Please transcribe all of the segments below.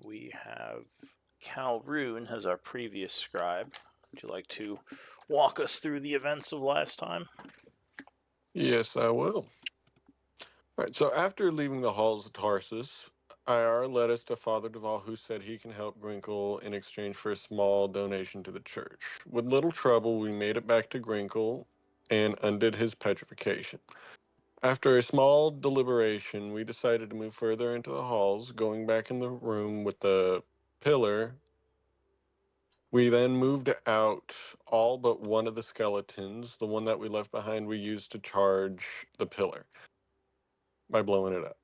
we have Calroon as our previous scribe. Would you like to walk us through the events of last time? Yes, I will. All right, so after leaving the halls of Tarsus, IR led us to Father Duval, who said he can help Grinkle in exchange for a small donation to the church. With little trouble, we made it back to Grinkle and undid his petrification. After a small deliberation, we decided to move further into the halls, going back in the room with the pillar. We then moved out all but one of the skeletons. The one that we left behind, we used to charge the pillar by blowing it up,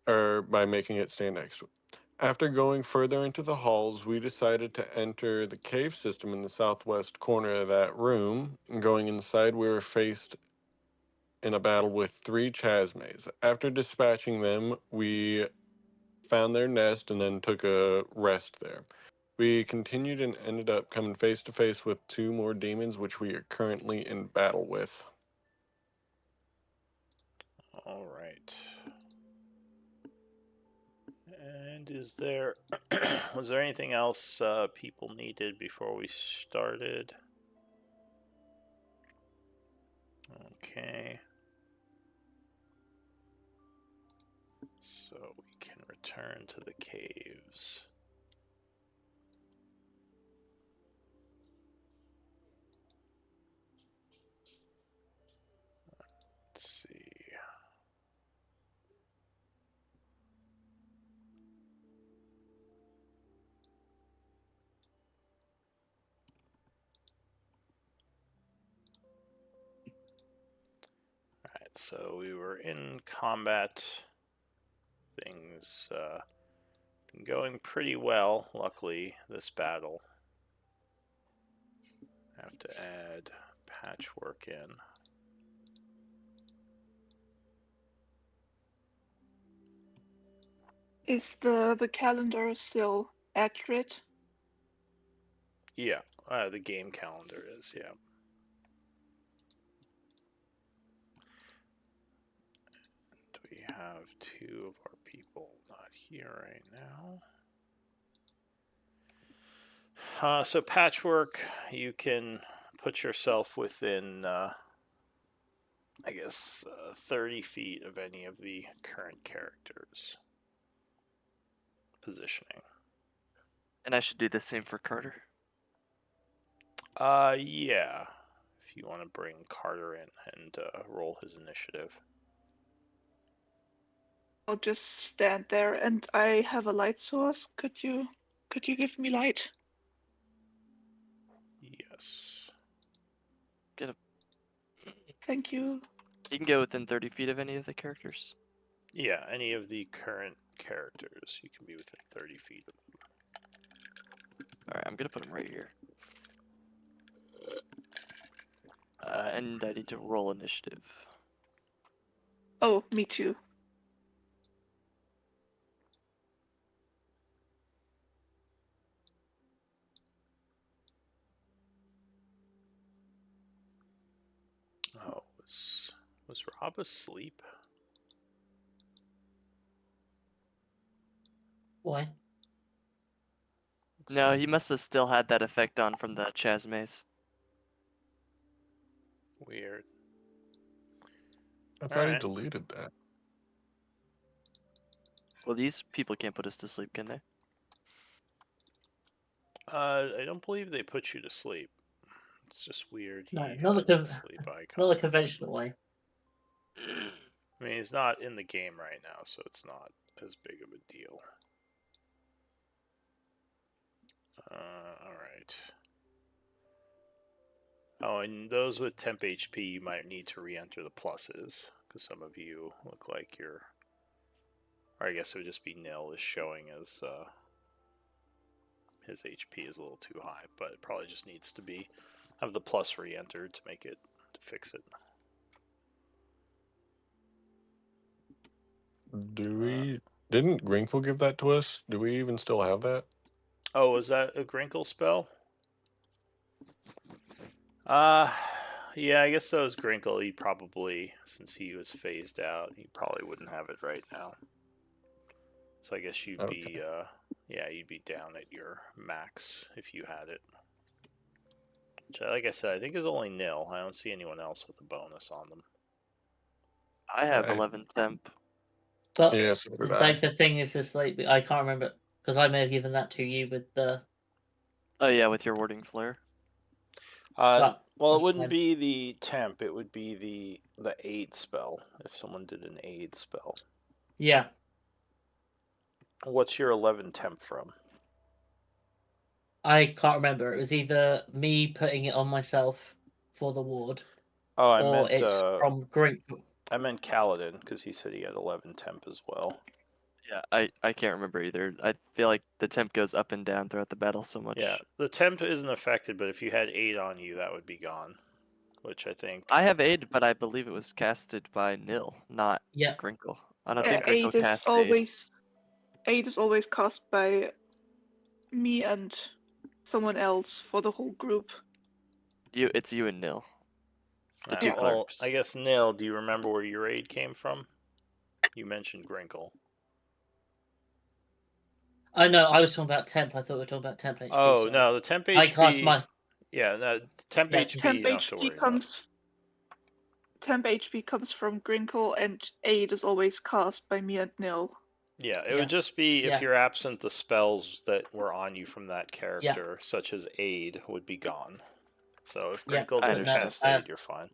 or by making it stand next to it. After going further into the halls, we decided to enter the cave system in the southwest corner of that room. Going inside, we were faced in a battle with three chasmes. After dispatching them, we found their nest and then took a rest there. We continued and ended up coming face to face with two more demons, which we are currently in battle with. All right. And was there anything else people needed before we started? Okay. So we can return to the caves. Let's see. Alright, so we were in combat. Things been going pretty well, luckily, this battle. I have to add patchwork in. Is the calendar still accurate? Yeah, the game calendar is, yeah. And we have two of our people not here right now. So patchwork, you can put yourself within, I guess, 30 feet of any of the current characters' positioning. And I should do the same for Carter. Yeah. If you want to bring Carter in and roll his initiative. I'll just stand there, and I have a light source. Could you give me light? Yes. Get a. Thank you. You can go within 30 feet of any of the characters. Yeah, any of the current characters, you can be within 30 feet of them. Alright, I'm gonna put them right here. And I need to roll initiative. Oh, me too. Oh, was Rob asleep? What? No, he must have still had that effect on from the Chasmes. Weird. I thought he Alright. deleted that. Well, these people can't put us to sleep, can they? I don't believe they put you to sleep. It's just weird. He No, has not a the sleep icon. not the conventional way. I mean, he's not in the game right now, so it's not as big of a deal. Alright. Oh, and those with temp HP, you might need to re-enter the pluses, because some of you look like you're... Or I guess it would just be nil is showing as his HP is a little too high, but it probably just needs to be have the plus re-entered to make it, to fix it. Didn't Grinkle give that to us? Do we even still have that? Oh, was that a Grinkle spell? Yeah, I guess that was Grinkle. He probably, since he was phased out, he probably wouldn't have it right now. So I guess you'd Okay. be, yeah, you'd be down at your max if you had it. Which, like I said, I think is only nil. I don't see anyone else with a bonus on them. I have Okay. 11 temp. But Yeah, so did I. like the thing is, just like I can't remember because I may have given that to you with the. Oh yeah, with your warding flare. But Well, it that's wouldn't fine. be the temp. It would be the aid spell if someone did an aid spell. Yeah, What's your 11 temp from? I can't remember. It was either me putting it on myself for the ward, Oh, or it's from Grinkle. I meant Kaladin because he said he had 11 temp as well. Yeah, I can't remember either. I feel like the temp goes up and down throughout the battle so much. Yeah, the temp isn't affected, but if you had 8 on you, that would be gone. Which I think. I have aid, but I believe it was casted by Nil, not Yeah, Grinkle. I don't think Grinkle Aid is cast aid. always cast by me and someone else for the whole group. It's you and Nil. The two Yeah. Well, clerks. I guess Nil, do you remember where your aid came from? You mentioned Grinkle. I know. I was talking about temp. I thought we were talking about temp HP. Oh Sorry. no, the temp I cast HP. my Yeah, no, temp yeah. HP Temp you don't have to HP worry about. Temp HP comes from Grinkle, and aid is always cast by me and Nil. Yeah, it Yeah. would just be if Yeah. you're absent, the spells that were on you from that Yeah. character, such as aid, would be gone. So if Yeah, Grinkle I didn't understand. cast aid, you're fine.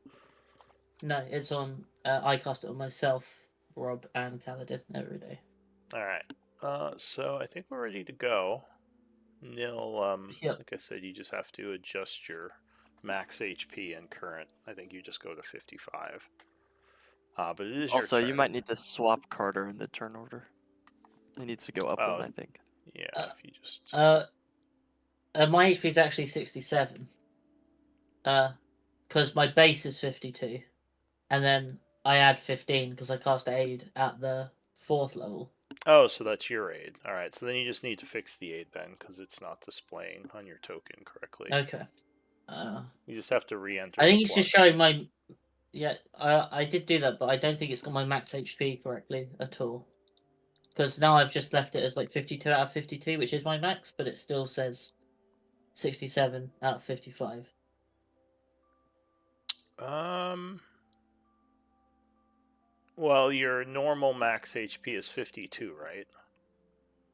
No, it's on. I cast it on myself, Rob, and Kaladin every day. All right. So I think we're ready to go. Nil, Yep. like I said, you just have to adjust your max HP and current. I think you just go to 55. But it is Also, your turn. you might need to swap Carter in the turn order. He needs to go up one, I think. Yeah, if you just. My HP is actually 67. Because my base is 52, and then I add 15 because I cast aid at the 4th level. Oh, so that's your aid. All right, so then you just need to fix the aid then, because it's not displaying on your token correctly. Okay. You just have to re-enter. I think the it's just plus. showing my. Yeah, I did do that, but I don't think it's got my max HP correctly at all. Because now I've just left it as like 52 out of 52, which is my max, but it still says 67 out of 55. Well, your normal max HP is 52, right?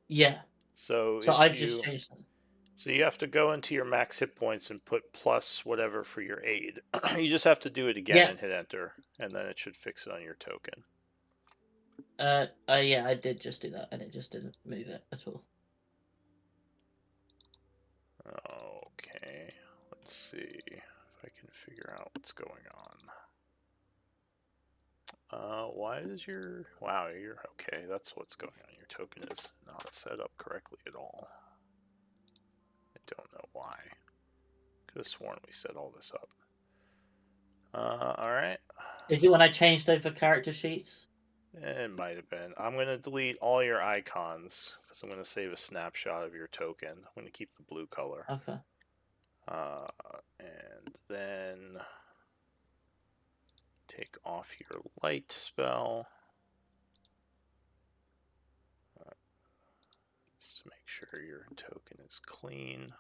Yeah. So I've just changed them. So you have to go into your max hit points and put plus whatever for your aid. You just have to do it again and hit enter, and then it should fix it on your token. Yeah, I did just do that, and it just didn't move it at all. Okay, let's see if I can figure out what's going on. Why is your... Wow, you're... Okay, that's what's going on. Your token is not set up correctly at all. I don't know why. Could have sworn we set all this up. Alright. Is it when I changed over character sheets? It might have been. I'm going to delete all your icons because I'm going to save a snapshot of your token. I'm going to keep the blue color. Okay. And then take off your light spell. Just to make sure your token is clean.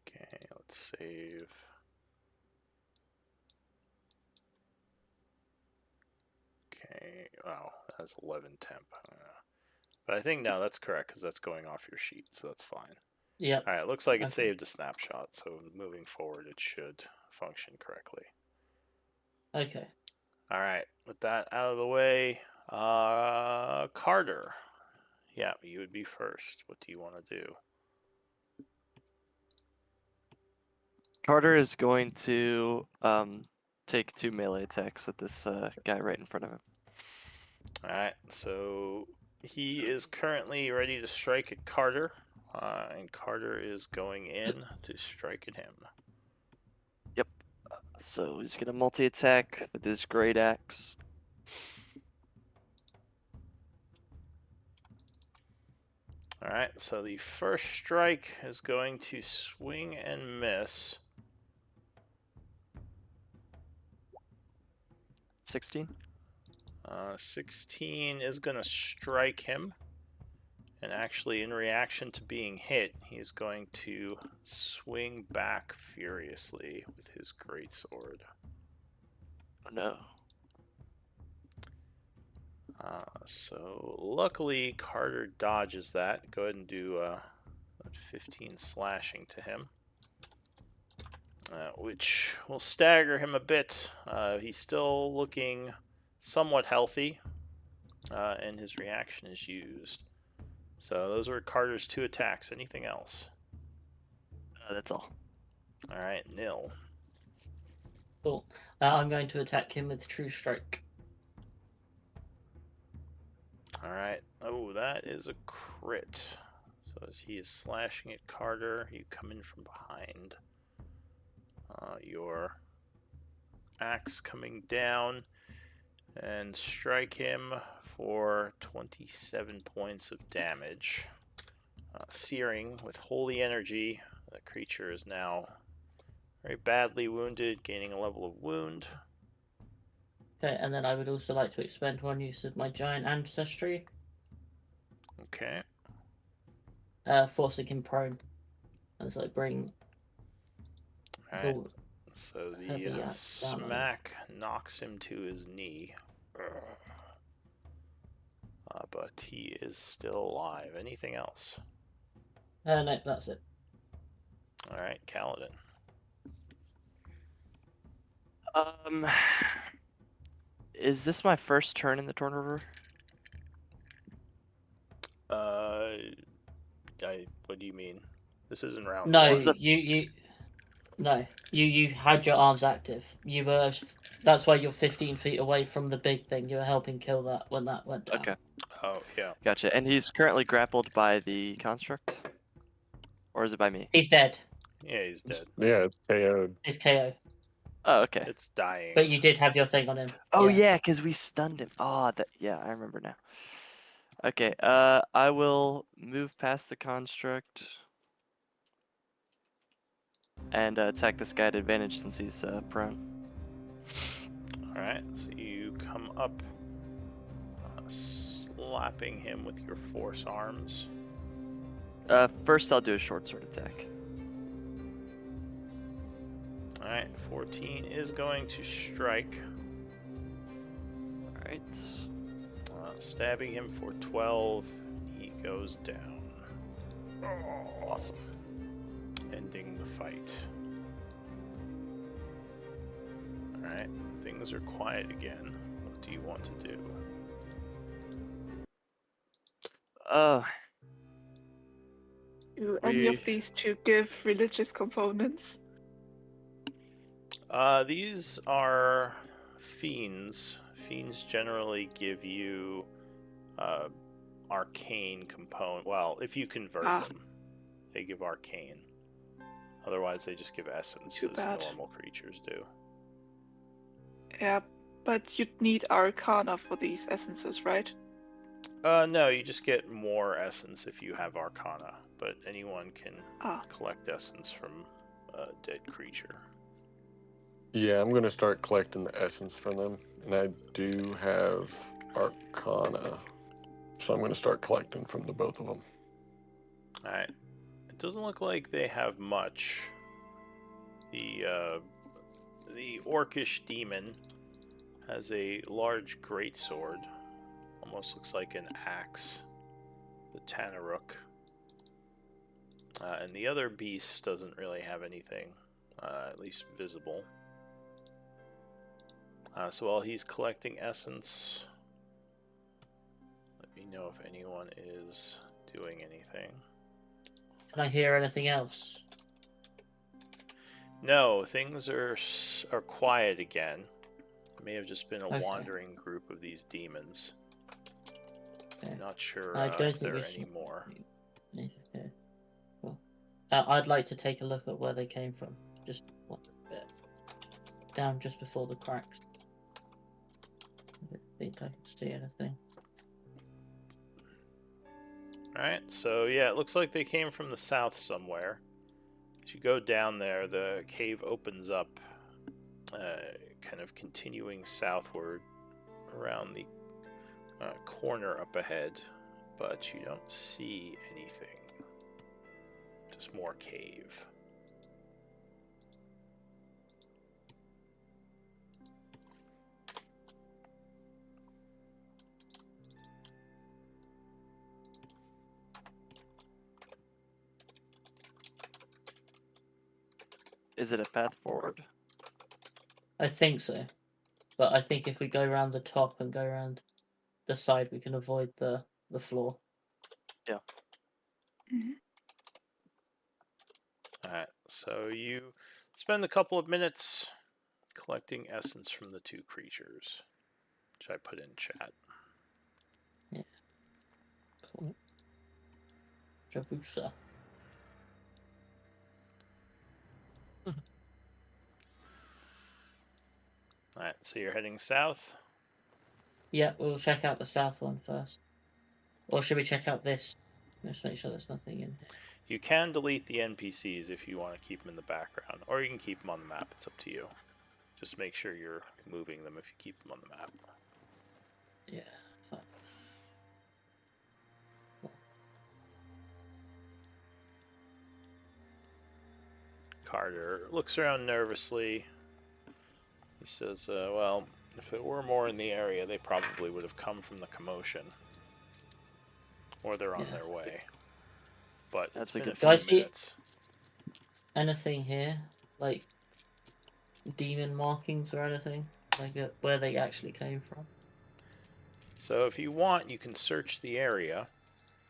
Okay, let's save. Okay, wow, that has 11 temp. But I think now that's correct because that's going off your sheet, so that's fine. Yeah. All right, looks like it Okay. saved a snapshot, so moving forward it should function correctly. Okay. All right, with that out of the way, Carter. Yeah, you would be first. What do you want to do? Carter is going to take 2 melee attacks at this guy right in front of him. All right, so he is currently ready to strike at Carter, and Carter is going in to strike at him. Yep. So he's gonna multi-attack with his great axe. All right, so the first strike is going to swing and miss. 16. 16 is going to strike him. And actually, in reaction to being hit, he's going to swing back furiously with his greatsword. Oh no. So luckily, Carter dodges that. Go ahead and do 15 slashing to him, which will stagger him a bit. He's still looking somewhat healthy, and his reaction is used. So those were Carter's 2 attacks. Anything else? That's all. All right, Nil. Cool. I'm going to attack him with True Strike. All right. Oh, that is a crit. So as he is slashing at Carter, you come in from behind. Your axe coming down and strike him for 27 points of damage. Searing with holy energy. The creature is now very badly wounded, gaining a level of wound. Okay, and then I would also like to expend one use of my giant ancestry, Okay. forcing him prone as I bring All right. the So the heavy axe down on him. smack knocks him to his knee. But he is still alive. Anything else? No, that's it. All right, Kaladin. Is this my first turn in the Torn River? What do you mean? This isn't round No, one. you had your arms active. You were. That's why you're 15 feet away from the big thing. You were helping kill that when that went down. Okay, Oh, yeah. gotcha. And he's currently grappled by the construct? Or is it by me? He's dead. Yeah, he's dead. Yeah, it's KO'd. He's KO. Oh, okay. It's dying. But you did have your thing on him. Oh yeah, because we stunned him. Oh, yeah, I remember now. Okay, I will move past the construct and attack this guy at advantage since he's prone. All right, so you come up, slapping him with your force arms. First I'll do a short sword attack. All right, 14 is going to strike, All right. stabbing him for 12. He goes down. Awesome. Ending the fight. Alright, things are quiet again. What do you want to do? Do any of these two give religious components? These are fiends. Fiends generally give you arcane component. Well, if you convert them, they give arcane. Otherwise, they just give essence, Too as bad. normal creatures do. Yeah, but you'd need Arcana for these essences, right? No, you just get more essence if you have Arcana, but anyone can collect essence from a dead creature. Yeah, I'm gonna start collecting the essence from them, and I do have Arcana, so I'm gonna start collecting from the both of them. Alright. It doesn't look like they have much. The orcish demon has a large greatsword. Almost looks like an axe. The Tanaruk. And the other beast doesn't really have anything, at least visible. So while he's collecting essence, let me know if anyone is doing anything. Can I hear anything else? No, things are quiet again. It may have just been a Okay. wandering group of these demons. Okay. I'm not sure I don't if think there we are any should- more. Okay. Cool. I'd like to take a look at where they came from. Just one bit down, just before the cracks. I don't think I can see anything. Alright, so yeah, it looks like they came from the south somewhere. As you go down there, the cave opens up, kind of continuing southward around the corner up ahead, but you don't see anything. Just more cave. Is it a path forward? I think so. But I think if we go around the top and go around the side, we can avoid the floor. Mhm. Alright, so you spend a couple of minutes collecting essence from the two creatures, which I put in chat. Cool. Javusa. Alright, so you're heading south. Yeah, we'll check out the south one first. Or should we check out this? Let's make sure there's nothing in here. You can delete the NPCs if you want to keep them in the background, or you can keep them on the map. It's up to you. Just make sure you're moving them if you keep them on the map. Yeah, fine. Carter looks around nervously. He says, well, if there were more in the area, they probably would have come from the commotion. Or they're on Yeah. their way. But That's it's a been a good few point. minutes. Anything here? Like demon markings or anything? Like where they actually came from? So if you want, you can search the area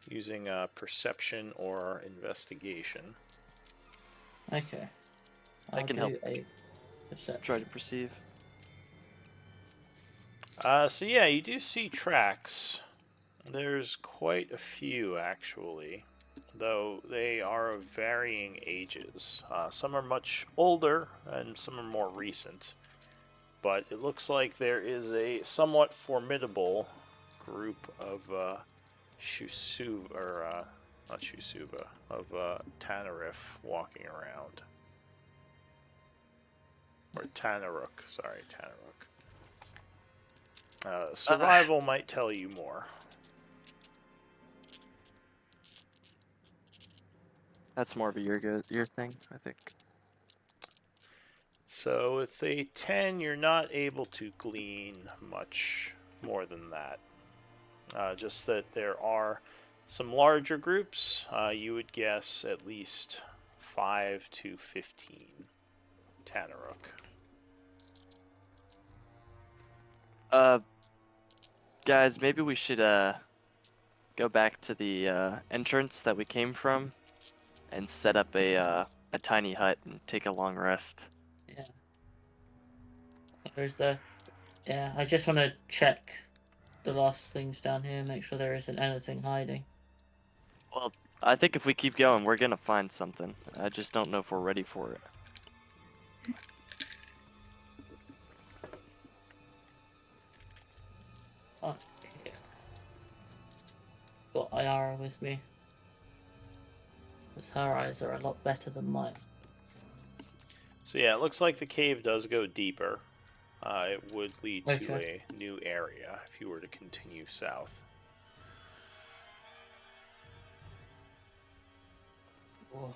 using perception or investigation. Okay. I can help. A perception. Try to perceive. So yeah, you do see tracks. There's quite a few, actually, though they are of varying ages. Some are much older, and some are more recent. But it looks like there is a somewhat formidable group of not Shusuba, of Tanarif walking around. Or Tanaruk, sorry, Tanaruk. Survival might tell you more. That's more of a your thing, I think. So with a 10, you're not able to glean much more than that. Just that there are some larger groups. You would guess at least 5 to 15 Tanaruk. Guys, maybe we should go back to the entrance that we came from and set up a tiny hut and take a long rest. Yeah. Where's the? Yeah, I just want to check the last things down here, make sure there isn't anything hiding. Well, I think if we keep going, we're gonna find something. I just don't know if we're ready for it. Oh, yeah. Got Iara with me. Because her eyes are a lot better than mine. So yeah, it looks like the cave does go deeper. It would lead to Okay. a new area if you were to continue south. Oh.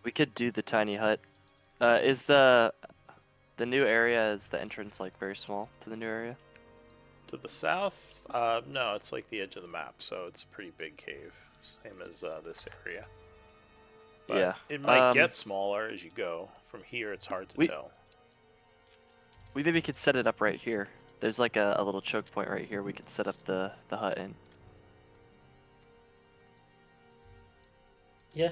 We could do the tiny hut. Is the new area, is the entrance like very small to the new area? To the south, no, it's like the edge of the map, so it's a pretty big cave, same as this area. But Yeah. it might get smaller as you go. From here, it's hard to tell. We maybe could set it up right here. There's like a little choke point right here. We could set up the hut in. Yeah.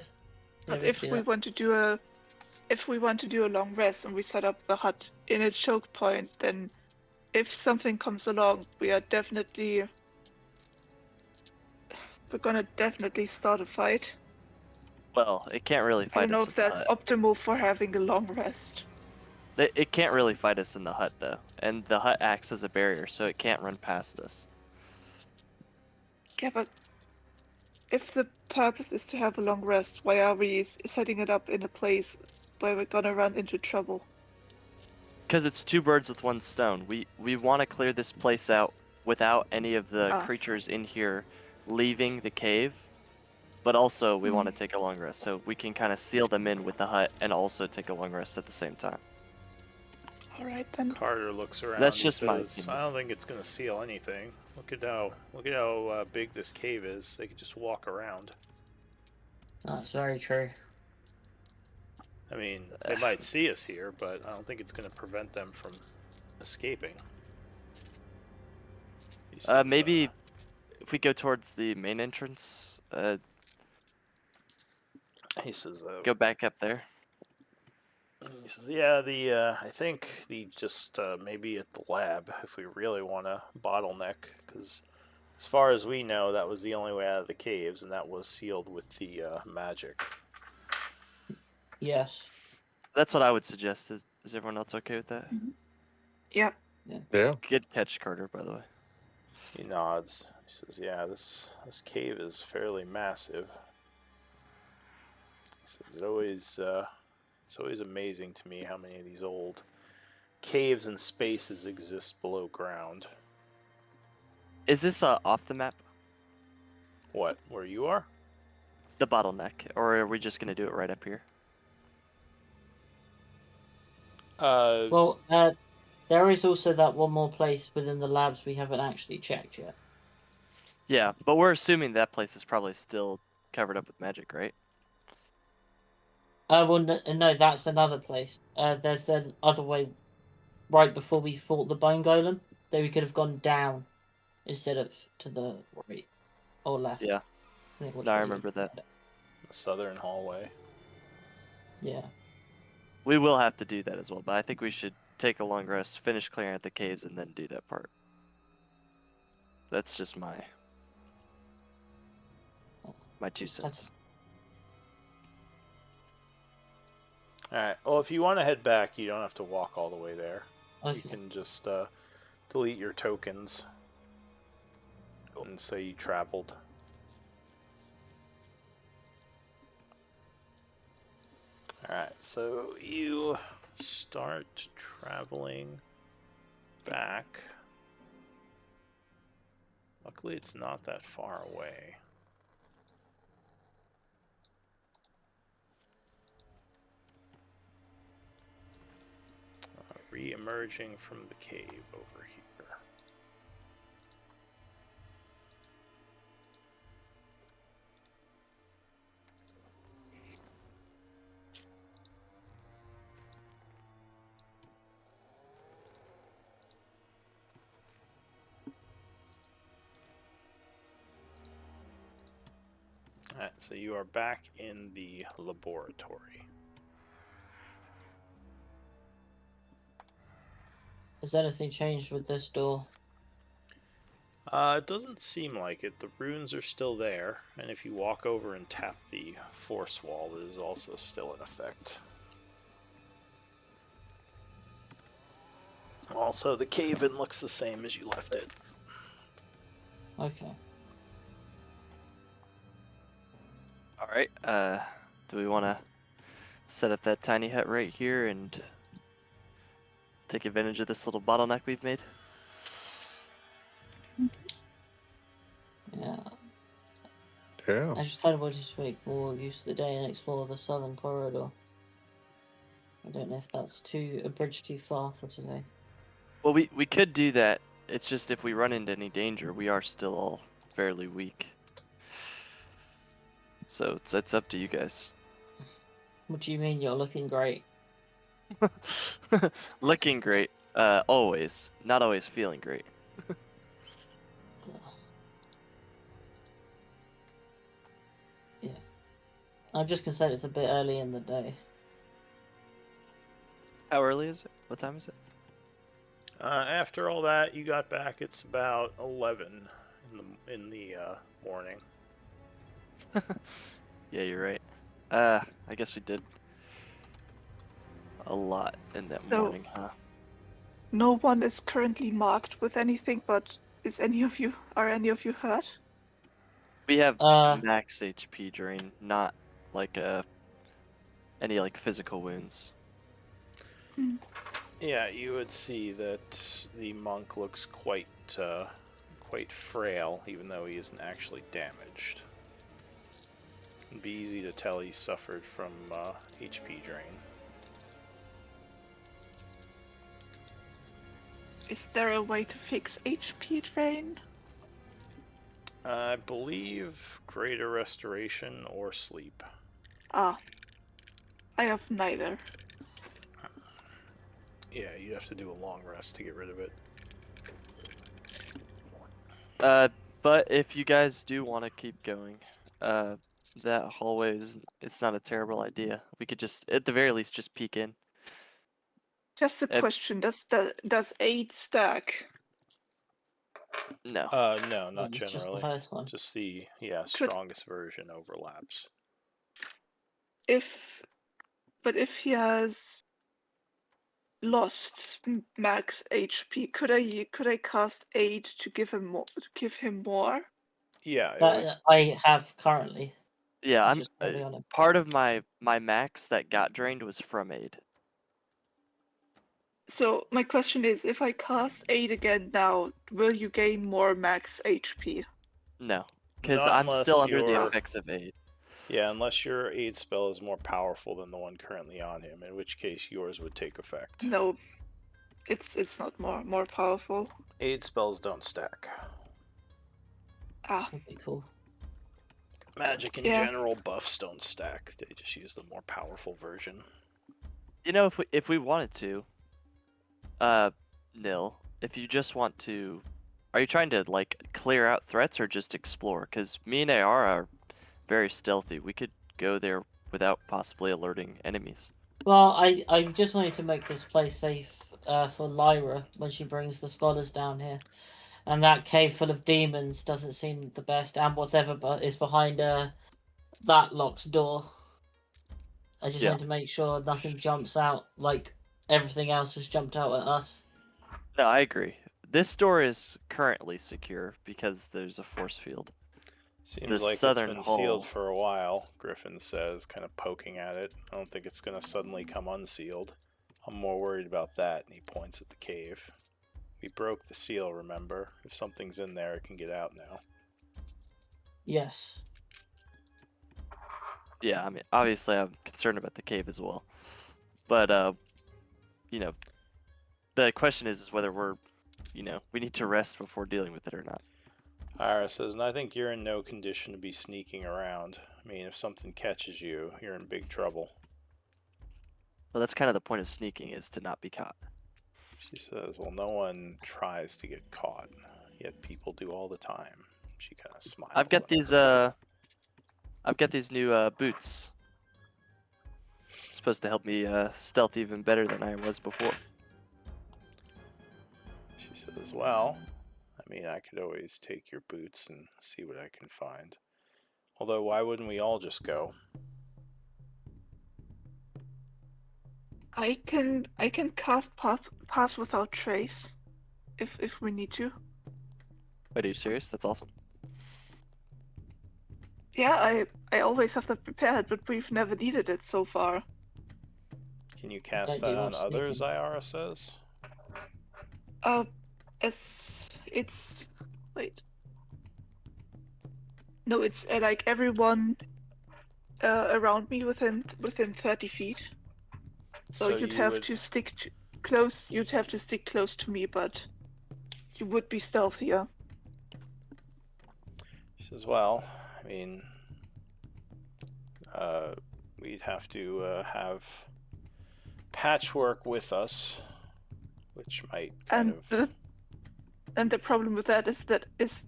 But we if do we that. want to do a long rest and we set up the hut in a choke point, then if something comes along, we're gonna definitely start a fight. Well, it can't really I fight don't know us if with the that's hut. optimal for having a long rest. It can't really fight us in the hut though, and the hut acts as a barrier, so it can't run past us. Yeah, but if the purpose is to have a long rest, why are we setting it up in a place where we're gonna run into trouble? Because it's two birds with one stone. We want to clear this place out without any of the Ah. creatures in here leaving the cave, but also we want to Mm. take a long rest, so we can kind of seal them in with the hut and also take a long rest at the same time. Alright then. Carter looks around. That's He just my says, opinion. "I don't think it's gonna seal anything. Look at how big this cave is. They could just walk around. That's very true. I mean, they might see us here, but I don't think it's gonna prevent them from escaping." He says, Maybe if we go towards the main entrance, he says, go back up there. He says, "Yeah, I think the just maybe at the lab if we really want to bottleneck, because as far as we know, that was the only way out of the caves, and that was sealed with the magic." Yes. That's what I would suggest. Is everyone else okay with that? Yeah. Yeah. Good catch, Carter, by the way. He nods. He says, "Yeah, this cave is fairly massive." He says, it's always amazing to me how many of these old caves and spaces exist below ground." Is this off the map, What? Where you are? the bottleneck, or are we just gonna do it right up here? Well, there is also that one more place within the labs we haven't actually checked yet. Yeah, but we're assuming that place is probably still covered up with magic, right? Well, no, that's another place. There's the other way, right before we fought the bone golem. That we could have gone down instead of to the right or left. Yeah. I think which No, I way you remember that. had it. the southern hallway. Yeah. We will have to do that as well, but I think we should take a long rest, finish clearing out the caves, and then do that part. That's just my 2 cents. Alright, well, if you want to head back, you don't have to walk all the way there. Okay. You can just delete your tokens and say you traveled. Alright, so you start traveling back. Luckily, it's not that far away. Re-emerging from the cave over here. Alright, so you are back in the laboratory. Has anything changed with this door? It doesn't seem like it. The runes are still there, and if you walk over and tap the force wall, it is also still in effect. Also, the cave-in looks the same as you left it. Okay. All right. Do we want to set up that tiny hut right here and take advantage of this little bottleneck we've made? Yeah. Yeah. I just kind of wanted to make more use of the day and explore the southern corridor. I don't know if that's a bridge too far for today. Well, we could do that. It's just if we run into any danger, we are still all fairly weak. So it's up to you guys. What do you mean you're looking great? Looking great. Always. Not always feeling great. Yeah. I'm just gonna say it's a bit early in the day. How early is it? What time is it? After all that, you got back. It's about 11 in the morning. Yeah, you're right. I guess we did a lot in that So- morning, huh? No one is currently marked with anything, but are any of you hurt? We have Uh, max HP drain, not like any like physical wounds. Yeah, you would see that the monk looks quite frail, even though he isn't actually damaged. It'd be easy to tell he suffered from HP drain. Is there a way to fix HP drain? I believe greater restoration or sleep. Ah, I have neither. Yeah, you'd have to do a long rest to get rid of it. But if you guys do want to keep going, that hallway is it's not a terrible idea. We could just, at the very least, just peek in. Just a Uh, question: does 8 stack? No. No, not it's just the generally. highest one. Just the Could strongest version overlaps. if he has lost max HP, could I cast 8 to give him more? Yeah, it would. That I have currently. Yeah, It's I'm just currently on him. part of my max that got drained was from aid. So my question is, if I cast 8 again now, will you gain more max HP? No, because Not I'm still unless under the your effects of aid. unless your aid spell is more powerful than the one currently on him, in which case yours would take effect. No, it's not more powerful. Aid spells don't stack. Ah, That'd be cool. Magic in Yeah. general buffs don't stack. They just use the more powerful version. You know, if we wanted to, Nil, if you just want to, are you trying to like clear out threats or just explore? Because me and AR are very stealthy. We could go there without possibly alerting enemies. Well, I just wanted to make this place safe for Lyra when she brings the scholars down here. And that cave full of demons doesn't seem the best, and whatever is behind that locked door. I just Yeah. wanted to make sure nothing jumps out like everything else has jumped out at us. No, I agree. This door is currently secure because there's a force field. Seems The like it's southern been sealed hall. for a while, Griffin says, kind of poking at it. I don't think it's going to suddenly come unsealed. I'm more worried about that, and he points at the cave. We broke the seal, remember? If something's in there, it can get out now. Yes. Yeah, I mean, obviously I'm concerned about the cave as well. But, you know, the question is whether we're, we need to rest before dealing with it or not. Ira says, and I think you're in no condition to be sneaking around. I mean, if something catches you, you're in big trouble. Well, that's kind of the point of sneaking, is to not be caught. She says, well, no one tries to get caught, yet people do all the time. She kind of smiles. I've got these new boots. Supposed to help me stealth even better than I was before. She says, well, I mean, I could always take your boots and see what I can find. Although, why wouldn't we all just go? I can cast pass without trace, if we need to. Wait, are you serious? That's awesome. Yeah, I always have that prepared, but we've never needed it so far. Can you cast Don't do that on much others, sneaking. Iara says? It's wait. No, it's like everyone around me within 30 feet. So you'd you have would... to stick close. You'd have to stick close to me, but you would be stealthier. She says, well, I mean, we'd have to have Patchwork with us, which might kind of... And the problem with that is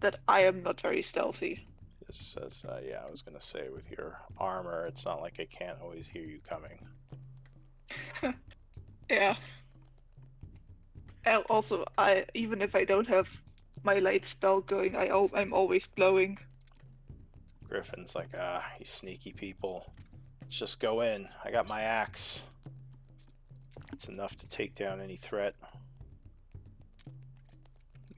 that I am not very stealthy. It says, yeah, I was going to say, with your armor, it's not like I can't always hear you coming. Yeah. And also, even if I don't have my light spell going, I'm always glowing. Griffin's like, you sneaky people. Let's just go in. I got my axe. It's enough to take down any threat.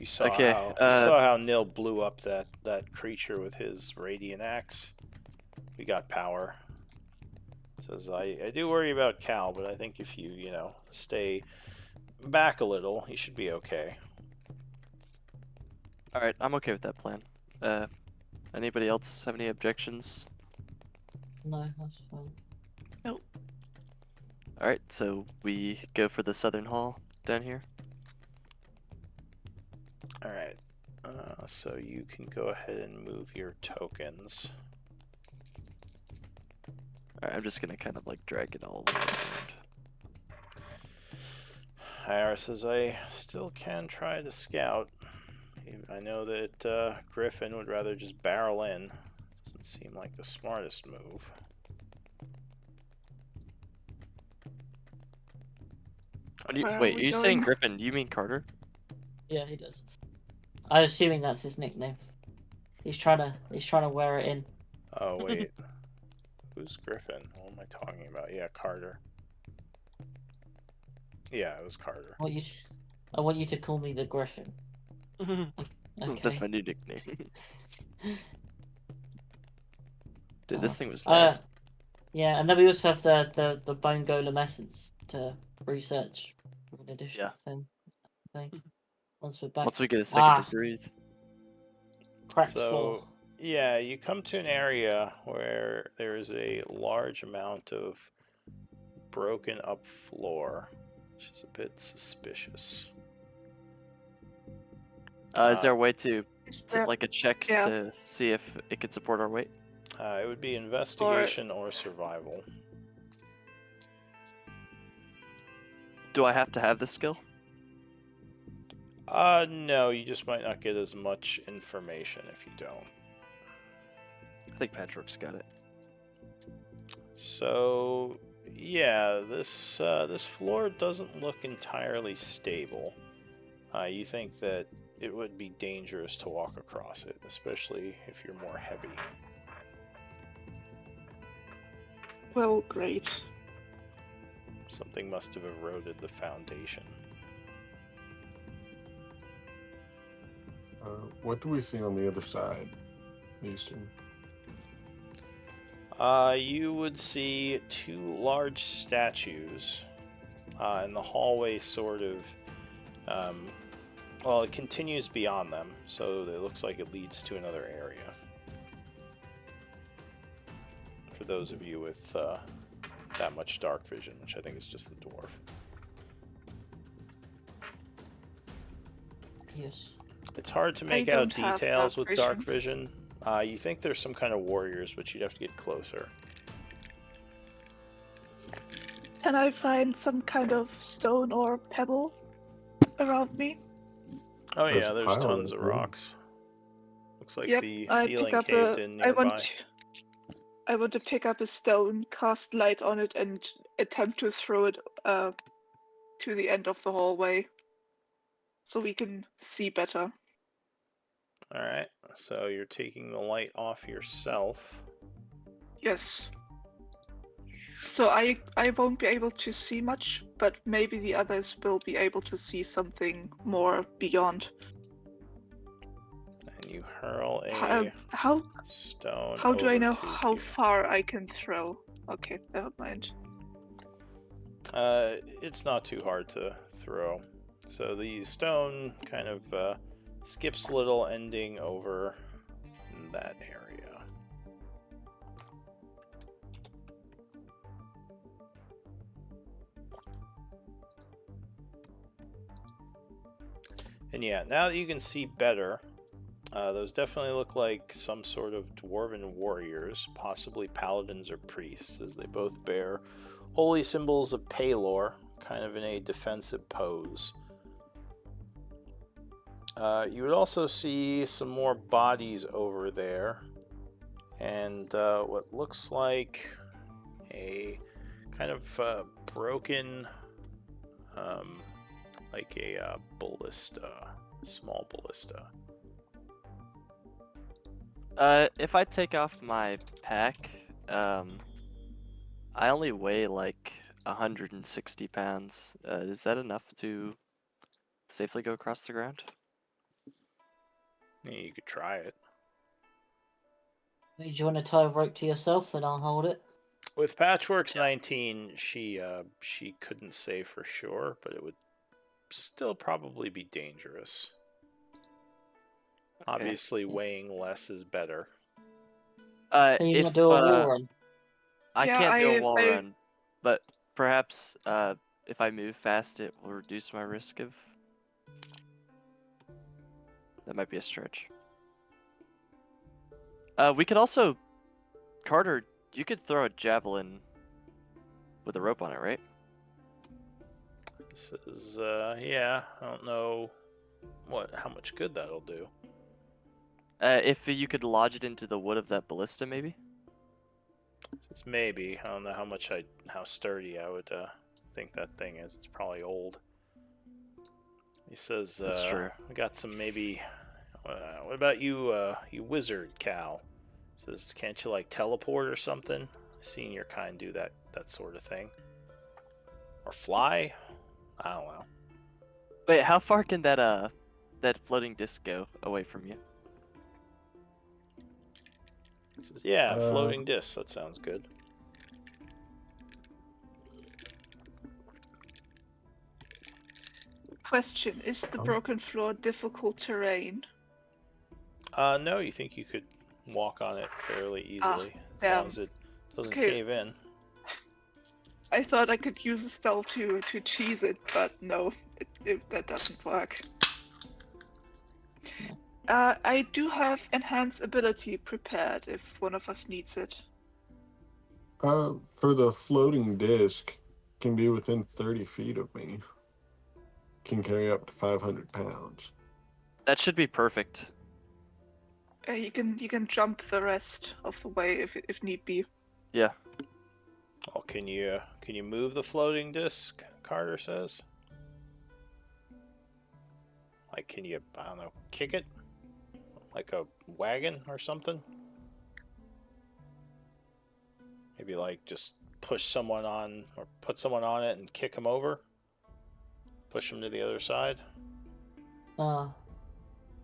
You saw Okay, how Nil blew up that creature with his radiant axe. We got power. Says I do worry about Cal, but I think if you stay back a little, he should be okay. Alright, I'm okay with that plan. Anybody else have any objections? No, that's fine. Nope. Alright, so we go for the southern hall down here. All right. So you can go ahead and move your tokens. Alright, I'm just gonna kind of like drag it all around. Hyara says I still can try to scout. I know that Griffin would rather just barrel in. Doesn't seem like the smartest move. Where are Wait, we are you saying going? Griffin? You mean Carter? Yeah, he does. I'm assuming that's his nickname. He's trying to wear it in. Oh wait, who's Griffin? What am I talking about? Yeah, Carter. Yeah, it was Carter. I want you to call me the Griffin. Okay. That's my new nickname. Dude, this thing was Uh, nasty. yeah, and then we also have the bone golem essence to research. An additional thing. Once we're back. Once we get a second to breathe. Cracked So, floor. yeah, you come to an area where there is a large amount of broken up floor, which is a bit suspicious. Is there a way to Is there, like a check yeah. to see if it could support our weight? It would be investigation or survival. Do I have to have this skill? No, you just might not get as much information if you don't. I think Patchwork's got it. So, yeah, this floor doesn't look entirely stable. You think that it would be dangerous to walk across it, especially if you're more heavy. Well, great. Something must have eroded the foundation. What do we see on the other side, Easton? You would see two large statues, and the hallway sort of, well, it continues beyond them, so it looks like it leads to another area. For those of you with that much dark vision, which I think is just the dwarf. Yes. It's hard to make out details with dark vision. You think there's some kind of warriors, but you'd have to get closer. Can I find some kind of stone or pebble around me? Oh There's yeah, a there's pile tons of of them. rocks. Looks like Yep, the I ceiling pick up caved in nearby. I want to pick up a stone, cast light on it, and attempt to throw it to the end of the hallway, so we can see better. Alright, so you're taking the light off yourself. Yes. So I won't be able to see much, but maybe the others will be able to see something more beyond. And you hurl a stone How do I know over to how here. far I can throw? Okay, never mind. It's not too hard to throw. So the stone kind of skips a little, ending over in that area. And yeah, now that you can see better, those definitely look like some sort of dwarven warriors, possibly paladins or priests, as they both bear holy symbols of Palor, kind of in a defensive pose. You would also see some more bodies over there, and what looks like a kind of broken, like a ballista, small ballista. If I take off my pack, I only weigh like 160 pounds. Is that enough to safely go across the ground? Yeah, you could try it. Do you want to tie a rope to yourself and I'll hold it? With Patchwork's 19, she couldn't say for sure, but it would still probably be dangerous. Okay. Obviously, weighing less is better. Can you If not do a wall run? I Yeah, can't do a I wall I run, but perhaps if I move fast, it will reduce my risk of. That might be a stretch. We could also, Carter, you could throw a javelin with a rope on it, right? This is, yeah, I don't know how much good that'll do. If you could lodge it into the wood of that ballista, maybe. This is maybe. I don't know how sturdy I would think that thing is. It's probably old. He says, That's true. we got some maybe. What about you, you wizard, Cal? He says, can't you like teleport or something? I've seen your kind do that sort of thing. Or fly? I don't know. Wait, how far can that floating disc go away from you? He says, yeah, floating disc. That sounds good. question: is the broken floor difficult terrain? No, you think you could walk on it fairly easily as long as it doesn't Okay. cave in. I thought I could use a spell to cheese it, but no, that doesn't work. I do have enhance ability prepared if one of us needs it. For the floating disc, can be within 30 feet of me. Can carry up to 500 pounds. That should be perfect. You can jump the rest of the way if need be. Yeah. Oh, can you move the floating disc? Carter says. Like, can you, I don't know, kick it? Like a wagon or something? Maybe like just push someone on or put someone on it and kick them over? Push them to the other side?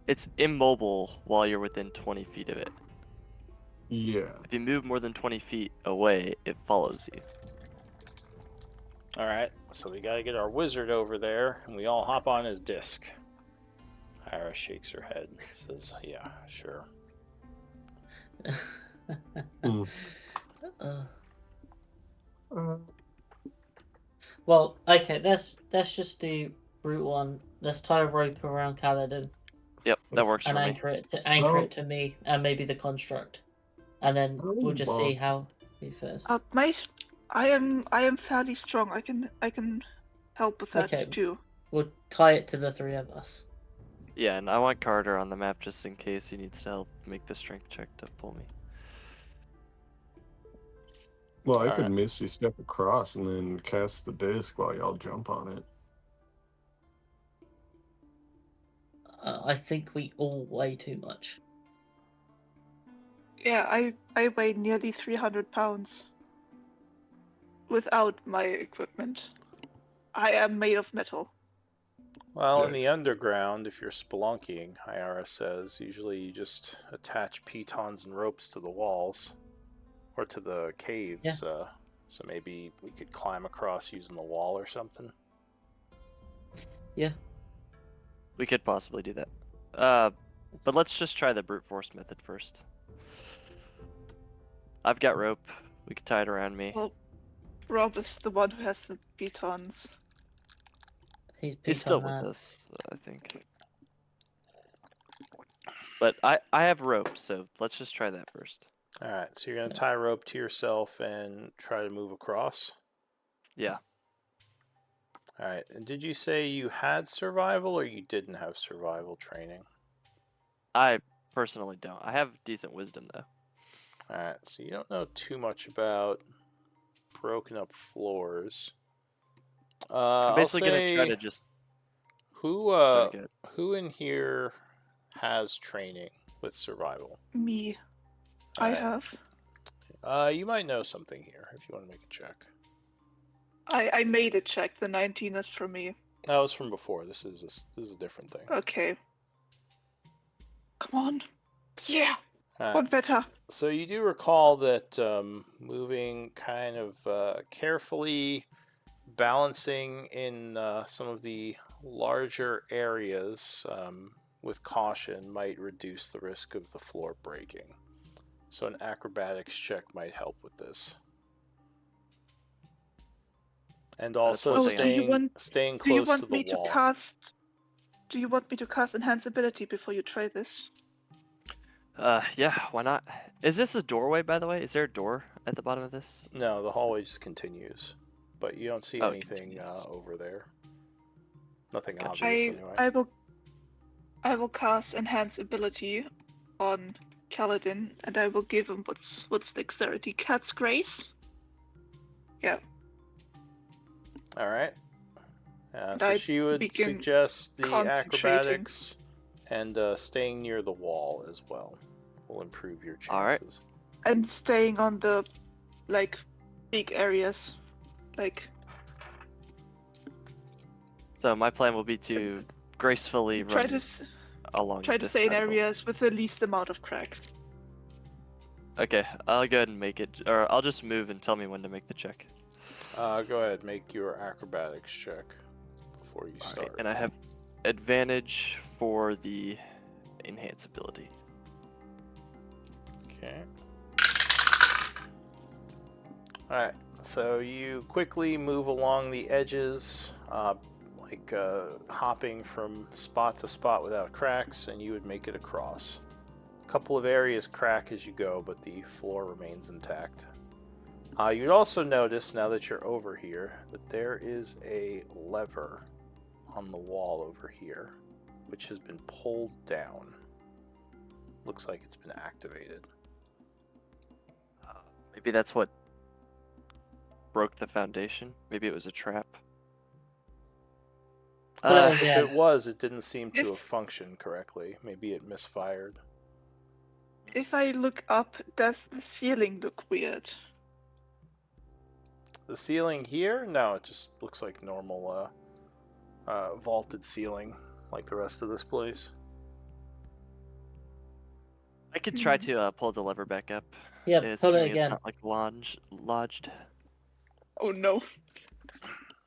It's immobile while you're within 20 feet of it. Yeah. If you move more than 20 feet away, it follows you. Alright, so we gotta get our wizard over there and we all hop on his disc. Ira shakes her head and says, yeah, sure. Mm. Well, okay, let's just do route one. Let's tie a rope around Kaladin Yep, that works and for me. anchor it to me and maybe the construct, and then we'll just see how he fares. Mate, I am fairly strong. I can help with that Okay. too. We'll tie it to the three of us. Yeah, and I want Carter on the map just in case he needs to help make the strength check to pull me. Well, I could Alright. misty step across and then cast the disc while y'all jump on it. I think we all weigh too much. Yeah, I weigh nearly 300 pounds without my equipment. I am made of metal. Well, in the Yikes. underground, if you're spelunking, Ira says, usually you just attach pitons and ropes to the walls or to the caves. Yeah. So maybe we could climb across using the wall or something. Yeah. We could possibly do that. But let's just try the brute force method first. I've got rope. We could tie it around me. Well, Rob is the one who has the pitons. He's still with us, I think. But I have rope, so let's just try that first. Alright, so you're going to tie rope to yourself and try to move across? Yeah. Alright, and did you say you had survival or you didn't have survival training? I personally don't. I have decent wisdom, though. Alright, so you don't know too much about broken up floors. I'm basically I'll going to try say, to just... who Sorry, go ahead. who in here has training with survival? Me. I Alright. have. You might know something here if you want to make a check. I made a check. The 19 is for me. That was from before. This is a different thing. Okay. Come on. Yeah. All right. One better. So you do recall that moving kind of carefully, balancing in some of the larger areas with caution might reduce the risk of the floor breaking. So an acrobatics check might help with this. And That's one also Oh, thing. staying do you close to want the me to wall. cast? Do you want me to cast enhance ability before you try this? Yeah, why not? Is this a doorway, by the way? Is there a door at the bottom of this? No, the hallway just continues, but you don't see Oh, it anything continues. over there. Nothing Gotcha. obvious, anyway. I will cast enhance ability on Kaladin, and I will give him what's dexterity? Cat's grace. Yeah, All right. and So I she would begin suggest the concentrating. acrobatics and staying near the wall as well will improve your All right. chances. And staying on the like big areas, like So my plan will be to gracefully try run along to this stay in side of the wall. areas with the least amount of cracks. Okay, I'll go ahead and make it, or I'll just move and tell me when to make the check. Go ahead, make your acrobatics check before you All right, start. and I have advantage for the enhance ability. Okay. Alright, so you quickly move along the edges, hopping from spot to spot without cracks, and you would make it across. A couple of areas crack as you go, but the floor remains intact. You'd also notice, now that you're over here, that there is a lever on the wall over here, which has been pulled down. Looks like it's been activated. Maybe that's what broke the foundation. Maybe it was a trap. Well, If yeah. it was, it didn't seem to If- have functioned correctly. Maybe it misfired. If I look up, does the ceiling look weird? The ceiling here? No, it just looks like normal vaulted ceiling, like the rest of this place. I could try to pull the lever back up. Yeah, pull it Assuming it's again. not like lodged. Oh no.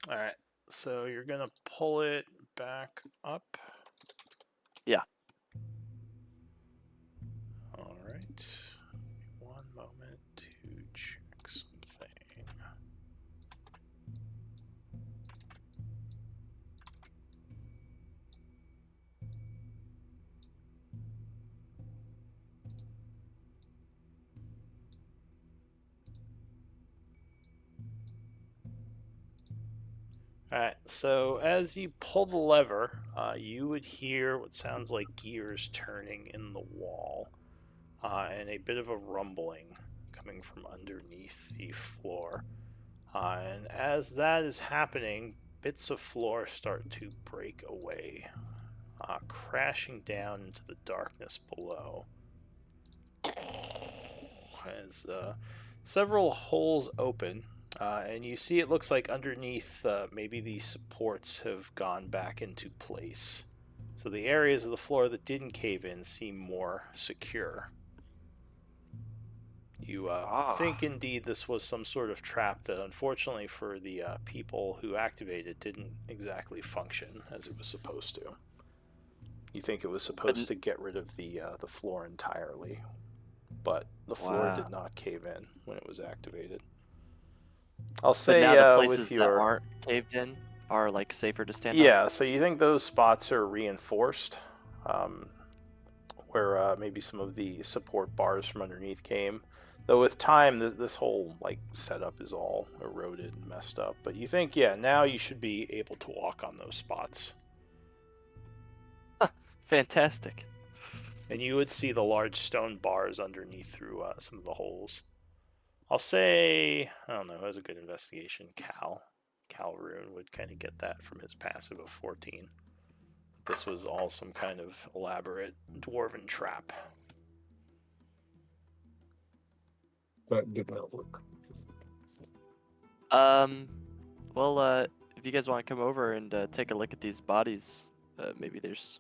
Alright, so you're gonna pull it back up. Yeah. Alright. One moment to check something. Alright, so as you pull the lever, you would hear what sounds like gears turning in the wall, and a bit of a rumbling coming from underneath the floor. And as that is happening, bits of floor start to break away, crashing down into the darkness below. As several holes open, and you see it looks like underneath maybe the supports have gone back into place. So the areas of the floor that didn't cave in seem more secure. You think indeed this was some sort of trap that unfortunately for the people who activated didn't exactly function as it was supposed to. You think it was supposed to get rid of the floor entirely, but the floor did not cave in when it was activated. I'll But say now the with places that your aren't caved in are like safer to stand on. yeah, so you think those spots are reinforced, where maybe some of the support bars from underneath came. Though with time, this whole like setup is all eroded and messed up. But you think, yeah, now you should be able to walk on those spots, Fantastic. and you would see the large stone bars underneath through some of the holes. I'll say, I don't know, who has a good investigation? Cal Rune would kind of get that from his passive of 14. This was all some kind of elaborate dwarven trap. That did not work. Well, if you guys want to come over and take a look at these bodies, maybe there's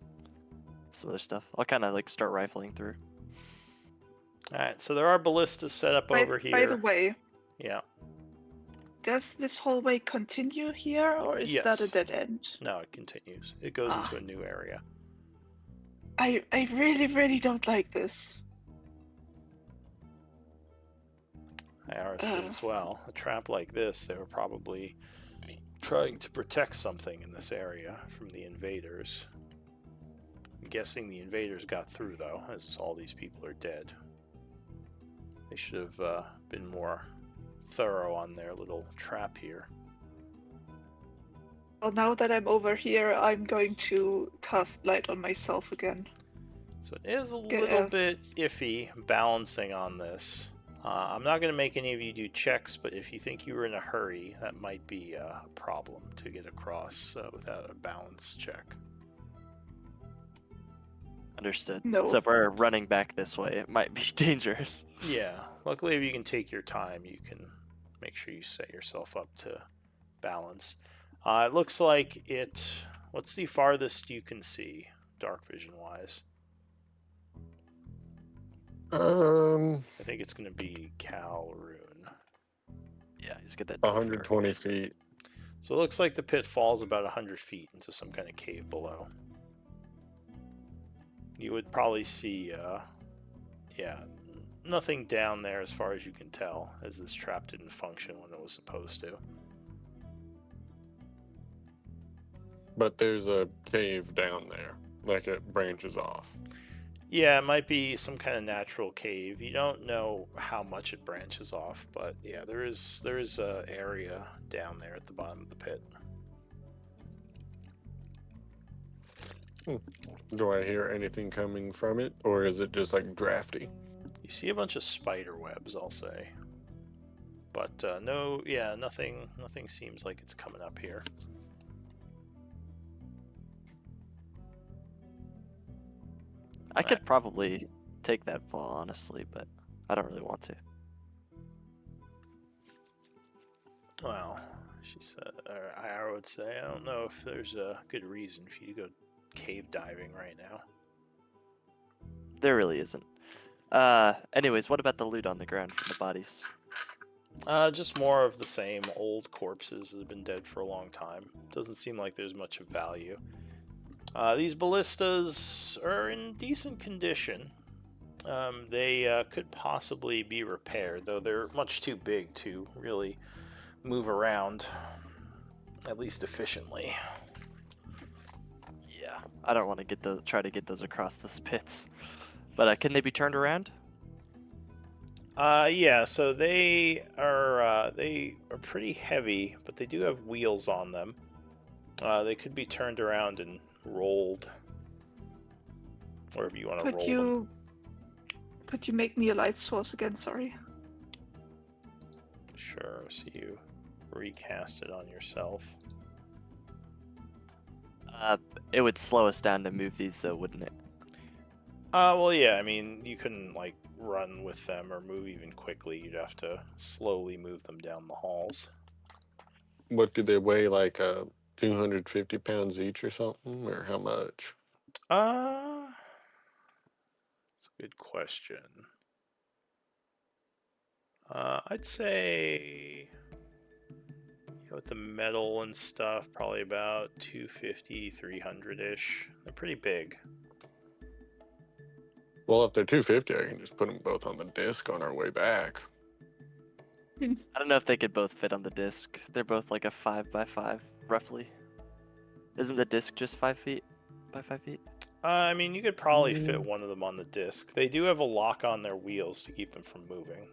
some other stuff. I'll kind of like start rifling through. Alright, so there are ballistas set up over By the here. way, Yeah. does this hallway continue here, or is that a Yes. dead end? No, it continues. It goes Ah. into a new area. I really don't like this. Iris says, well, a trap like this, they were probably trying to protect something in this area from the invaders. I'm guessing the invaders got through, though, as all these people are dead. They should have been more thorough on their little trap here. Well, now that I'm over here, I'm going to cast light on myself again. So it is a Get little a- bit iffy balancing on this. I'm not going to make any of you do checks, but if you think you were in a hurry, that might be a problem to get across without a balance check. Understood. No. So if we're running back this way, it might be dangerous. Yeah, luckily if you can take your time, you can make sure you set yourself up to balance. It looks like what's the farthest you can see, dark vision wise? I think it's going to be Calroon. Yeah, he's got that dwarf 120 target. feet. So it looks like the pit falls about 100 feet into some kind of cave below. You would probably see, nothing down there as far as you can tell, as this trap didn't function when it was supposed to. But there's a cave down there, like it branches off. Yeah, it might be some kind of natural cave. You don't know how much it branches off, but yeah, there is a area down there at the bottom of the pit. Do I hear anything coming from it, or is it just like drafty? You see a bunch of spider webs, I'll say, but nothing seems like it's coming up here. I could probably take that fall, honestly, but I don't really want to. Well, she said, or I would say, I don't know if there's a good reason for you to go cave diving right now. There really isn't. Anyways, what about the loot on the ground from the bodies? Just more of the same old corpses that have been dead for a long time. Doesn't seem like there's much of value. These ballistas are in decent condition. They could possibly be repaired, though they're much too big to really move around, at least efficiently. Yeah, I don't want to try to get those across the spits. But can they be turned around? Yeah, so they are pretty heavy, but they do have wheels on them. They could be turned around and rolled, wherever you want to roll them. Could you make me a light source again? Sorry. Sure, so you recast it on yourself. It would slow us down to move these, though, wouldn't it? Well, yeah, I mean, you couldn't, like, run with them or move even quickly. You'd have to slowly move them down the halls. What do they weigh, like 250 pounds each or something, or how much? That's a good question. I'd say, with the metal and stuff, probably about 250, 300-ish. They're pretty big. Well, if they're 250, I can just put them both on the disc on our way back. I don't know if they could both fit on the disc. They're both like a 5x5, roughly. Isn't the disc just 5 feet by 5 feet? I mean, you could probably fit one of them on the disc. They do have a lock on their wheels to keep them from moving.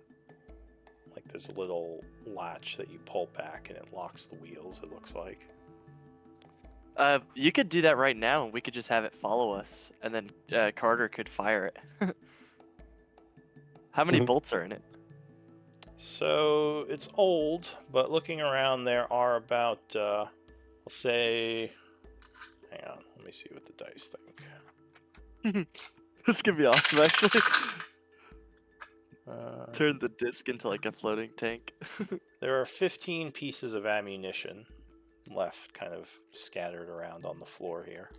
Like, there's a little latch that you pull back and it locks the wheels, it looks like. You could do that right now, and we could just have it follow us, and then Carter could fire it. How many Mhm. bolts are in it? So, it's old, but looking around, there are about, I'll say... Hang on, let me see what the dice think. This could be awesome, actually. Uh, Turn the disc into like a floating tank. There are 15 pieces of ammunition left, kind of scattered around on the floor here.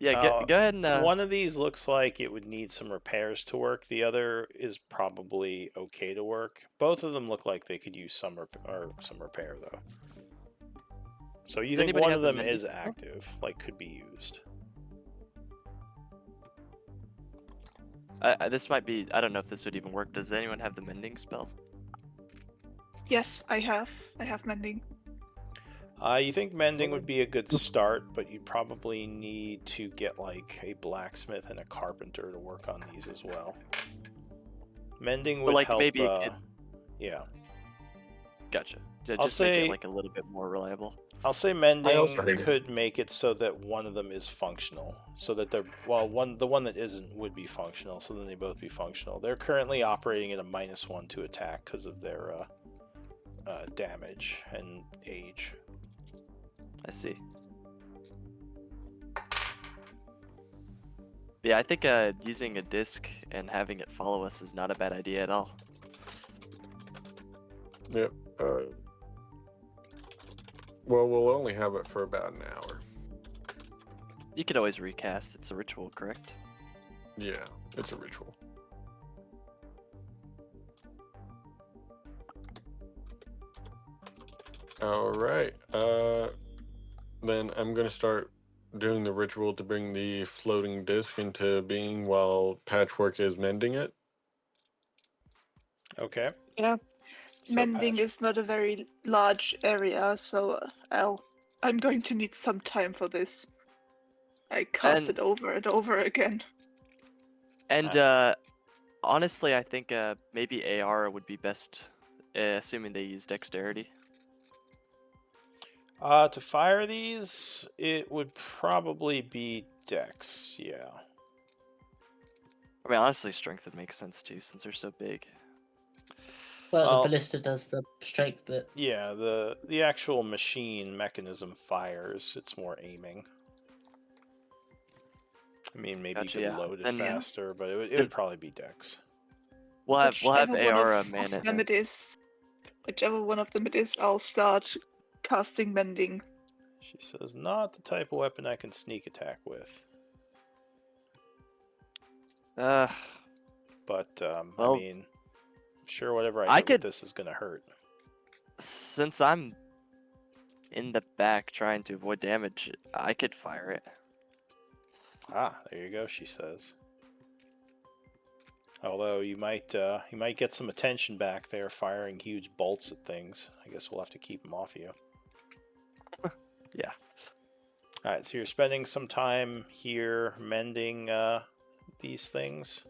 Yeah, go ahead and One of these looks like it would need some repairs to work. The other is probably okay to work. Both of them look like they could use some repair though. So you does think anybody one have of the them mending is spell? active, like could be used? This might be. I don't know if this would even work. Does anyone have the mending spell? Yes, I have. I have mending. You think mending would be a good start, but you probably need to get like a blacksmith and a carpenter to work on these as well. Mending But would like help. maybe it could. Yeah, Gotcha. I'll Just make it say like a little bit more reliable. I'll say I mending also think could make it so that one of them is functional, so that they're the one that isn't would be functional, so then they both be functional. They're currently operating at a -1 to attack because of their damage and age. I see. Yeah, I think using a disc and having it follow us is not a bad idea at all. Yep. Well, we'll only have it for about an hour. You could always recast. It's a ritual, correct? Yeah, it's a ritual. All right. Then I'm gonna start doing the ritual to bring the floating disc into being while Patchwork is mending it. Okay. Yeah, So mending patch. is not a very large area, so I'm going to need some time for this. I cast And it over and over again. honestly, I think maybe AR would be best, assuming they use dexterity. To fire these, it would probably be Dex. Yeah. I mean, honestly, strength would make sense too, since they're so big. Well, Well, the ballista does the strength bit. Yeah, the actual machine mechanism fires. It's more aiming. I mean, maybe you Gotcha. could Yeah. load it Then faster, but it then would probably be Dex. we'll have Whichever one AR of man it them then. it is, whichever one of them it is, I'll start casting mending. She says, not the type of weapon I can sneak attack with. Uh, But, I well, mean, I'm sure whatever I I hit with could, this is going to hurt. since I'm in the back trying to avoid damage, I could fire it. Ah, there you go, she says. Although you might get some attention back there firing huge bolts at things. I guess we'll have to keep them off you. Yeah. Alright, so you're spending some time here mending these things.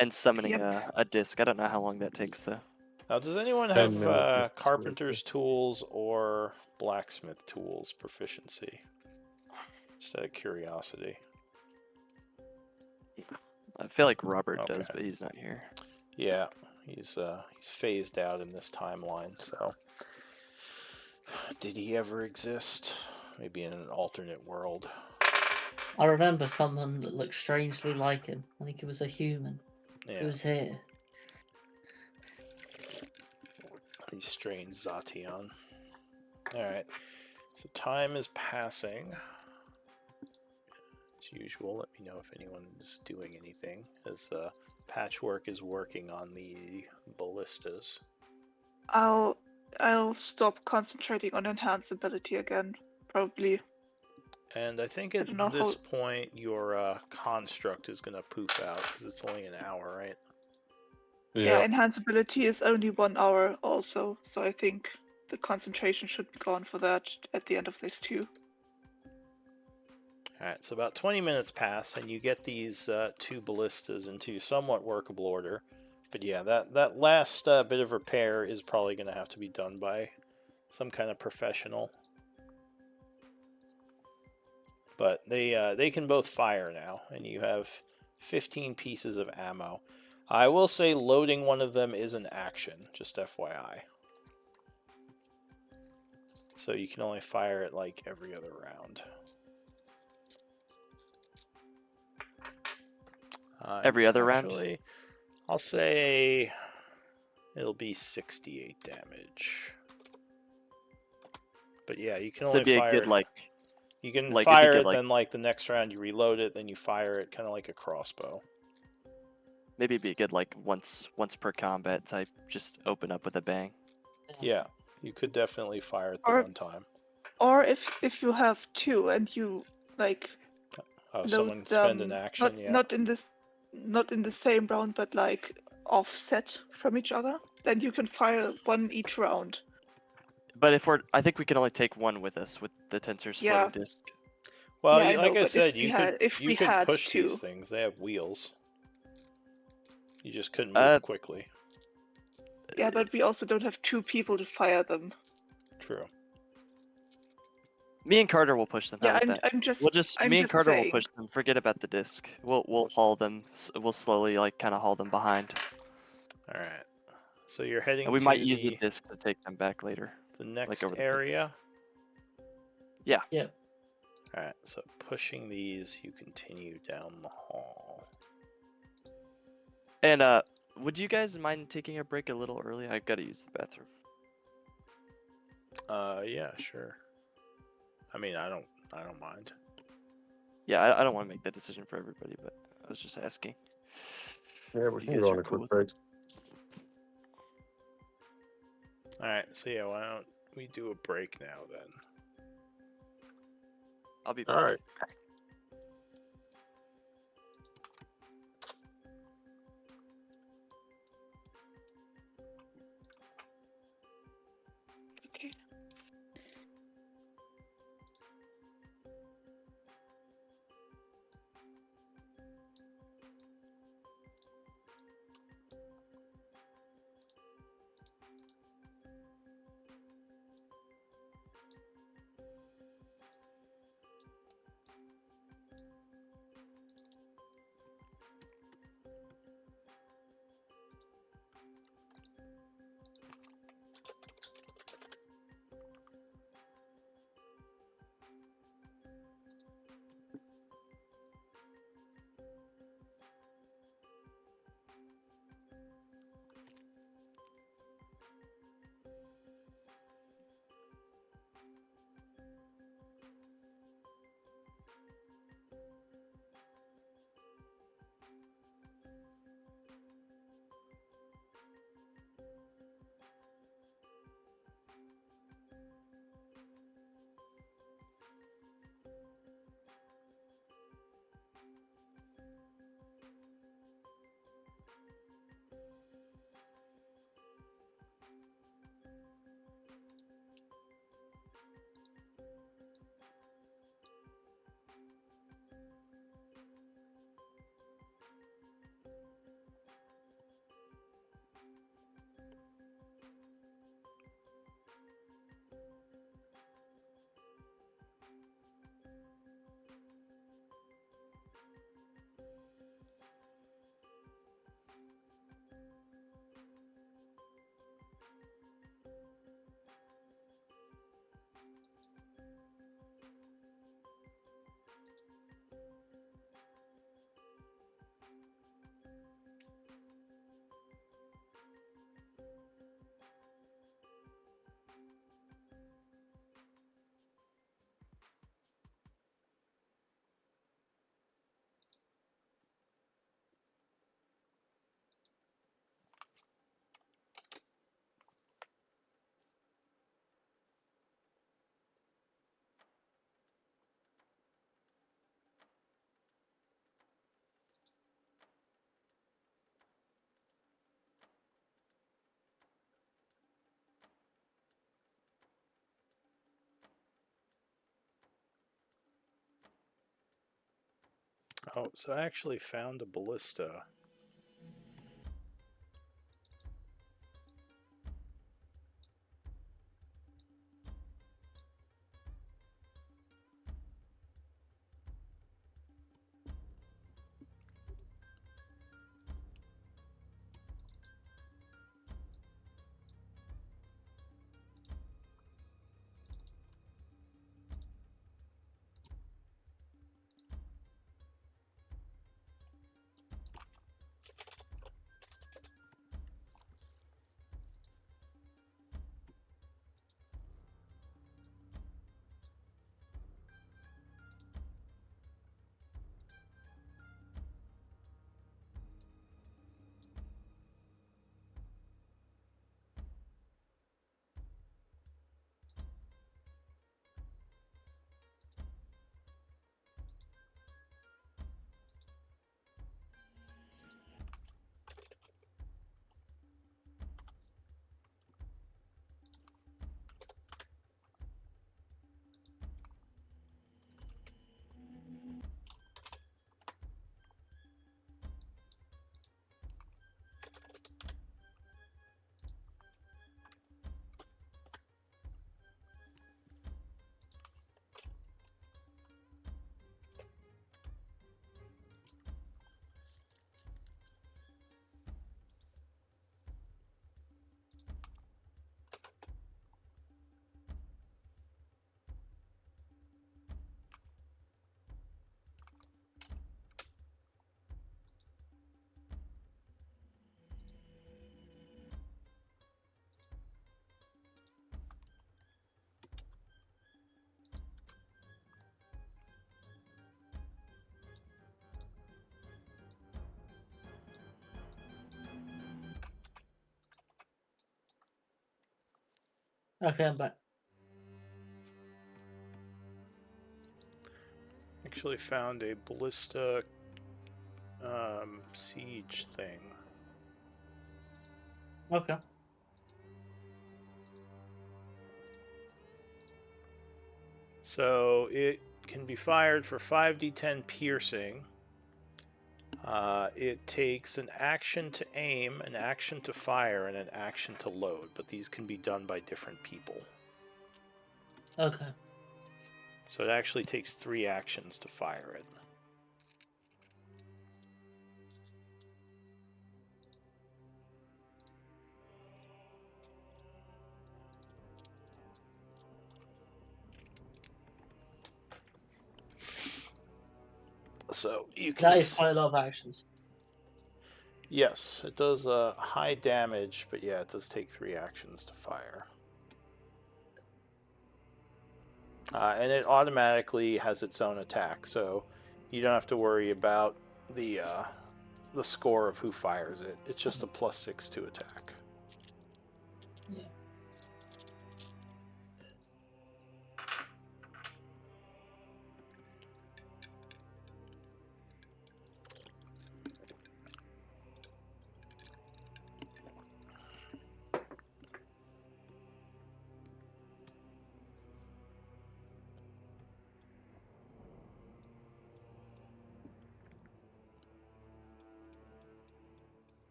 And summoning Yep. a disc. I don't know how long that takes though. Now, does anyone 10 have minutes. carpenter's tools or blacksmith tools proficiency? Just out of curiosity. I feel like Robert does, Okay. but he's not here. Yeah, he's phased out in this timeline. So, did he ever exist? Maybe in an alternate world. I remember someone that looked strangely like him. I think it was a human. Yeah, He was here. these strange Zation. All right, so time is passing. As usual, let me know if anyone is doing anything, as Patchwork is working on the ballistas. I'll stop concentrating on enhance ability again, probably. And I think I at don't know this how. point your construct is going to poof out because it's only an hour, right? Yeah, Yeah. enhance ability is only 1 hour also, so I think the concentration should be gone for that at the end of this too. Alright, so about 20 minutes pass, and you get these two ballistas into somewhat workable order. But yeah, that last bit of repair is probably going to have to be done by some kind of professional. But they can both fire now, and you have 15 pieces of ammo. I will say loading one of them is an action, just FYI. So you can only fire it like every other round. Every other round? Actually, I'll say it'll be 68 damage. But yeah, you can So only it'd be a fire good it. like You can Like it'd be fire good, it, like then like the next round you reload it, then you fire it, kind of like a crossbow. maybe it'd be good like once per combat type. Just open up with a bang. Yeah, you could definitely fire it the Or- one time. Or if you have two and you like Oh, load someone spend an them action, yeah. not in the same round, but like offset from each other, then you can fire one each round. But I think we can only take one with us with the tensor's Yeah. floating disc. Well, Yeah, I like know, I but said, if you we could had push these two, things. They have wheels. You just couldn't move quickly. yeah, but we also don't have two people to fire them. True. Me and Carter will push them. How Yeah, about that? I'm just We'll just I'm me and just Carter will saying. push them. Forget about the disc. We'll haul them. We'll slowly like kind of haul them behind, All right. So you're and heading we might to use the disc to take them back later. the next over the area. Yeah. Yep. All right. So pushing these, you continue down the hall. And would you guys mind taking a break a little early? I've got to use the bathroom. Yeah, sure. I mean, I don't mind. Yeah, I don't want to make that decision for everybody, but I was just asking. Yeah, we You can guys go are on a cool quick with break. All right. So yeah, why don't we do a break now then? I'll be back. All right. Okay. Oh, so I actually found a ballista. Okay, I'm back. Actually found a ballista siege thing. Okay. So it can be fired for 5d10 piercing. It takes an action to aim, an action to fire, and an action to load, but these can be done by different people. Okay. So it actually takes 3 actions to fire it. So you can. That is quite a lot of actions. Yes, it does high damage, but yeah, it does take 3 actions to fire. And it automatically has its own attack, so you don't have to worry about the score of who fires it. It's just a +6 to attack. Yeah.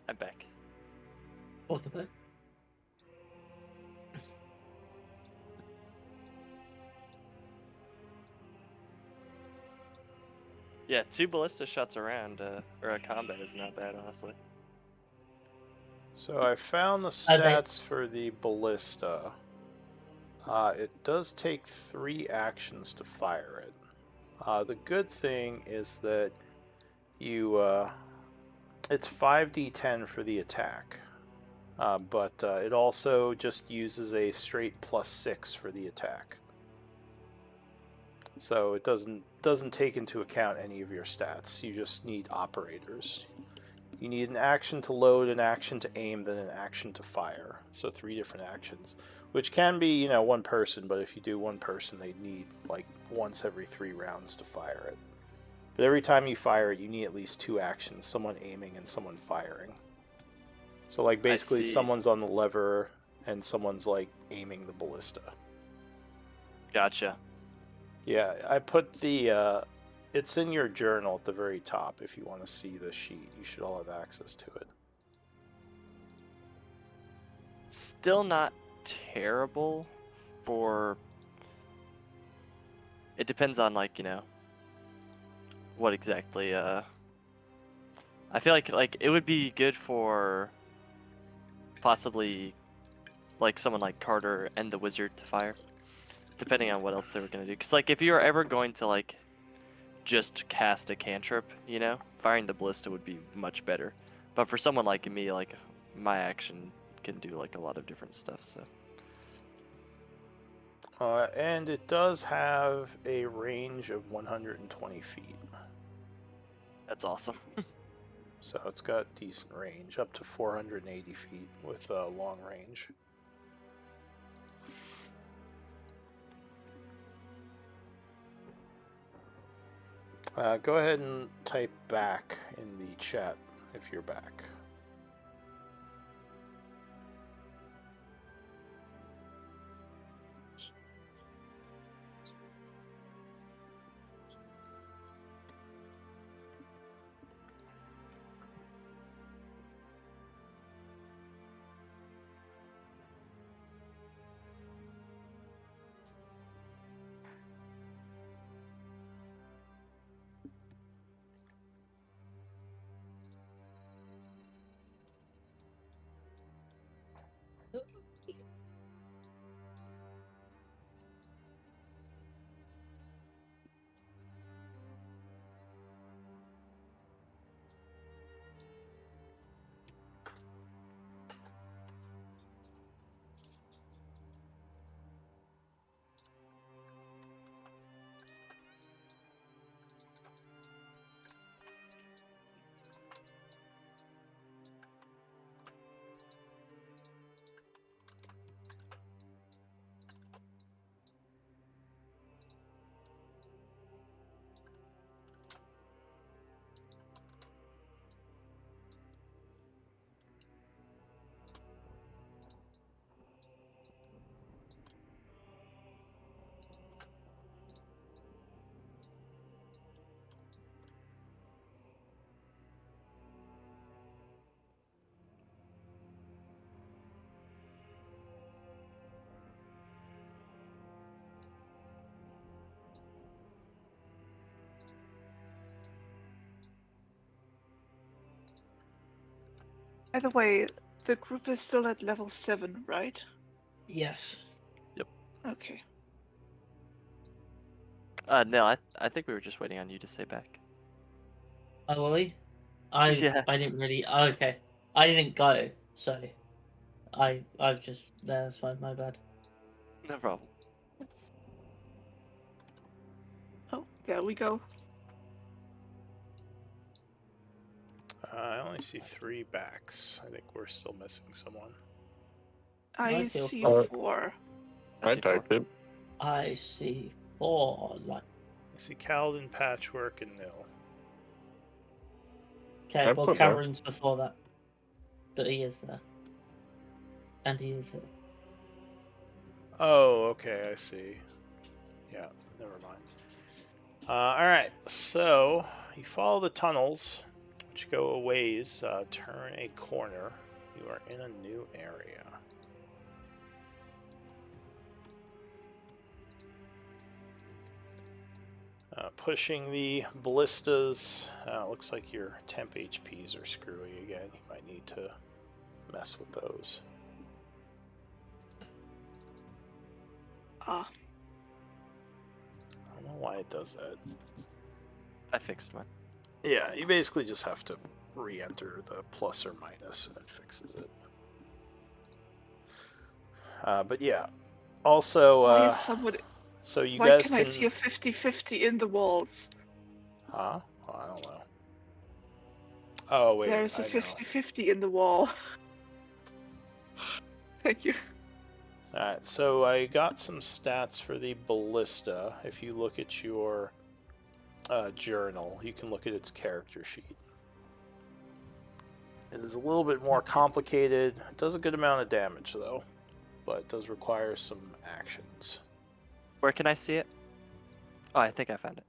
I'm back. Welcome back. Yeah, 2 ballista shots around, or a combat is not bad, honestly. So I found the Are they- stats for the ballista. It does take 3 actions to fire it. The good thing is that you it's 5d10 for the attack, but it also just uses a straight +6 for the attack. So it doesn't take into account any of your stats. You just need operators. You need an action to load, an action to aim, then an action to fire. So 3 different actions, which can be, one person, but if you do one person, they need like once every 3 rounds to fire it. But every time you fire it, you need at least 2 actions, someone aiming and someone firing. So like basically see. someone's on the lever and someone's like aiming the ballista. Gotcha. Yeah, I put the it's in your journal at the very top if you want to see the sheet. You should all have access to it. Still not terrible for... It depends on, like, what exactly, I feel like it would be good for possibly like someone like Carter and the wizard to fire, depending on what else they were gonna do. Because like if you were ever going to like just cast a cantrip, firing the ballista would be much better. But for someone like me, like my action can do like a lot of different stuff. So And it does have a range of 120 feet. that's awesome. So it's got decent range, up to 480 feet with long range. Go ahead and type back in the chat if you're back. By the way, the group is still at level 7, right? Yes. Okay. No, I think we were just waiting on you to say back. Oh, were we? I Yeah. I didn't really. Oh, okay. I didn't go, so I've just. That's fine. My bad. No problem. Oh, there we go. I only see 3 backs. I think we're still missing someone. I I see a see four. 4. I I see 4. typed it. I see 4. Like, I see Kaladin, Patchwork, and Nil. okay, I well, put more. Cameron's before that, but he is there, and he is here. Oh, okay, I see. Yeah, never mind. Alright, so you follow the tunnels, which go a ways, turn a corner. You are in a new area. Pushing the ballistas. Looks like your temp HPs are screwy again. You might need to mess with those. Ah, I don't know why it does that. I fixed mine. Yeah, you basically just have to re-enter the plus or minus and it fixes it. But yeah, also, why is somebody... so you Why guys can I can... see a 50-50 in the walls? Huh? Oh, I don't know. Oh, wait, There's a I know. 50-50 in the wall. Thank you. Alright, so I got some stats for the ballista. If you look at your journal, you can look at its character sheet. It is a little bit more complicated. It does a good amount of damage, though, but it does require some actions. Where can I see it? Oh, I think I found it.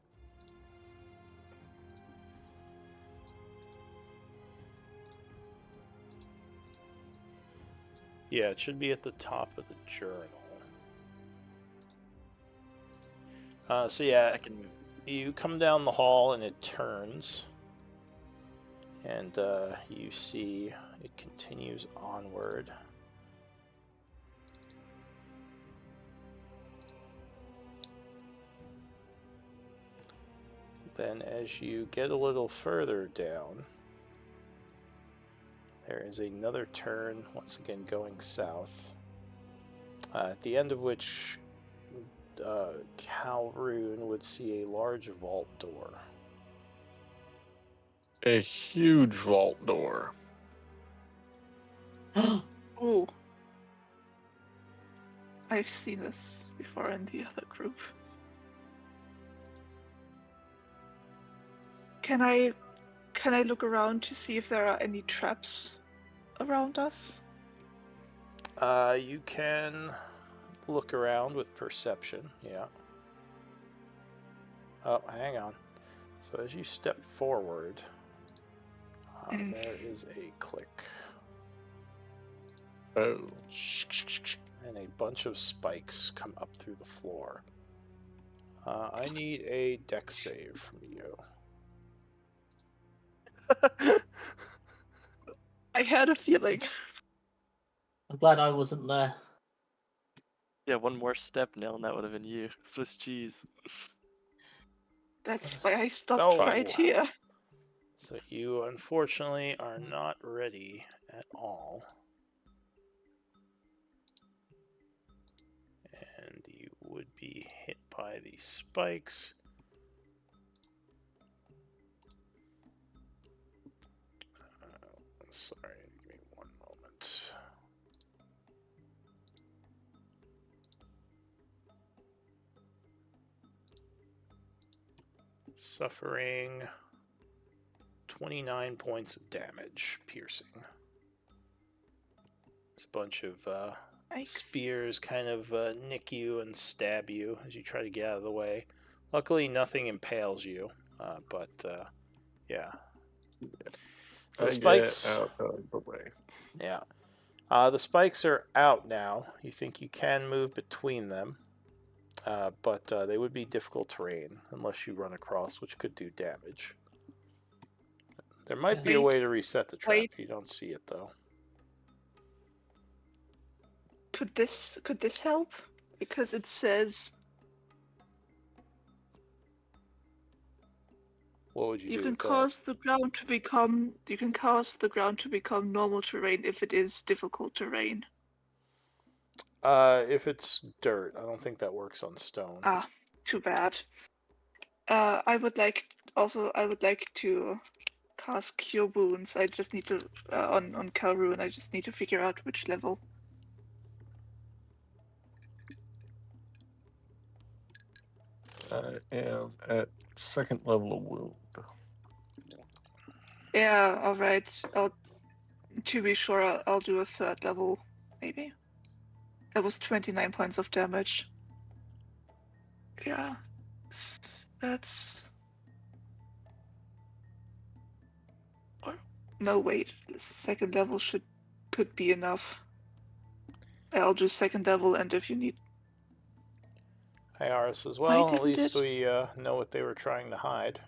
Yeah, it should be at the top of the journal. So yeah, I can. you come down the hall and it turns, and you see it continues onward. Then as you get a little further down, there is another turn, once again going south, at the end of which Calroon would see a large vault door. A huge vault door. Oh. I've seen this before in the other group. Can I look around to see if there are any traps around us? You can look around with perception, yeah. Oh, hang on. So as you step forward, there is a click. Oh. And a bunch of spikes come up through the floor. I need a dex save from you. I had a feeling. I'm glad I wasn't there. Yeah, one more step, Nil, and that would have been you. Swiss cheese. That's why I stopped Oh. right here. So you unfortunately are not ready at all. And you would be hit by these spikes. Sorry, give me one moment. Suffering 29 points of damage, piercing. It's a bunch of Yikes. spears kind of nick you and stab you as you try to get out of the way. Luckily, nothing impales you, but yeah. So the I spikes, get out of the way. yeah. The spikes are out now. You think you can move between them, but they would be difficult terrain unless you run across, which could do damage. There might Yeah. be a way Wait, to reset the trap. wait. You don't see it though. Could this help? Because it says What would you you do can with that? cause the ground to become normal terrain if it is difficult terrain. If it's dirt, I don't think that works on stone. Ah, too bad. I would like to cast Cure Wounds. I just need to on Calruin. I just need to figure out which level. I am at 2nd level of wound. Yeah, all right. To be sure, I'll do a 3rd level, maybe. That was 29 points of damage. Yeah, that's. Or no, wait. 2nd level could be enough. I'll do 2nd level, and if you need Iaris as Why well. At didn't least it? we know what they were trying to hide.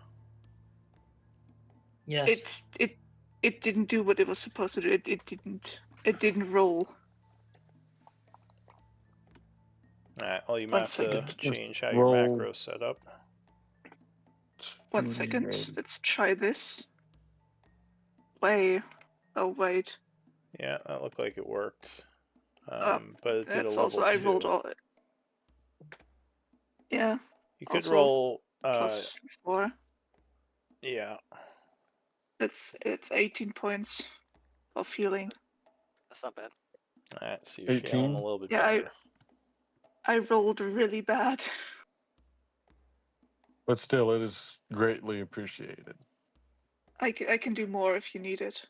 Yes. It didn't do what it was supposed to do. It didn't roll. Alright, well, you might One have to second. change how your Roll macro's set up. 1 2d8. second. Let's try this. Wait. Oh wait. Yeah, that looked like it worked. Uh, But it did a that's level also I 2. rolled all. Yeah. You could Also roll. plus 4. Yeah. It's 18 points of healing. That's not bad. Alright, so you're feeling 18. a little bit Yeah, better. I rolled really bad. But still, it is greatly appreciated. I can do more if you need it.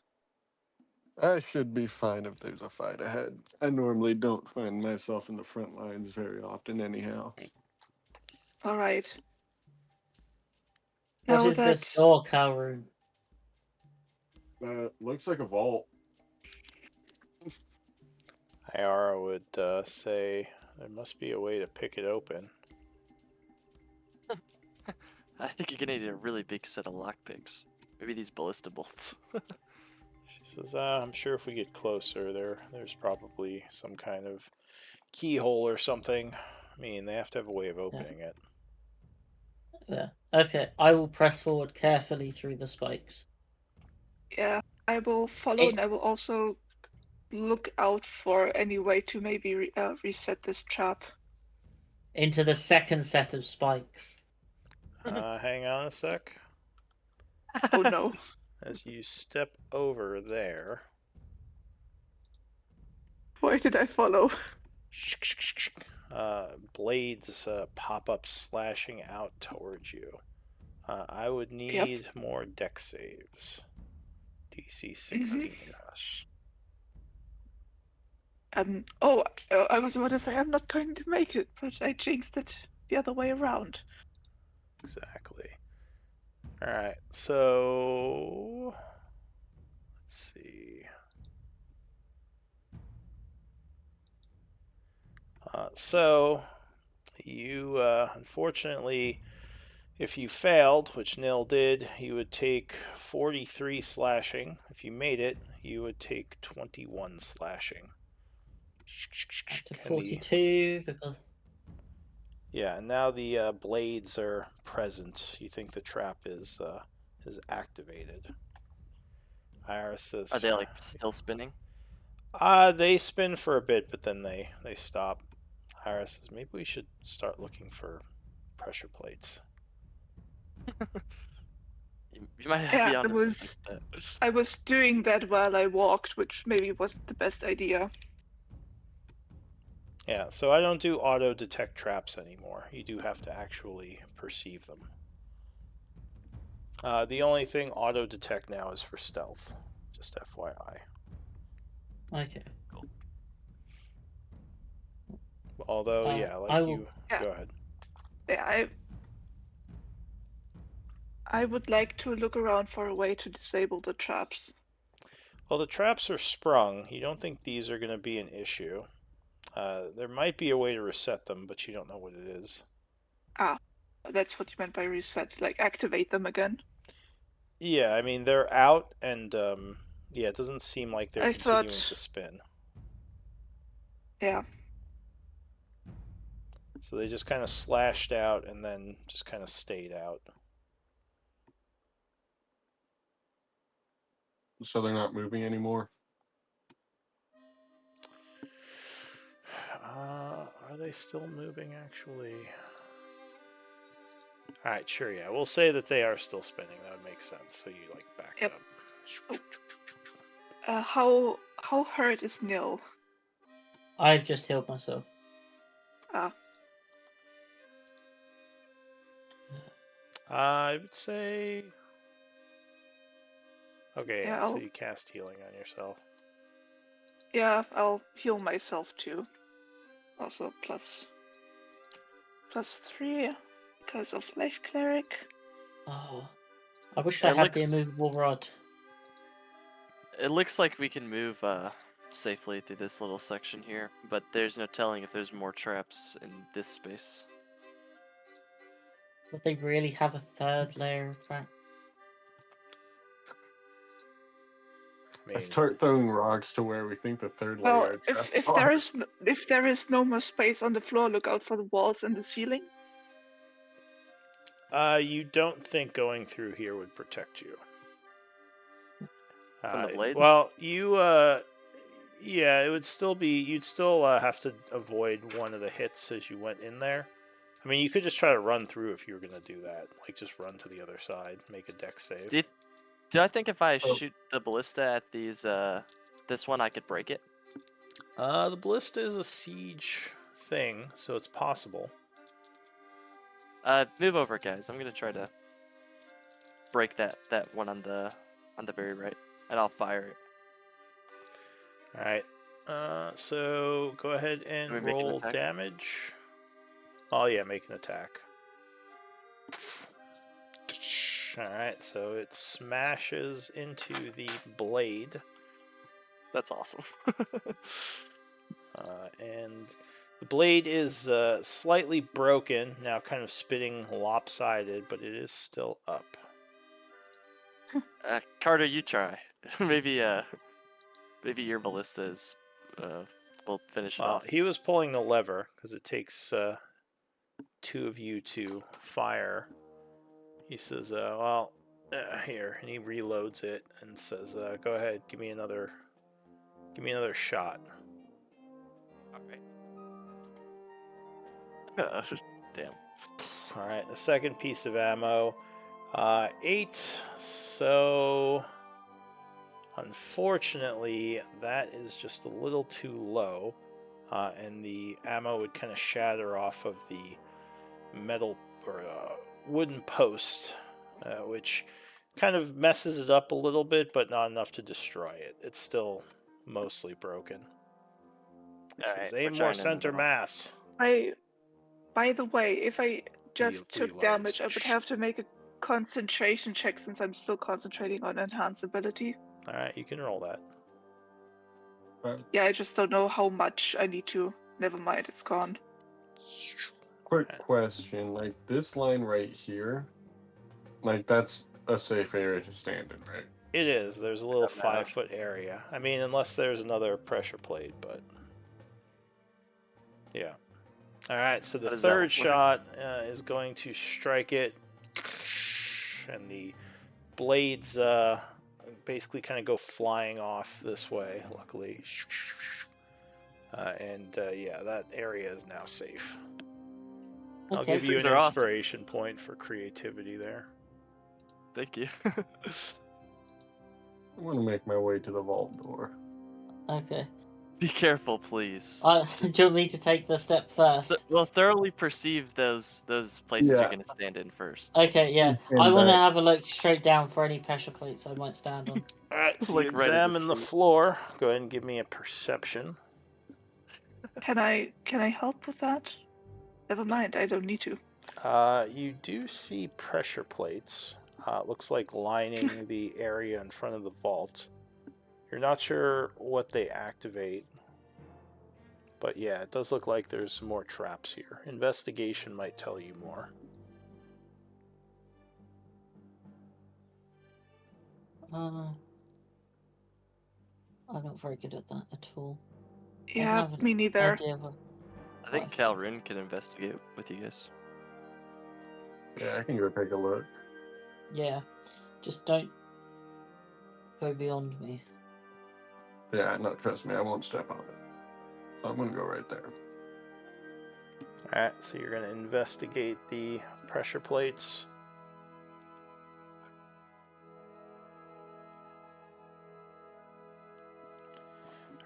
I should be fine if there's a fight ahead. I normally don't find myself in the front lines very often, anyhow. All right. What Now is this that door, Calroon? Looks like a vault. Iara would say there must be a way to pick it open. I think you're gonna need a really big set of lockpicks. Maybe these ballista bolts. She says, I'm sure if we get closer, there's probably some kind of keyhole or something. I mean, they have to have a way of opening it. Yeah. Okay, I will press forward carefully through the spikes. yeah, I will follow, It- and I will also look out for any way to maybe reset this trap. Into the second set of spikes. Hang on a sec. Oh no. As you step over there, Why did I follow? blades pop up slashing out towards you. I would Yep. need more deck saves. DC Mm-hmm. 16. Oh, I was about to say I'm not going to make it, but I jinxed it the other way around. Exactly. Alright, so let's see. So you unfortunately, if you failed, which Nil did, you would take 43 slashing. If you made it, you would take 21 slashing. Up to And the 42 because yeah, and now the blades are present. You think the trap is activated. Iris says, Are they like still spinning? they spin for a bit, but then they stop. Iris says, maybe we should start looking for pressure plates. You might have Yeah, be onto something with that. I was doing that while I walked, which maybe wasn't the best idea. Yeah, so I don't do auto detect traps anymore. You do have to actually perceive them. The only thing auto detect now is for stealth. Just FYI. okay. Although, yeah, I like will. you. Yeah. Go ahead. Yeah, I would like to look around for a way to disable the traps. Well, the traps are sprung. You don't think these are going to be an issue. There might be a way to reset them, but you don't know what it is. Ah, that's what you meant by reset, like activate them again. Yeah, I mean they're out, and yeah, it doesn't seem like they're I continuing thought, to spin. yeah. So they just kind of slashed out and then just kind of stayed out. So they're not moving anymore. Are they still moving, actually? All right, sure, yeah. We'll say that they are still spinning. That would make sense. So you, like, backed Yep. up. How hurt is Nil? I've just healed myself. Ah, I would say... Okay, yeah. yeah, so you cast healing on yourself. I'll heal myself too. Also +3 because of Life Cleric. Oh, I wish I It had the looks immovable rod. it looks like we can move safely through this little section here, but there's no telling if there's more traps in this space. Would they really have a third layer of trap? I I mean, start throwing rocks to where we think the third Well, layer of if traps if there are. is if there is no more space on the floor, look out for the walls and the ceiling. you don't think going through here would protect you. From the blades? Well, yeah, it would still be. You'd still have to avoid one of the hits as you went in there. I mean, you could just try to run through if you were gonna do that. Like, just run to the other side, make a dex save. Do I think if I Oh. shoot the ballista at these this one I could break it? The ballista is a siege thing, so it's possible. Move over, guys. I'm gonna try to break that one on the very right, and I'll fire it. All right. So go ahead Can we and make an roll attack? damage. Oh yeah, make an attack. Alright, so it smashes into the blade, That's awesome. and the blade is slightly broken, now kind of spinning lopsided, but it is still up. Carter, you try. maybe your ballista is will finish it Well, off. he was pulling the lever, because it takes two of you to fire. He says, here, and he reloads it and says, go ahead, give me another shot. All right. Damn. All right, the second piece of ammo, 8. So, unfortunately, that is just a little too low, and the ammo would kind of shatter off of the metal or wooden post, which kind of messes it up a little bit, but not enough to destroy it. It's still mostly broken. He All says, right, we're aim more trying in the center middle. mass. By the way, if I He just took reloads. damage, I would have to make a concentration check since I'm still concentrating on enhance ability. All right, you can roll that. Yeah, I just don't know how much I need to. Never mind, it's gone. Quick question, like this line right here, like that's a safe area to stand in, right? It is. There's a little Doesn't matter. 5-foot area. I mean, unless there's another pressure plate, but yeah. All right. So the How does that third work? shot is going to strike it, and the blades basically kind of go flying off this way. Luckily, yeah, that area is now safe. I'll Okay. give you These an are awesome. inspiration point for creativity there. Thank you. I want to make my way to the vault door. Okay. Be careful, please. Do you want me to take the step first? We'll thoroughly perceive those places Yeah. you're gonna stand in first. Okay, yeah. Stand I want to back. have a look straight down for any pressure plates I might stand on. All right. So Look you right at the examine the screen. floor. Go ahead and give me a perception. Can I help with that? Never mind, I don't need to. You do see pressure plates. It looks like lining the area in front of the vault. You're not sure what they activate, but yeah, it does look like there's some more traps here. Investigation might tell you more. I'm not very good at that at all. I Yeah, don't have an me neither. idea of I think Right. Calrune can investigate with you guys. Yeah, I can go take a look. Yeah, just don't go beyond me. Yeah, no, trust me, I won't step on it. So I'm gonna go right there. Alright, so you're going to investigate the pressure plates.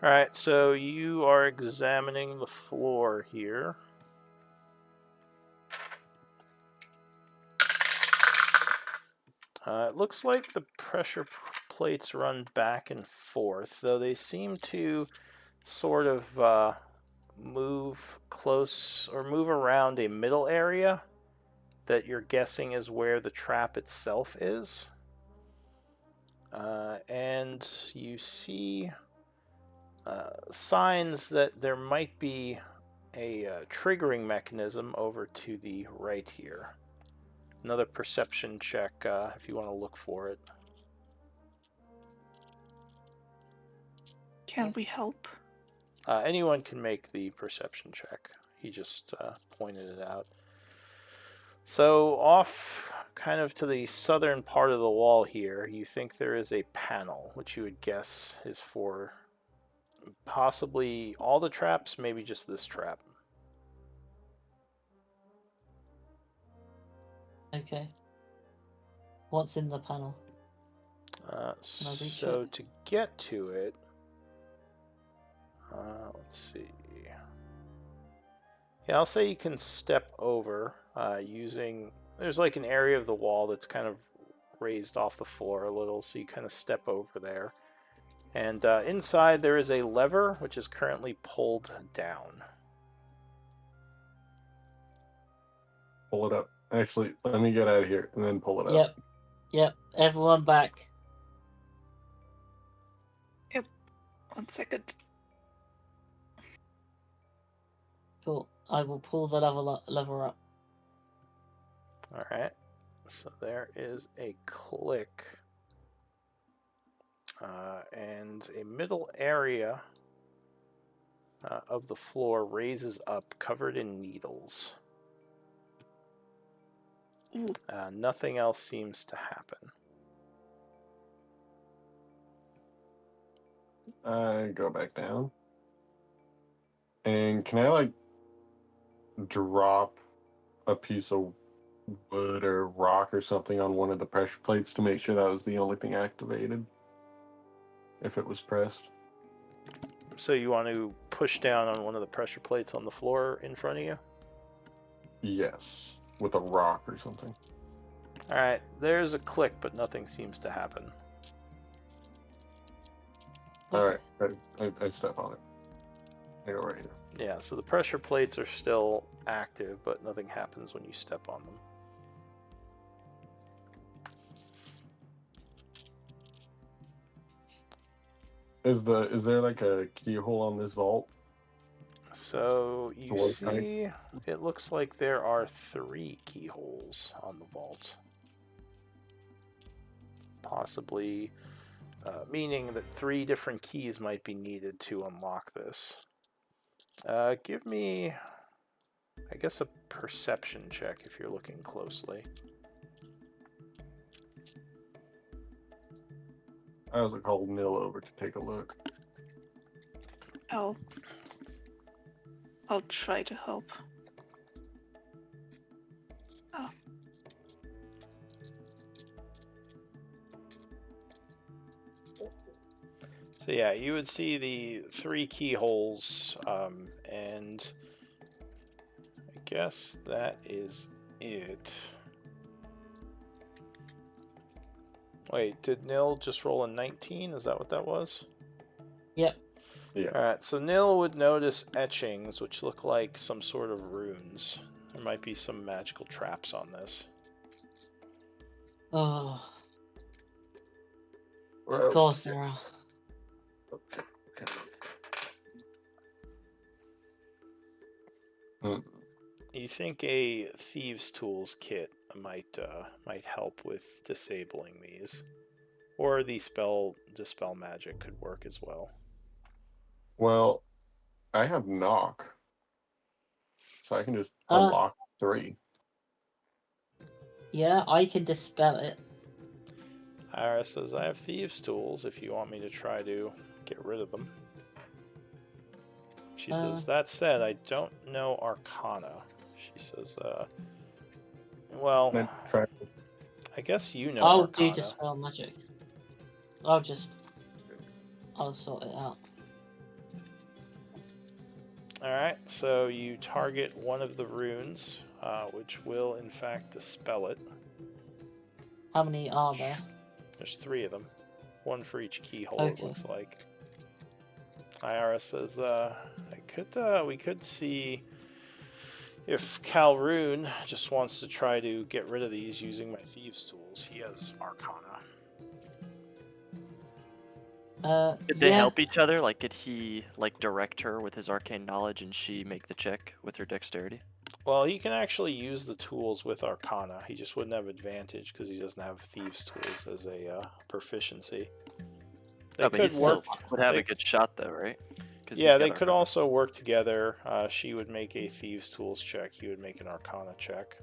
Alright, so you are examining the floor here. It looks like the pressure plates run back and forth, though they seem to sort of move close or move around a middle area that you're guessing is where the trap itself is. And you see signs that there might be a triggering mechanism over to the right here. Another perception check if you want to look for it. Can we help? Anyone can make the perception check. He just pointed it out. So off kind of to the southern part of the wall here, you think there is a panel, which you would guess is for possibly all the traps, maybe just this trap. Okay. What's in the panel? I reach So it? to get to it, let's see. Yeah, I'll say you can step over using. There's like an area of the wall that's kind of raised off the floor a little, so you kind of step over there. And inside there is a lever which is currently pulled down. Pull it up. Actually, let me get out of here and then pull it up. Yep. Yep. Everyone back. 1 second. Cool. I will pull the lever up. All right. So there is a click. And a middle area of the floor raises up, covered in needles. Ooh, Nothing else seems to happen. I go back down. And can I, like, drop a piece of wood or rock or something on one of the pressure plates to make sure that was the only thing activated? If it was pressed? So you want to push down on one of the pressure plates on the floor in front of you? Yes. With a rock or something. All right. There's a click, but nothing seems to happen. Alright, I step on it. I go right here. Yeah, so the pressure plates are still active, but nothing happens when you step on them. Is there like a keyhole on this vault? So you Door type? see, it looks like there are 3 keyholes on the vault. Possibly meaning that 3 different keys might be needed to unlock this. Give me, I guess, a perception check if you're looking closely. I was called Nil over to take a look. I'll try to help. Oh. So yeah, you would see the 3 keyholes, and I guess that is it. Wait, did Nil just roll a 19? Is that what that was? Yep. Yeah. Alright, so Nil would notice etchings, which look like some sort of runes. There might be some magical traps on this. Oh, Well, of course there are. okay. Hmm. You think a thieves' tools kit might help with disabling these? Or the dispel magic could work as well. Well, I have knock, so I can just Uh, unlock 3. yeah, I can dispel it. Ira says, I have thieves' tools if you want me to try to get rid of them. She says, that said, I don't know Arcana. She says, well, Then try. I guess you know I'll do Arcana. dispel magic. I'll sort it out. Alright, so you target one of the runes, which will in fact dispel it. How many are there? There's 3 of them. 1 for each keyhole, it Okay. looks like. Ira says, we could see if Calroon just wants to try to get rid of these using my thieves' tools. He has Arcana. Could they Yeah. help each other? Like, could he like direct her with his arcane knowledge, and she make the check with her dexterity? Well, he can actually use the tools with Arcana. He just wouldn't have advantage because he doesn't have thieves' tools as a proficiency. They No, but he could work. still would have they- a good shot, though, right? Yeah, they could also work together. She would make a thieves' tools check. He would make an Arcana check.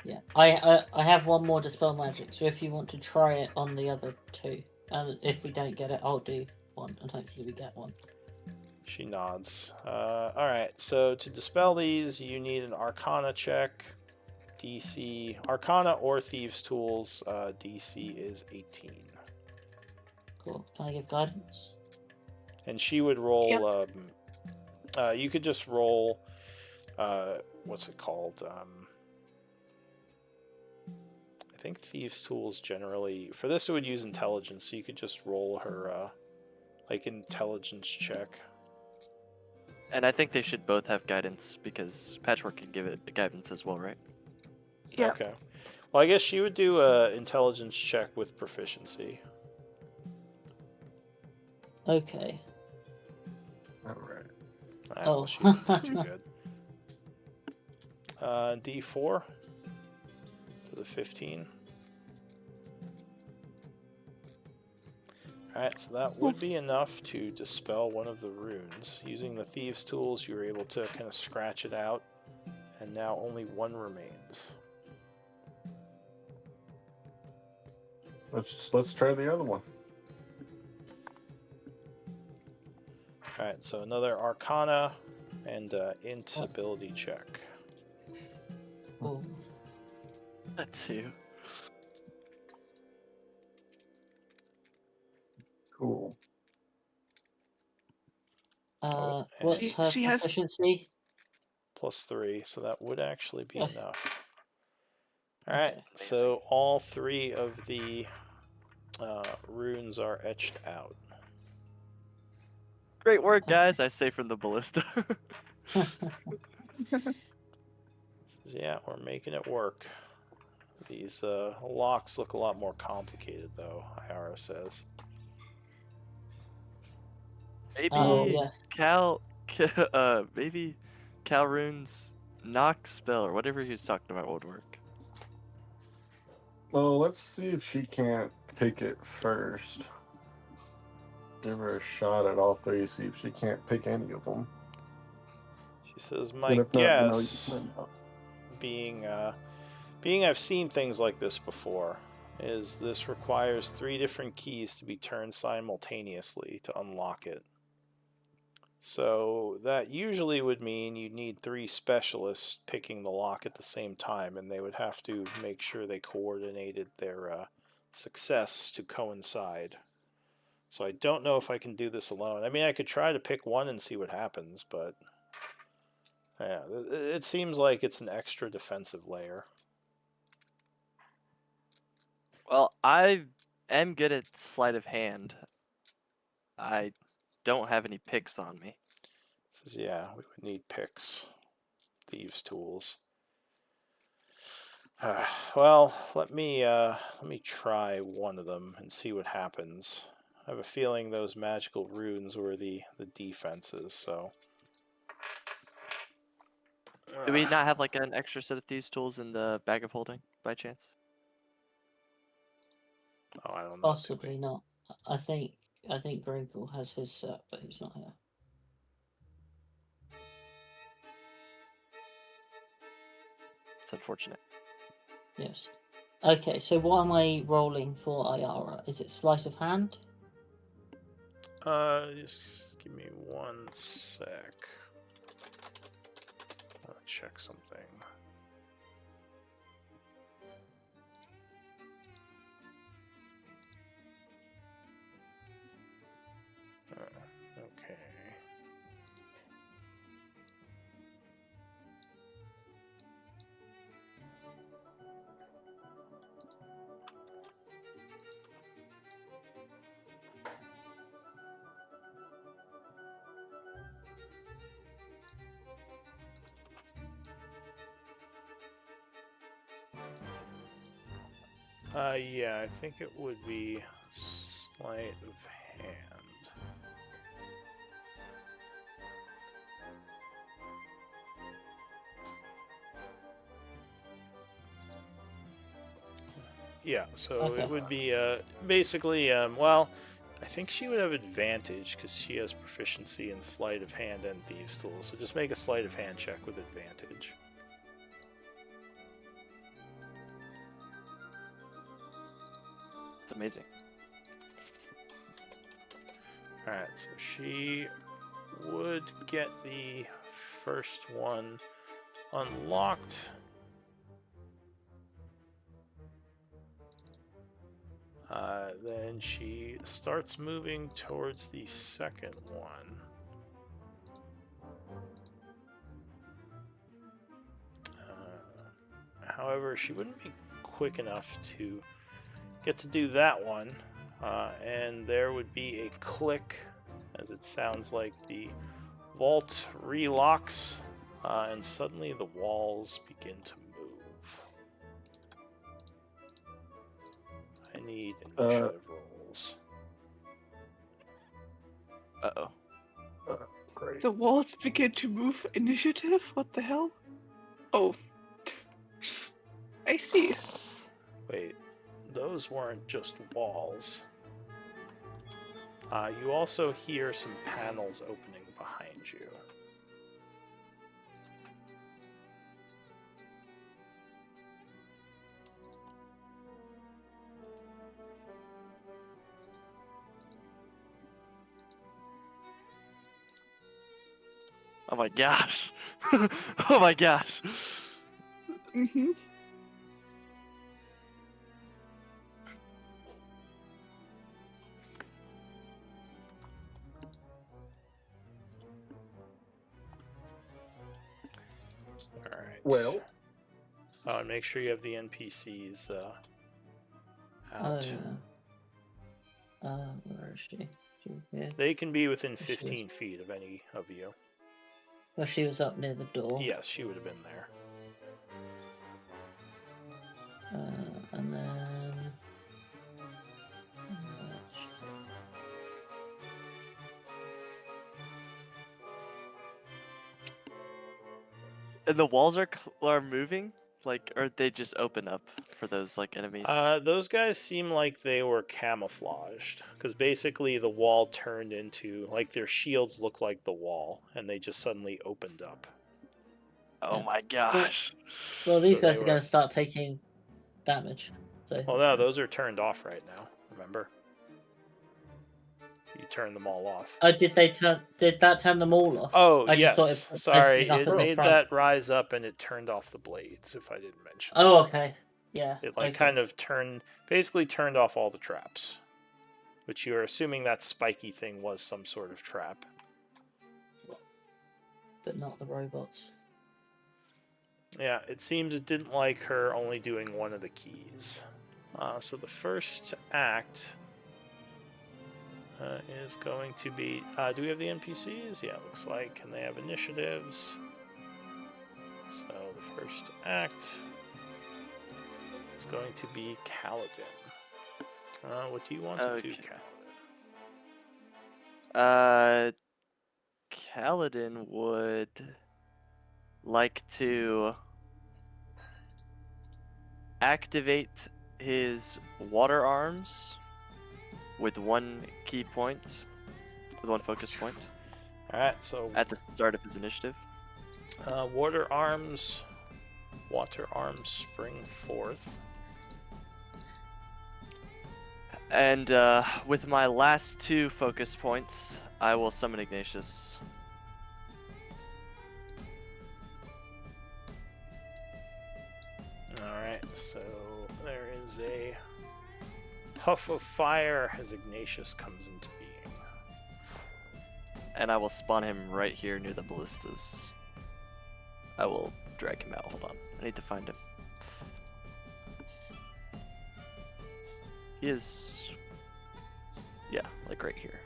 Yeah, I have one more dispel magic. So if you want to try it on the other 2, and if we don't get it, I'll do one, and hopefully we get one. She nods. Alright, so to dispel these, you need an Arcana check. DC, Arcana or Thieves' Tools, DC is 18. Cool. Can I give guidance? And she would roll, you could just roll, what's it called? I think Thieves' Tools generally, for this it would use Intelligence, so you could just roll her, like, Intelligence check. And I think they should both have guidance because Patchwork can give it guidance as well, right? Yeah. Okay. Well, I guess she would do a Intelligence check with proficiency. Okay. Alright. Well, she didn't do good. D4 to the 15. Alright, so that would be enough to dispel one of the runes. Using the Thieves' Tools, you were able to kind of scratch it out, and now only 1 remains. Let's try the other one. Alright, so another Arcana and Int ability check. Cool. That too. Cool. What's and her She has- proficiency? +3, so that would actually be Okay. enough. Alright, Okay. so all 3 of the runes are etched out. Great work, guys! I say from the ballista. Yeah, we're making it work. These locks look a lot more complicated, though, Iara says. Maybe Yes. maybe Calroon's knock spell or whatever he was talking about would work. Well, let's see if she can't pick it first. Give her a shot at all 3, see if she can't pick any of them. She says, And my if not, then I'll guess, use my knock. being I've seen things like this before, is this requires 3 different keys to be turned simultaneously to unlock it. So that usually would mean you'd need 3 specialists picking the lock at the same time, and they would have to make sure they coordinated their success to coincide. So I don't know if I can do this alone. I mean, I could try to pick one and see what happens, but yeah, it seems like it's an extra defensive layer. Well, I am good at sleight of hand. I don't have any picks on me. Says, yeah, we would need picks, thieves' tools. Well, let me try one of them and see what happens. I have a feeling those magical runes were the defenses, so. Do we not have like an extra set of thieves tools in the bag of holding by chance? Oh, I don't know. Possibly not. I think Grinkle has his set, but he's not here. It's unfortunate. Yes. Okay, so what am I rolling for Ayara? Is it sleight of hand? Just give me 1 sec. I'll check something. Okay. Yeah, I think it would be sleight of hand. Yeah, so Okay. it would be basically, well, I think she would have advantage because she has proficiency in sleight of hand and thieves' tools. So just make a sleight of hand check with advantage. It's amazing. Alright, so she would get the first one unlocked. Then she starts moving towards the second one. However, she wouldn't be quick enough to get to do that one. And there would be a click as it sounds like the vault relocks, and suddenly the walls begin to move. I need initiative rolls. Uh-oh. Great. The walls begin to move. Initiative? What the hell? Oh. I see. Wait, those weren't just walls. You also hear some panels opening behind you. Oh my gosh. Oh my gosh. Mm-hmm. Alright. Well, Oh, and make sure you have the NPCs Oh out. yeah. Where is she? She here? They can be within There she is. 15 feet of any of you. Well, she was up near the door. Yes, she would have been there. And then. And the walls are moving? Like, or they just open up for those, like, enemies? Those guys seem like they were camouflaged, because basically the wall turned into, like, their shields look like the wall, and they just suddenly opened up. Oh yeah. my gosh. Well, these So they guys are going were- to start taking damage. So. Well, no, those are turned off right now, remember? You turned them all off. Did they turn? Did that turn them all off? Oh, I just thought yes. it put Sorry, everything up it at the made front. that rise up and it turned off the blades, if I didn't mention. Oh, okay. Yeah. It like okay. kind of basically turned off all the traps. Which you're assuming that spiky thing was some sort of trap. But not the robots. Yeah, it seems it didn't like her only doing one of the keys. So the first act is going to be... do we have the NPCs? Yeah, it looks like. And they have initiatives. So the first act is going to be Kaladin. What do you want to do, Okay. Kaladin? Kaladin would like to activate his water arms with 1 key point, with 1 focus point All right, so at the start of his initiative. water arms spring forth. And with my last 2 focus points, I will summon Ignatius. All right, so there is a puff of fire as Ignatius comes into being. And I will spawn him right here near the ballistas. I will drag him out. Hold on. I need to find him. He is... yeah, like right here.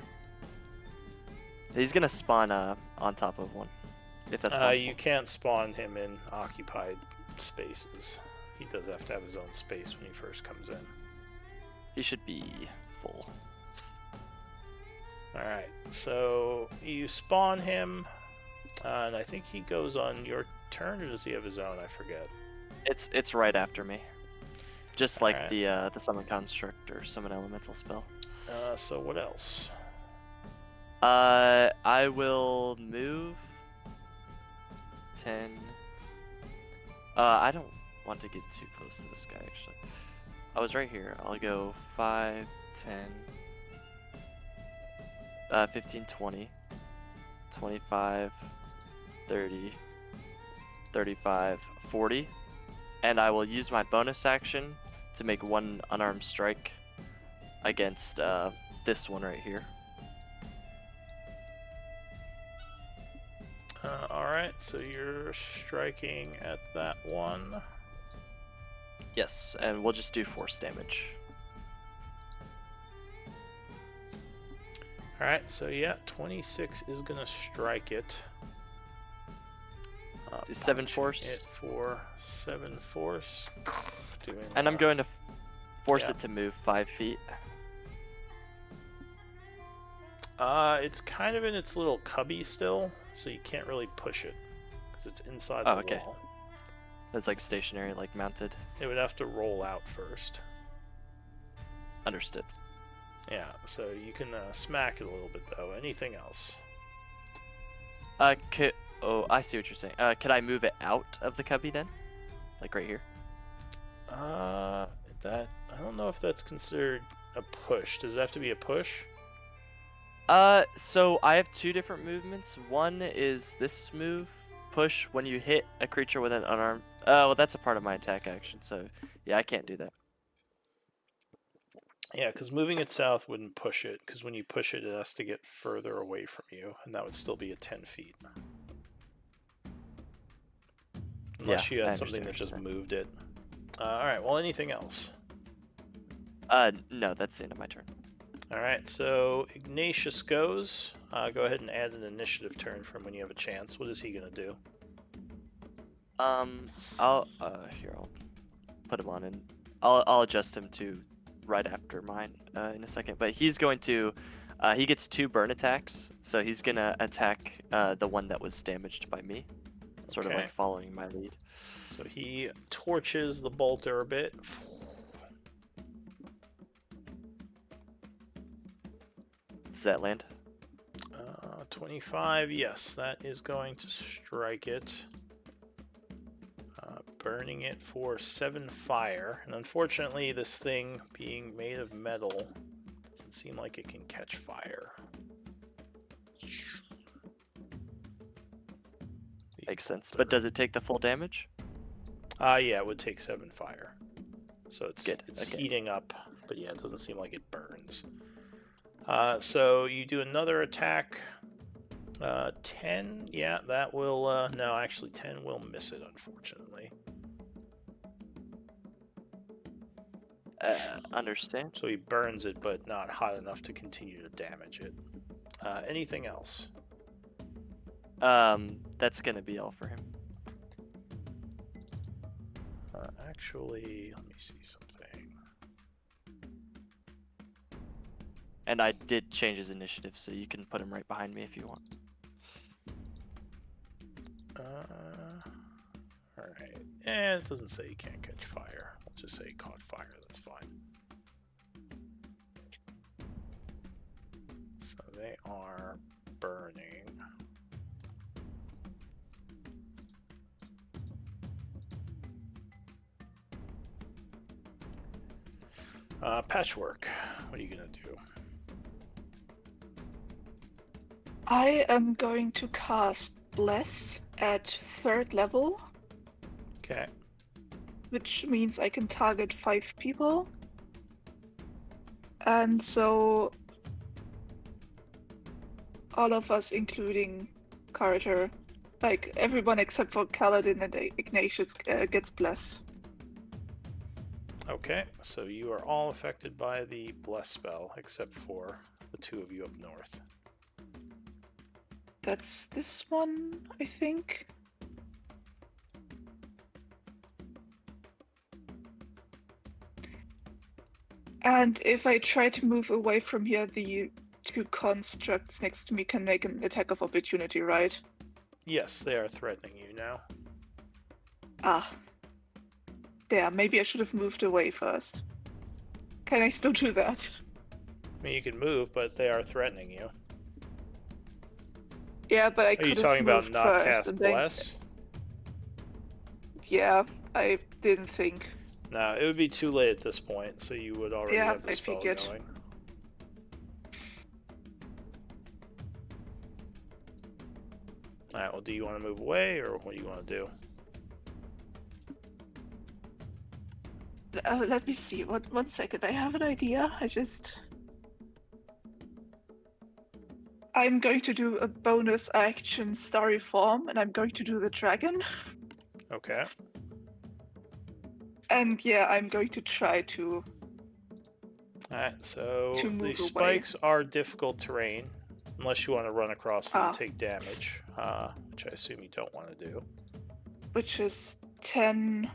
He's gonna spawn on top of one, if that's possible. You can't spawn him in occupied spaces. He does have to have his own space when he first comes in. He should be full. Alright, so you spawn him, and I think he goes on your turn, or does he have his own? I forget. It's right after me. Just like Alright. the summon construct or summon elemental spell. So what else? I will move 10. I don't want to get too close to this guy actually. I was right here. I'll go 5, 10, 15, 20, 25, 30, 35, 40. And I will use my bonus action to make 1 unarmed strike against this one right here. Alright, so you're striking at that one. Yes, and we'll just do force damage. Alright, so yeah, 26 is going to strike it. Do 7 punching force. It for 7 force. Doing, And I'm going to force yeah. it to move 5 feet. It's kind of in its little cubby still, so you can't really push it because it's inside Oh, the okay. wall. It's like stationary, like mounted. It would have to roll out first. Understood. Yeah, so you can smack it a little bit though. Anything else? Oh, I see what you're saying. Could I move it out of the cubby then? Like right here? That I don't know if that's considered a push. Does it have to be a push? So I have 2 different movements. One is this move, push when you hit a creature with an unarmed. Well, that's a part of my attack action, so yeah, I can't do that. Yeah, because moving it south wouldn't push it, because when you push it, it has to get further away from you, and that would still be at 10 feet. Unless Yeah, you I had something understand that what you're just saying. moved it. Alright, well, anything else? No, that's the end of my turn. Alright, so Ignatius goes. Go ahead and add an initiative turn from when you have a chance. What is he going to do? I'll put him on and I'll adjust him to right after mine in a second. But he's going to, he gets 2 burn attacks, so he's gonna attack the one that was damaged by me, sort of Okay. like following my lead. So he torches the bolter a bit. Does that land? 25, yes, that is going to strike it. Burning it for 7 fire. And unfortunately, this thing being made of metal doesn't seem like it can catch fire. Makes sense. But does it take the full damage? Yeah, it would take 7 fire. So it's Good, it's okay. heating up, but yeah, it doesn't seem like it burns. So you do another attack. 10, yeah, that will, no, actually 10 will miss it, unfortunately. Understand. So he burns it, but not hot enough to continue to damage it. Anything else? That's gonna be all for him. Actually, let me see something. And I did change his initiative, so you can put him right behind me if you want. Alright. And it doesn't say you can't catch fire. We'll just say it caught fire. That's fine. So they are burning. Patchwork. What are you gonna do? I am going to cast Bless at 3rd level, Okay. which means I can target 5 people. And so all of us, including Carter, like everyone except for Kaladin and Ignatius, gets Bless. Okay, so you are all affected by the bless spell, except for the two of you up north. That's this one, I think. And if I try to move away from here, the 2 constructs next to me can make an attack of opportunity, right? Yes, they are threatening you now. Ah. There, maybe I should have moved away first. Can I still do that? I mean, you can move, but they are threatening you. Yeah, but I Are could you have talking about moved not first cast and then... bless? Yeah, I didn't think. No, it would be too late at this point, so you would already Yeah, have the I spell figured. going. Alright, well, do you want to move away, or what do you want to do? Let me see. One second. I have an idea. I'm going to do a bonus action Starry form, and I'm going to do the dragon. Okay. And yeah, I'm going to try to Alright, so move the away. spikes are difficult terrain, unless you want to run across them and Ah. take damage, which I assume you don't want to do. Which is 10,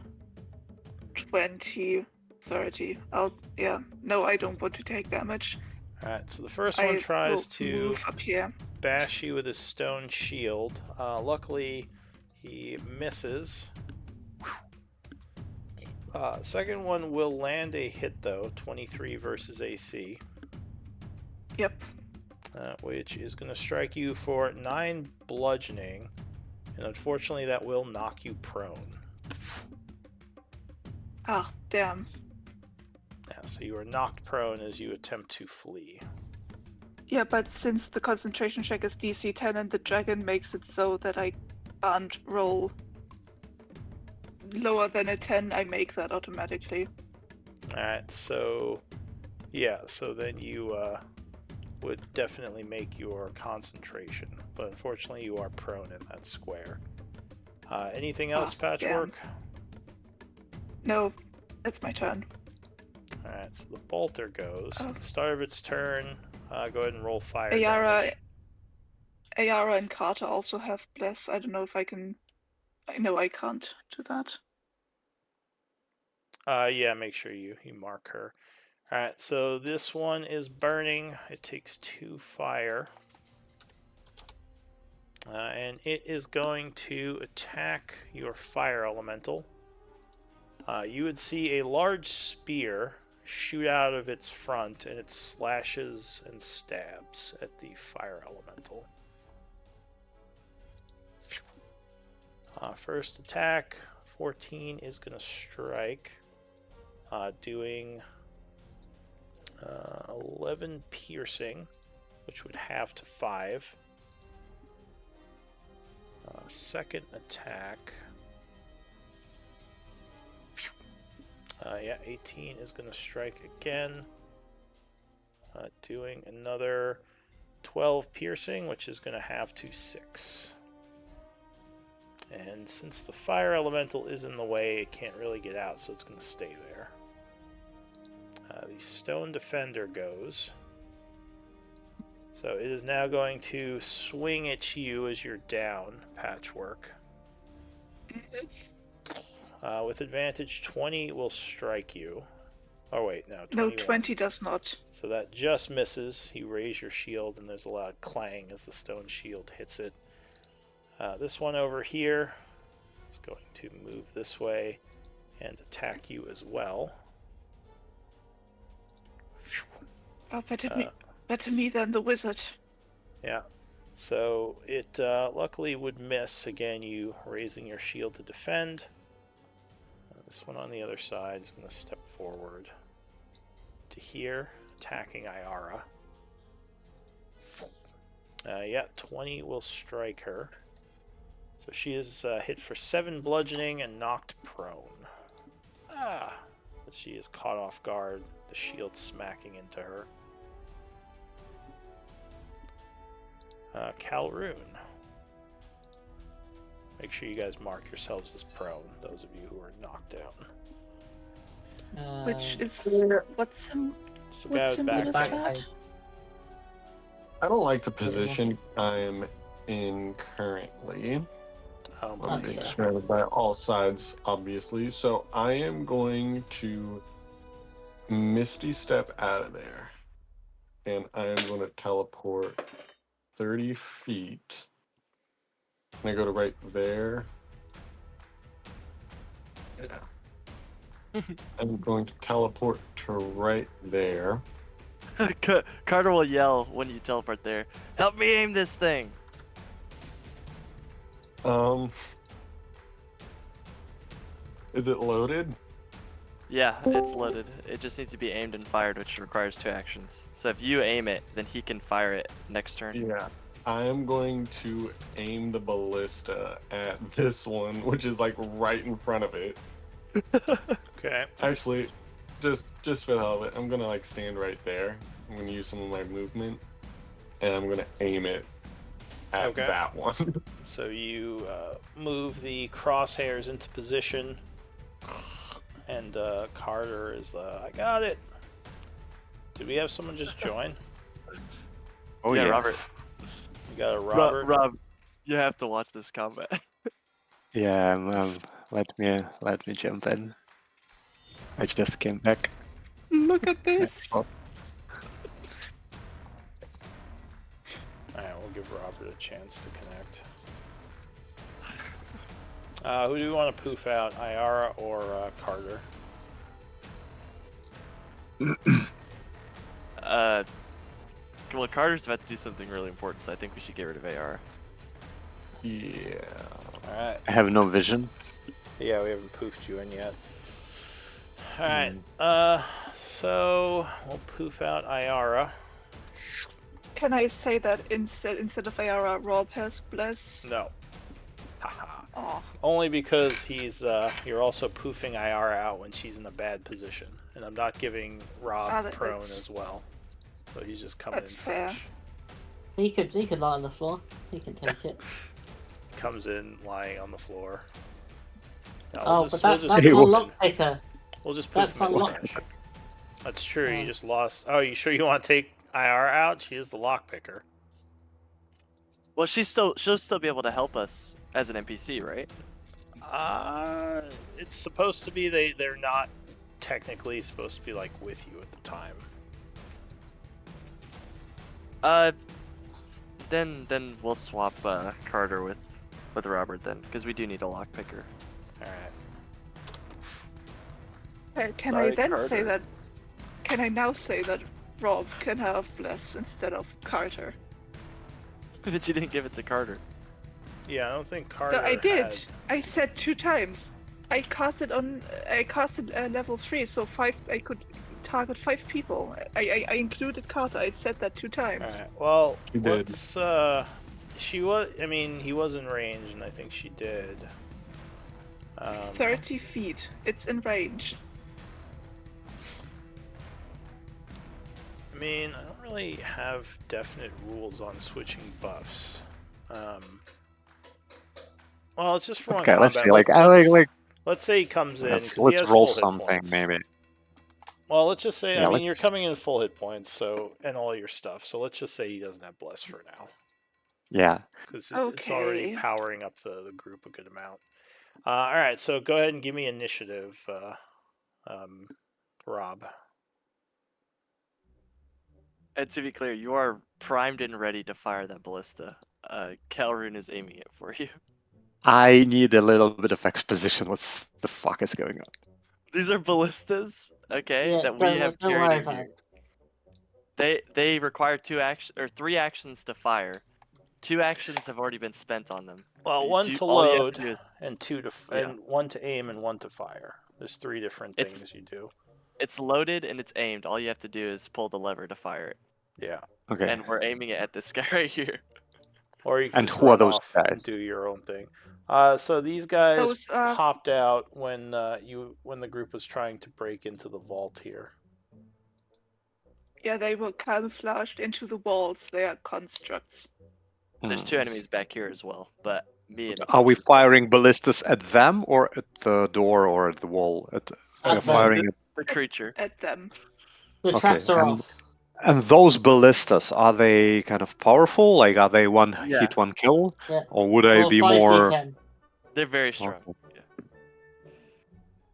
20, 30. Yeah. No, I don't want to take damage. Alright, so the first I one will tries to move up here. bash you with his stone shield. Luckily, he misses. Second one will land a hit, though. 23 versus AC. Yep. Which is going to strike you for 9 bludgeoning. And unfortunately, that will knock you prone. Ah, damn. Yeah, so you are knocked prone as you attempt to flee. Yeah, but since the concentration check is DC 10 and the dragon makes it so that I can't roll lower than a 10, I make that automatically. Alright, so yeah, so then you would definitely make your concentration, but unfortunately you are prone in that square. Anything else, Patchwork? No, that's my turn. Alright, so the bolter goes. Oh. At the start of its turn, go ahead and roll fire Ayara damage. and Carter also have Bless. I don't know if I can... No, I can't do that. Yeah, make sure you mark her. Alright, so this one is burning. It takes 2 fire. And it is going to attack your fire elemental. You would see a large spear shoot out of its front, and it slashes and stabs at the fire elemental. First attack, 14 is going to strike, doing 11 piercing, which would halve to 5. Second attack, yeah, 18 is going to strike again, doing another 12 piercing, which is going to halve to 6. And since the fire elemental is in the way, it can't really get out, so it's going to stay there. The stone defender goes. So it is now going to swing at you as you're down, Patchwork. With advantage, 20 will strike you. Oh wait, no, 21. No, 20 does not. So that just misses. You raise your shield, and there's a loud clang as the stone shield hits it. This one over here It's going to move this way and attack you as well. Oh, better me than the wizard. Yeah. So it luckily would miss. Again, you raising your shield to defend. This one on the other side is going to step forward to here, attacking Iara. Yeah, 20 will strike her. So she is hit for 7 bludgeoning and knocked prone. But she is caught off guard, the shield smacking into her. Calroon. Make sure you guys mark yourselves as prone, those of you who are knocked out. Which is what symbol It's the guy with is back back pain. that? I don't like the position I'm in currently. I'm That's being fair. surrounded by all sides, obviously. So I am going to Misty Step out of there. And I am going to teleport 30 feet. And I go to right there. Yeah. I'm going to teleport to right there. Carter will yell when you teleport there. Help me aim this thing. Is it loaded? Yeah, it's loaded. It just needs to be aimed and fired, which requires 2 actions. So if you aim it, then he can fire it next turn. Yeah. I am going to aim the ballista at this one, which is like right in front of it. Okay. Actually, just for the hell of it, I'm gonna like stand right there. I'm gonna use some of my movement, and I'm gonna aim it at Okay. that one. So you move the crosshairs into position, and Carter is, I got it. Did we have someone just join? Oh Yeah, yes. Robert. We got a Robert. Rob, you have to watch this combat. Yeah, let me jump in. I just came back. Look at this. Oh, Alright, we'll give Robert a chance to connect. Who do we want to poof out, Iara or Carter? Well, Carter's about to do something really important, so I think we should get rid of AR. Yeah. Alright. I have no vision. Yeah, we haven't poofed you in yet. Alright, Mm. so we'll poof out Iara. Can I say that instead of Ayara, Rob has bless? No. Haha. Oh, Only because you're also poofing Iara out when she's in a bad position. And I'm not giving Rob prone that's- as well. So he's just coming in that's fair. fresh. He could lie on the floor. He can take it. Comes in lying on the floor. No, Oh, we'll but just that's poof a him in. lock picker. We'll just That's poof him in not fresh. That's true, you Oh. just lost. Oh, you sure you want to take IR out? She is the lockpicker. Well, she'll still be able to help us as an NPC, right? It's supposed to be they're not technically supposed to be like with you at the time. Then we'll swap Carter with Robert then, because we do need a lockpicker. All right. Can Sorry, I then Carter. say that? Can I now say that Rob can have bless instead of Carter? But you didn't give it to Carter. Yeah, I don't think Carter. I did. had- I said 2 times. I casted level 3, so 5. I could target 5 people. I included Carter. I said that 2 times. All right. Well, He did. let's. She was. I mean, he was in range, and I think she did. 30 feet. It's in range. I mean, I don't really have definite rules on switching buffs. Well, it's just for one Okay, combat. let's see. Like let's say he comes in because he let's has roll full hit something points. maybe. Well, let's just say. Yeah, I mean, you're let's- coming in full hit points, so and all your stuff. So let's just say he doesn't have bless for now Yeah. because it's already Okay. powering up the group a good amount. All right, so go ahead and give me initiative, Rob. And to be clear, you are primed and ready to fire that ballista. Calroon is aiming it for you. I need a little bit of exposition. What the fuck is going on? These are ballistas, okay, Yeah, that we have don't carried worry in about here. it. They require 3 actions to fire. 2 actions have already been spent on them. Well, one to All you have load, to do is and yeah. and one to aim, and one to fire. There's 3 different It's things you do. it's loaded and it's aimed. All you have to do is pull the lever to fire it. Yeah. Okay. And we're aiming it at this guy right here. Or you can And just who are run those off and guys? do your own thing. So these guys Those popped out when when the group was trying to break into the vault here. yeah, they were camouflaged into the walls. They are constructs. There's 2 enemies back here as well, but me and a Are we bunch of stuff. firing ballistas at them or at the door or at the wall? We are At them. firing The creature. At them. The Okay, traps are and- off. And those ballistas, are they kind of powerful? Like, are they one Yeah. hit, one kill? Yeah. Or would I Or be 5d10. They're very strong. Okay. Yeah.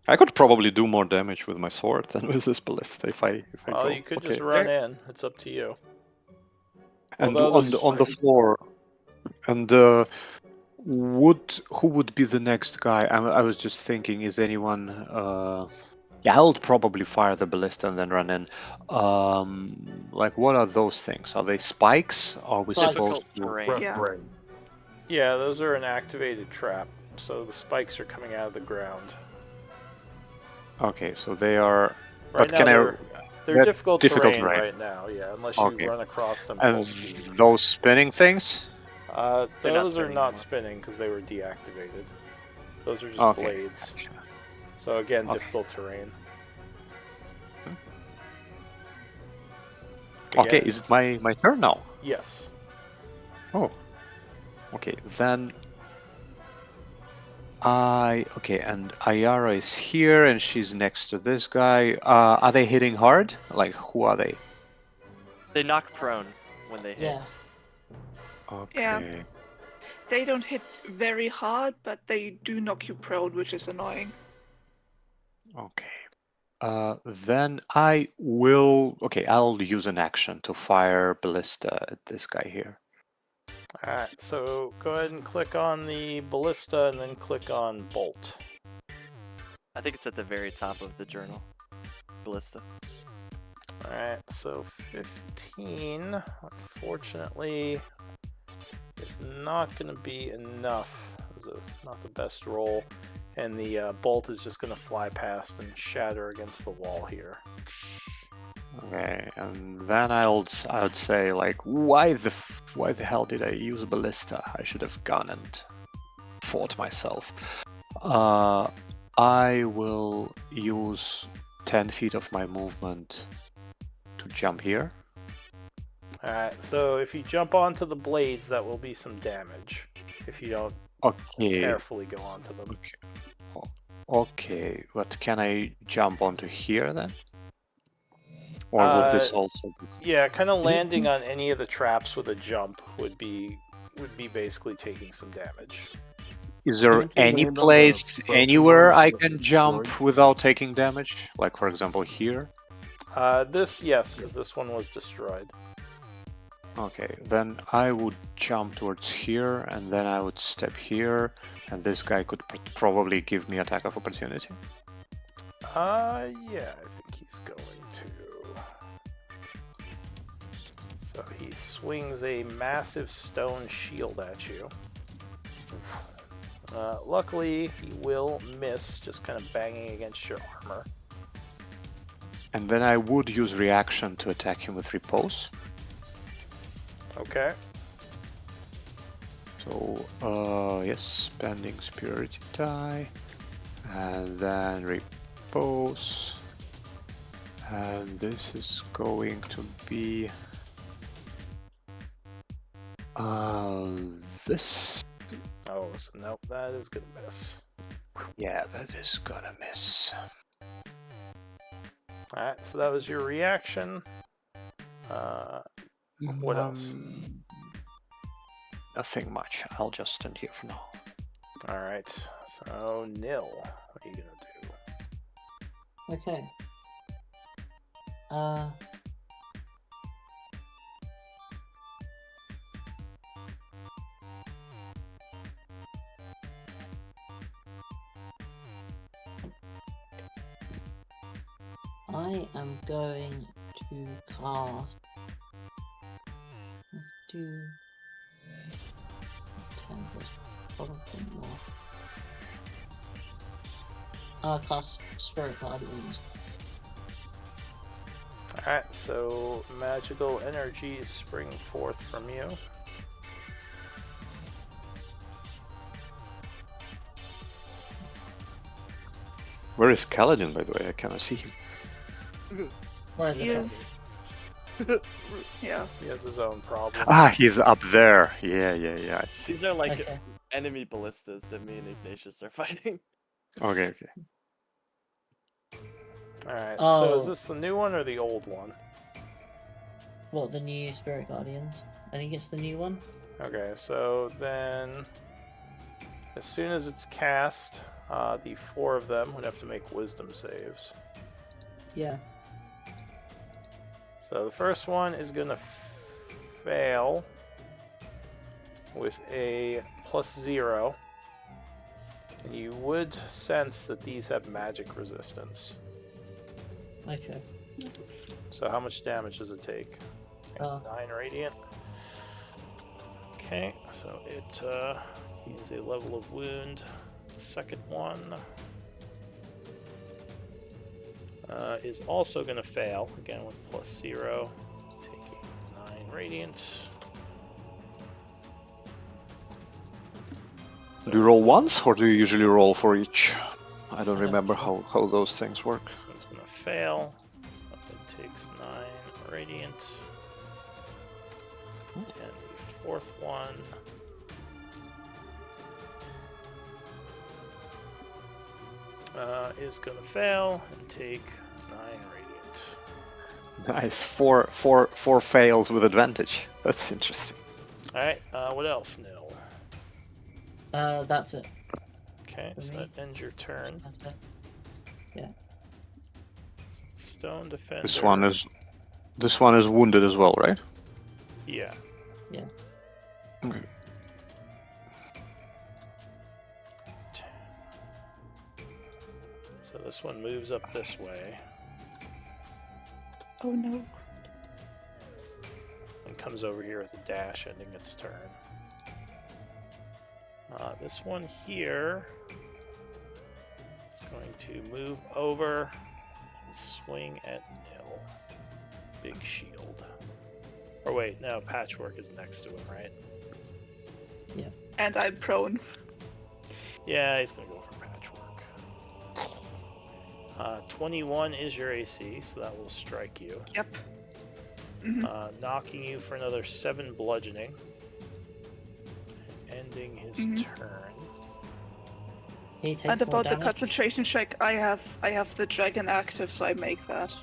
I could probably do more damage with my sword than with this ballista if I Well, go. you could Okay. just run in. It's up to you. And Although on the floor, and who would be the next guy? I was just thinking, is anyone? Yeah, I'll probably fire the ballista and then run in. Like, what are those things? Are they spikes? Are we Spikes. supposed Difficult to? terrain. Yeah. Yeah, those are an activated trap. So the spikes are coming out of the ground. Okay, so they are. Right But now can I? they're they're difficult difficult terrain terrain. right now. Yeah, unless you Okay. run across them And full speed. those spinning things? They're not Those are spinning not anymore. spinning because they were deactivated. Those are just Okay. blades. Gotcha. So again, Okay. difficult terrain. Okay, Again, is it my turn now? yes. Oh. Okay, then okay, and Ayara is here and she's next to this guy. Are they hitting hard? Like, who are they? They knock prone when they hit. Yeah. Okay. They don't hit very hard, but they do knock you prone, which is annoying. Okay. Then I will. Okay, I'll use an action to fire ballista at this guy here. Alright, so go ahead and click on the ballista and then click on bolt. I think it's at the very top of the journal. Ballista. Alright, so 15, unfortunately, is not going to be enough. It was not the best roll. And the bolt is just going to fly past and shatter against the wall here. Okay, and then I'd say, like, why the hell did I use ballista? I should have gone and fought myself. I will use 10 feet of my movement to jump here. Alright, so if you jump onto the blades, that will be some damage. If you don't Okay. carefully go onto them. Okay, but can I jump onto here then? Or would this also be... Yeah, kind of landing on any of the traps with a jump would be basically taking some damage. Is there Can you any name them place the broken anywhere ones I that can you jump destroyed? without taking damage? Like, for example, here? This, yes, because this one was destroyed. Okay, then I would jump towards here, and then I would step here, and this guy could probably give me attack of opportunity. Yeah, I think he's going to. So he swings a massive stone shield at you. Luckily, he will miss, just kind of banging against your armor. And then I would use reaction to attack him with repose. Okay. So, yes, spending superiority die, and then repose. And this is going to be this. Oh, so nope, that is gonna miss. Yeah, that is gonna miss. Alright, so that was your reaction. What else? Nothing much. I'll just stand here for now. Alright, so Nil, what are you gonna do? Okay. I am going to cast. Let's do 10 plus probably more. I'll cast Spirit Guardians. Alright, so magical energies spring forth from you. Where is Kaladin, by the way? I cannot see him. Where is He the is. Yeah. He has his own problems. Ah, he's up there. Yeah, I see. These are like Okay. enemy ballistas that me and Ignatius are fighting. Okay. Alright, Oh. so is this the new one or the old one? What, the new Spirit Guardians? I think it's the new one. Okay, so then as soon as it's cast, the 4 of them would have to make wisdom saves. Yeah. So the first one is going to fail with a +0. And you would sense that these have magic resistance. Okay. So how much damage does it take? 9 radiant. Okay, so it gains a level of wound. The second one is also going to fail, again with +0, taking 9 radiant. Do you roll once, or do you usually roll for each? I don't I'm remember sure. how those things work. This one's going to fail, so it takes 9 radiant. And the fourth one is going to fail and take 9 radiant. Nice. Four fails with advantage. That's interesting. Alright, what else, Nil? That's it. Okay, For so me. that ends your turn. That's it. Yeah. Stone Defender. This one is wounded as well, right? Yeah. Yeah. Okay. 10. So this one moves up this way Oh no. and comes over here with a dash ending its turn. This one here is going to move over and swing at Nil. Big shield. Or wait, no, Patchwork is next to him, right? And I'm prone. Yeah, he's going to go for Patchwork. 21 is your AC, so that will strike you. Yep. Knocking you for another 7 bludgeoning. Ending his turn. He takes And more about the damage. concentration check, I have the dragon active, so I make that.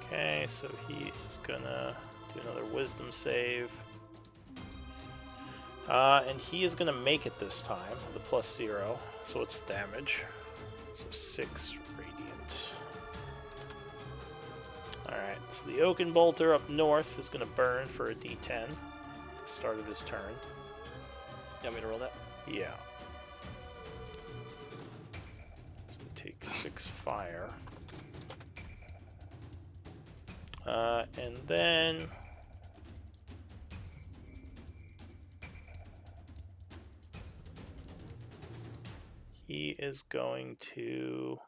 Okay, so he is gonna do another wisdom save. And he is gonna make it this time with a +0. So it's damage. So 6 radiant. Alright, so the Oaken Bolter up north is gonna burn for a d10 at the start of his turn. You want me to roll that? Yeah. So he takes 6 fire. And then he is going to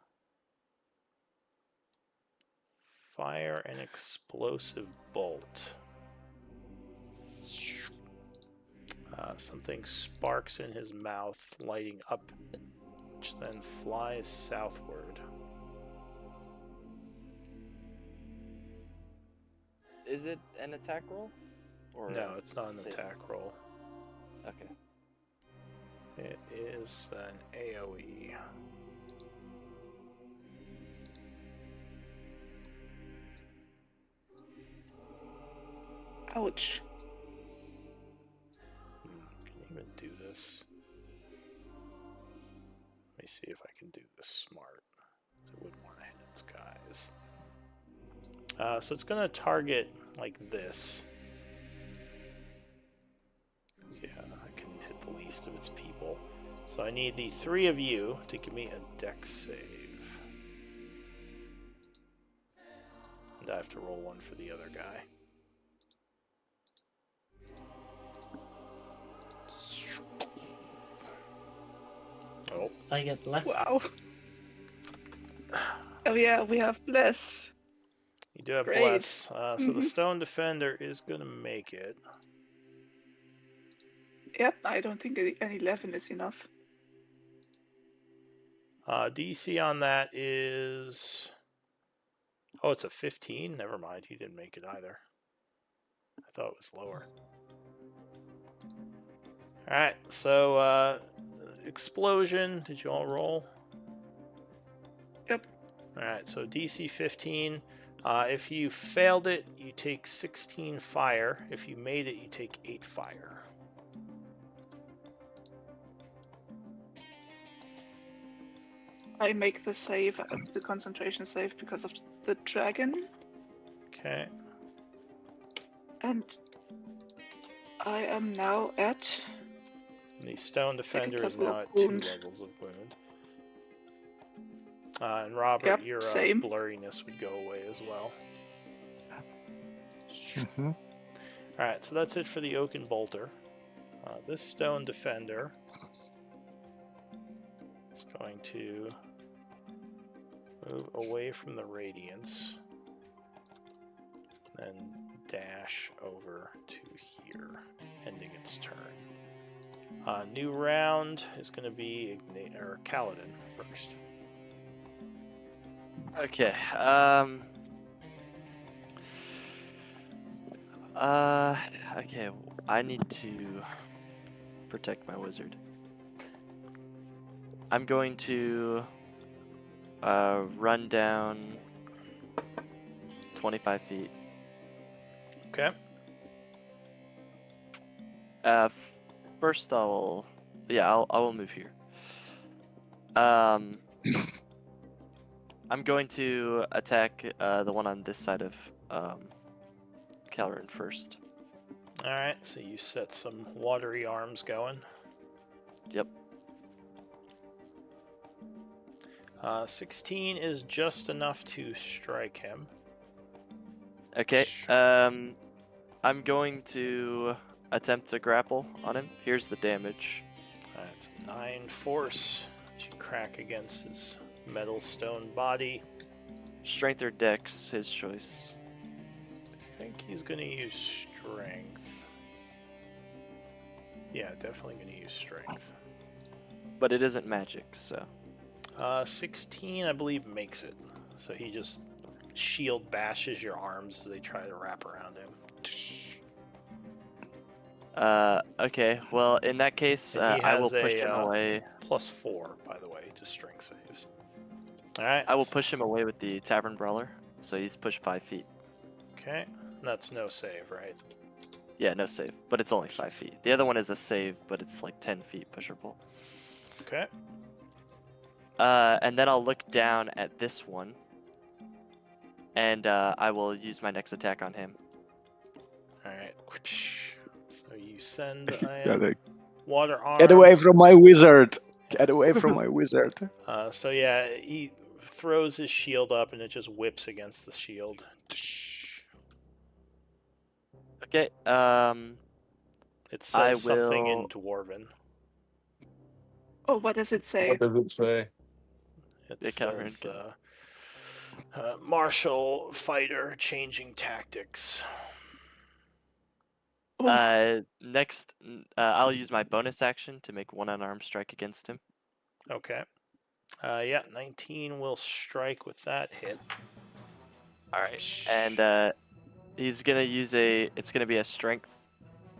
fire an explosive bolt. Something sparks in his mouth, lighting up, which then flies southward. Is it an attack roll? Or No, it's not an save? attack roll. Okay. It is an AoE. Ouch. Can you even do this? Let me see if I can do this smart. I wouldn't want to hit its guys. So it's going to target like this. 'Cause, yeah, I can hit the least of its people. So I need the 3 of you to give me a dex save. And I have to roll one for the other guy. Oh. I get blessed. Wow. Oh yeah, we have bless. You do have Great. bless. So the Mhm. stone defender is going to make it. Yep, I don't think an 11 is enough. DC on that is... Oh, it's a 15? Never mind, he didn't make it either. I thought it was lower. Alright, so explosion. Did you all roll? Yep. Alright, so DC 15. If you failed it, you take 16 fire. If you made it, you take 8 fire. I make the save, the concentration save, because of the dragon, Okay. and I am now at And the stone defender is level now of at 2 wound. levels of wound. And Robert, Yep, your same. blurriness would go away as well. Mm-hmm. Alright, so that's it for the Oaken Bolter. This stone defender is going to move away from the radiance, then dash over to here, ending its turn. New round is going to be Kaladin first. Okay. Okay. I need to protect my wizard. I'm going to run down 25 feet. Okay. First I will move here. I'm going to attack the one on this side of Caloran first. Alright, so you set some watery arms going. Yep. 16 is just enough to strike him. Okay. I'm going to attempt to grapple on him. Here's the damage. Alright, so 9 force to crack against his metal stone body. Strength or dex, his choice. I think he's going to use strength. Yeah, definitely going to use strength. But it isn't magic, so. 16, I believe, makes it. So he just shield bashes your arms as they try to wrap around him. Okay. Well, in that case, And he I will has push a him away. +4, by the way, to strength saves. Alright. I will push him away with the Tavern Brawler, so he's pushed 5 feet. Okay. That's no save, right? Yeah, no save, but it's only 5 feet. The other one is a save, but it's like 10 feet pushable. Okay. And then I'll look down at this one, and I will use my next attack on him. Alright. So you send Gotta water arm. get away from my wizard! Get away from my wizard! So yeah, he throws his shield up and it just whips against the shield. Okay. It says I something in will- Dwarven. Oh, what does it say? What does it say? It Yeah, Cameron, says martial fighter changing tactics. Oh, Next, I'll use my bonus action to make one unarmed strike against him. Okay. Yeah, 19 will strike with that hit. All right, and he's gonna use it's gonna be a strength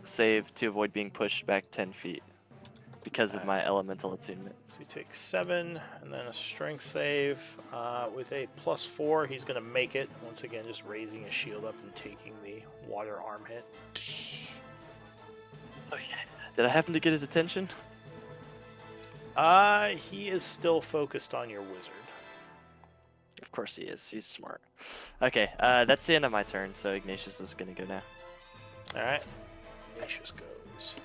save to avoid being pushed back 10 feet because of my elemental attunement. So you take 7 and then a strength save. With a +4, he's going to make it. Once again, just raising his shield up and taking the water arm hit. Okay. Did I happen to get his attention? He is still focused on your wizard. Of course he is. He's smart. Okay, that's the end of my turn, so Ignatius is gonna go now. Alright. Ignatius goes.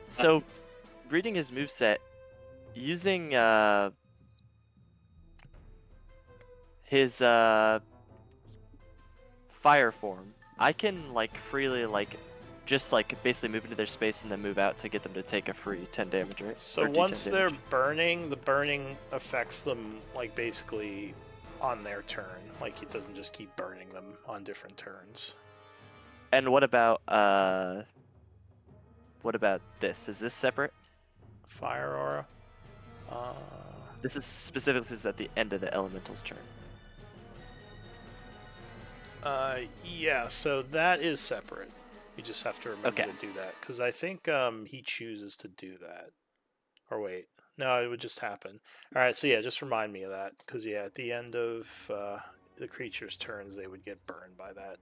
So reading his moveset, using his fire form, I can like freely like just like basically move into their space and then move out to get them to take a free 10 damage, right? So Or do 10 once they're damage. burning, the burning affects them like basically on their turn. Like it doesn't just keep burning them on different turns. And what about this? Is this separate? Fire aura. This is specifically at the end of the elemental's turn. Yeah. So that is separate. You just have to remember Okay. to do that because I think he chooses to do that. Or wait, no, it would just happen. All right. So yeah, just remind me of that because yeah, at the end of the creature's turns, they would get burned by that.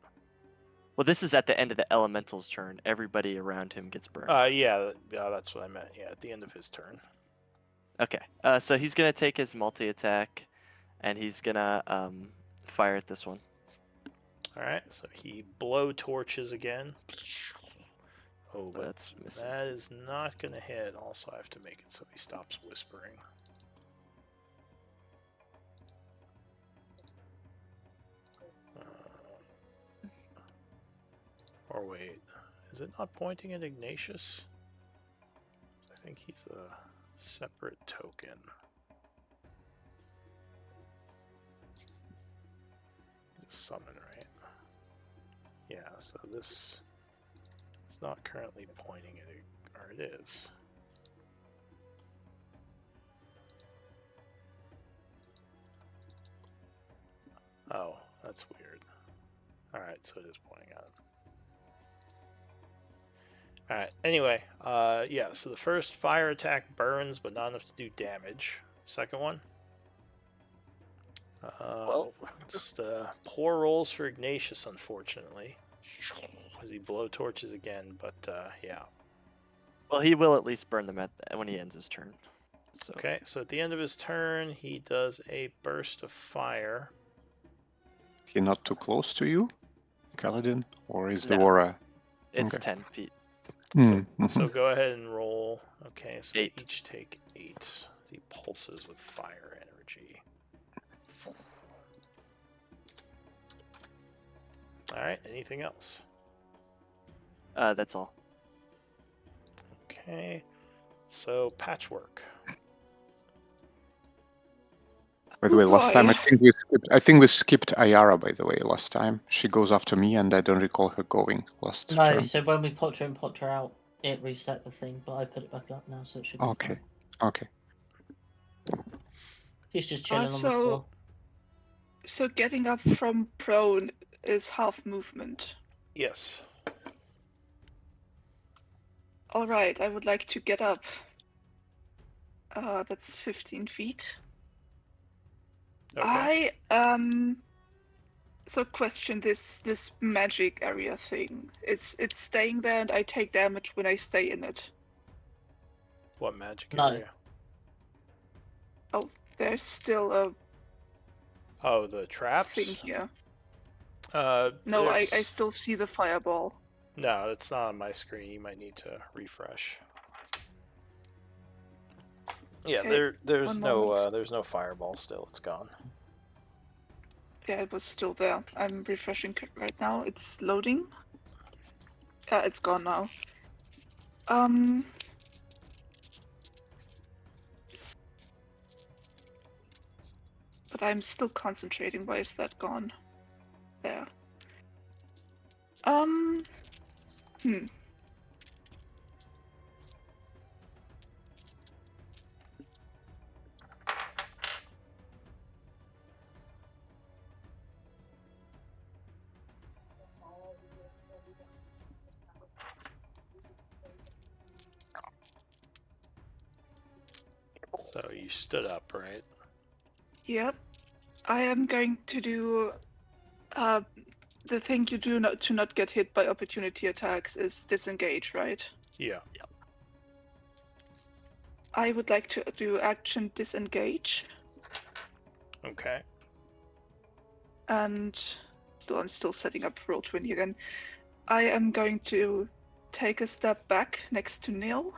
Well, this is at the end of the elemental's turn. Everybody around him gets burned. Yeah, that's what I meant. Yeah, at the end of his turn. Okay. So he's gonna take his multi attack, and he's gonna fire at this one. All right, so he blow torches again. Oh, but That's missing. that is not going to hit. Also, I have to make it so he stops whispering. Or wait, is it not pointing at Ignatius? I think he's a separate token. He's a summon, right? Yeah, so this is not currently pointing at it, or it is. Oh, that's weird. Alright, so it is pointing at him. Alright, anyway, yeah, so the first fire attack burns, but not enough to do damage. Second one. Well, It's poor rolls for Ignatius, unfortunately. As he blow torches again, but yeah. well, he will at least burn them when he ends his turn. So. Okay, so at the end of his turn, he does a burst of fire. He not too close to you, Kaladin, or is the No. aura? It's Okay. 10 feet. So go ahead and roll. Okay, so they 8. each take 8. He pulses with fire energy. Alright, anything else? That's all. Okay, so patchwork. By the way, last time Boy. I think we skipped Ayara. By the way, last time she goes after me, and I don't recall her going last No, turn. so when we popped her in, popped her out, it reset the thing, but I put it back up now, so it should be Okay, fine. okay. She's just chilling on the Also, floor. so getting up from prone is half movement. Yes. All right, I would like to get up. That's 15 feet. Okay. I so question this magic area thing. It's staying there, and I take damage when I stay in it. What magic No. area? Oh, there's still a Oh, the traps? thing here. No, No, I still see the fireball. No, it's not on my screen. You might need to refresh. Yeah, Okay, there's one no moment. there's no fireball still. It's gone. Yeah, it was still there. I'm refreshing right now. It's loading. Yeah, it's gone now. But I'm still concentrating. Why is that gone? There. So you stood up, right? Yep. I am going to do the thing you do not to not get hit by opportunity attacks is disengage, right? Yeah. I would like to do action disengage, Okay. and I'm still setting up Roll20 again. I am going to take a step back next to Neil,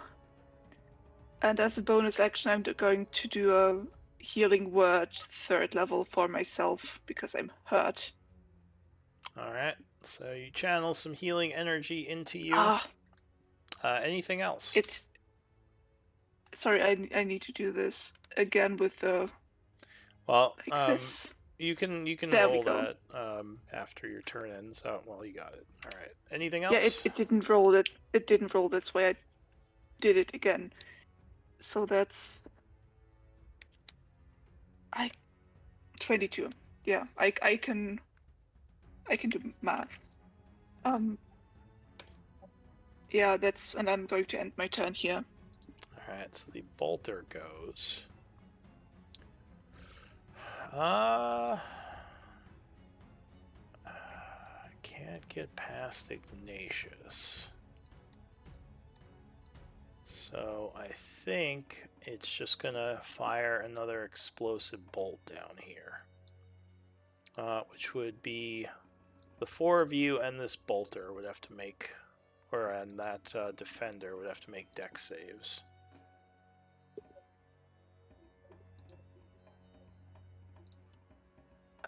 and as a bonus action, I'm going to do a healing word 3rd level for myself because I'm hurt. All right. So you channel some healing energy into you. Ah, Anything else? sorry, I need to do this again with the Well, like this. you can There we roll go. that after your turn ends. Oh, well, you got it. All right. Anything Yeah, else? it didn't roll. It didn't roll. That's why I did it again. So that's 22. Yeah, I can do math. Yeah, and I'm going to end my turn here. All right. So the bolter goes. I can't get past Ignatius. So I think it's just gonna fire another explosive bolt down here. Which would be the 4 of you and this bolter would have to make, and that defender would have to make dex saves.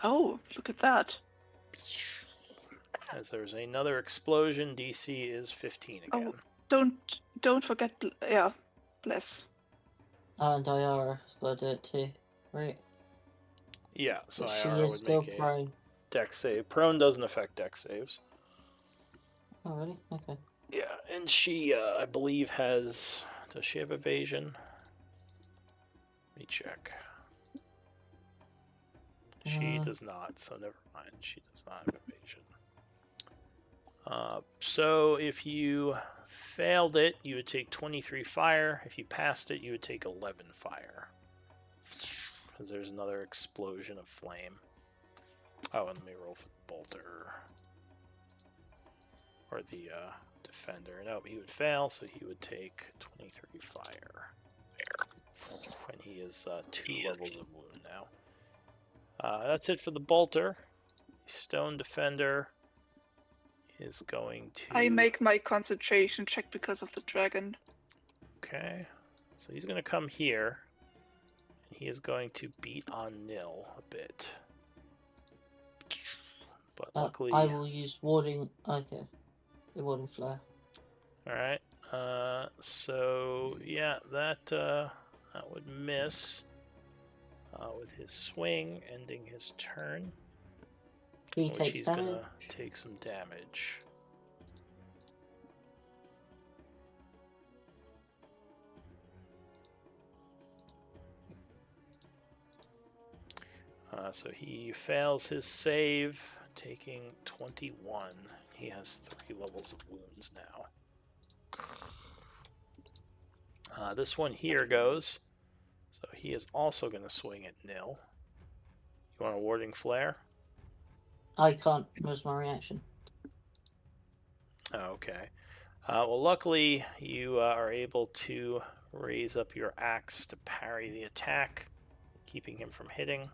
Oh, look at that. As there's another explosion, DC is 15 again. Oh, don't forget. Yeah, bless. And Diara's got to do it too, right? Yeah, so But she IR is would still make a prone. dex save. Prone doesn't affect dex saves. Oh, really? Okay. Yeah, and she, I believe, has. Does she have evasion? Let me check. She does not, so never mind. She does not have evasion. So if you failed it, you would take 23 fire. If you passed it, you would take 11 fire. Because there's another explosion of flame. Oh, and let me roll for the bolter. Or the defender. Nope, he would fail, so he would take 23 fire. And he is 2 levels of wound now. That's it for the bolter. Stone defender is going to... I make my concentration check because of the dragon. Okay. So he's going to come here. And he is going to beat on Nil a bit. But luckily... I will use warding. Okay. The warding flare. Alright. So, yeah, that would miss with his swing, ending his turn. He Which takes he's damage. going to take some damage. So he fails his save, taking 21. He has 3 levels of wounds now. This one here goes. So he is also going to swing at Nil. You want a warding flare? I can't. Was my reaction. Oh, okay. Well, luckily you are able to raise up your axe to parry the attack, keeping him from hitting.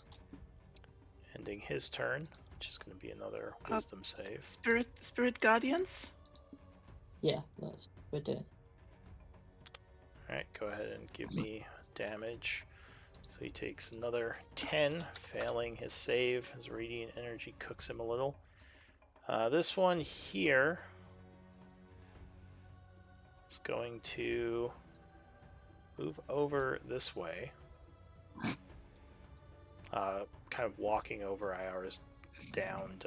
Ending his turn, which is going to be another wisdom save. Spirit Guardians? Yeah, that's we're doing. Alright, go ahead and give me damage. So he takes another 10, failing his save. His radiant energy cooks him a little. This one here is going to move over this way. Kind of walking over IR's downed.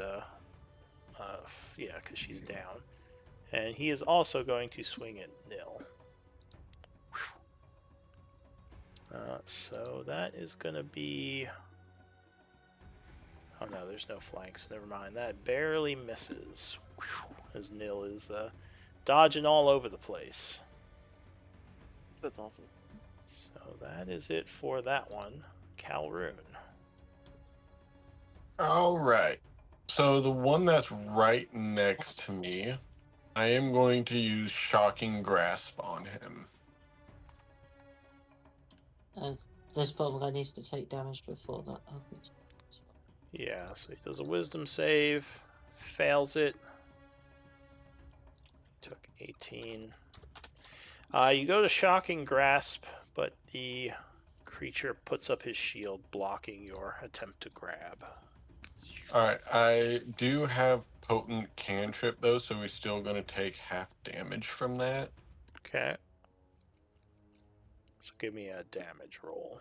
Yeah, because she's down. And he is also going to swing at Nil. So that is going to be... Oh no, there's no flanks. Never mind. That barely misses. As Nil is dodging all over the place. That's awesome. So that is it for that one. Calroon. All right. So the one that's right next to me, I am going to use Shocking Grasp on him. This bottom guy needs to take damage before that happens. Yeah, so he does a wisdom save. Fails it. Took 18. You go to Shocking Grasp, but the creature puts up his shield, blocking your attempt to grab. All right, I do have potent cantrip though, so we're still going to take half damage from that. Okay. So give me a damage roll.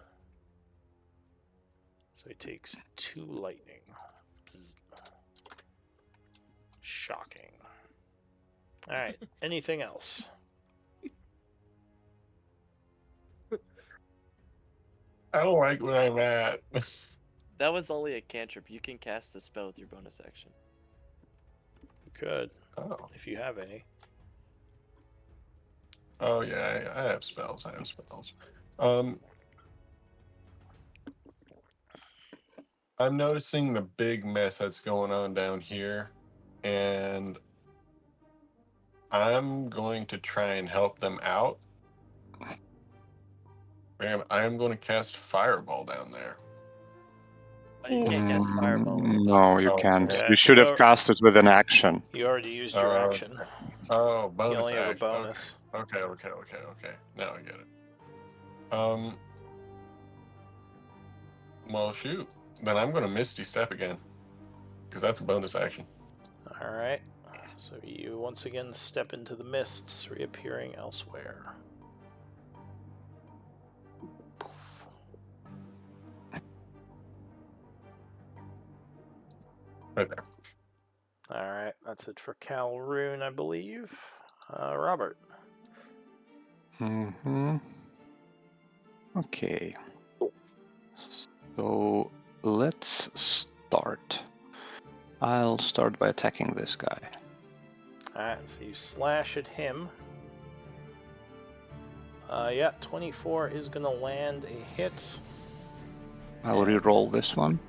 So he takes 2 lightning. Bzz. Shocking. All right. Anything else? I don't like where I'm at. That was only a cantrip. You can cast a spell with your bonus action. You could, Oh, if you have any. oh yeah, I have spells. I have spells. I'm noticing the big mess that's going on down here, and I'm going to try and help them out. And I am going to cast Fireball down there. Oh, you can't cast Fireball with a bonus. No, you Oh, can't. yeah. You should have cast it with an action. You already used your action. Oh, You bonus only have a action. bonus. Okay. Now I get it. Well, shoot. Then I'm going to Misty Step again, because that's a bonus action. All right. So you once again step into the mists, reappearing elsewhere. Poof. Right there. All right. That's it for Calroon, I believe. Robert. Mm-hmm. Okay. So let's start. I'll start by attacking this guy. Alright, so you slash at him. Yeah, 24 is going to land a hit. I'll And, re-roll this one.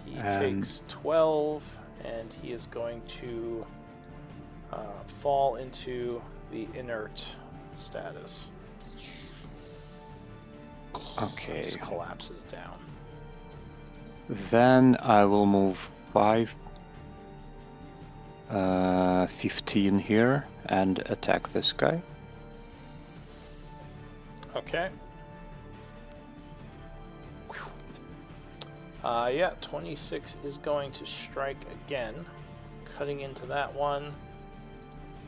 He And- takes 12, and he is going to fall into the inert status. Okay. Just collapses down. Then I will move 15 here and attack this guy. Okay. Yeah, 26 is going to strike again, cutting into that one,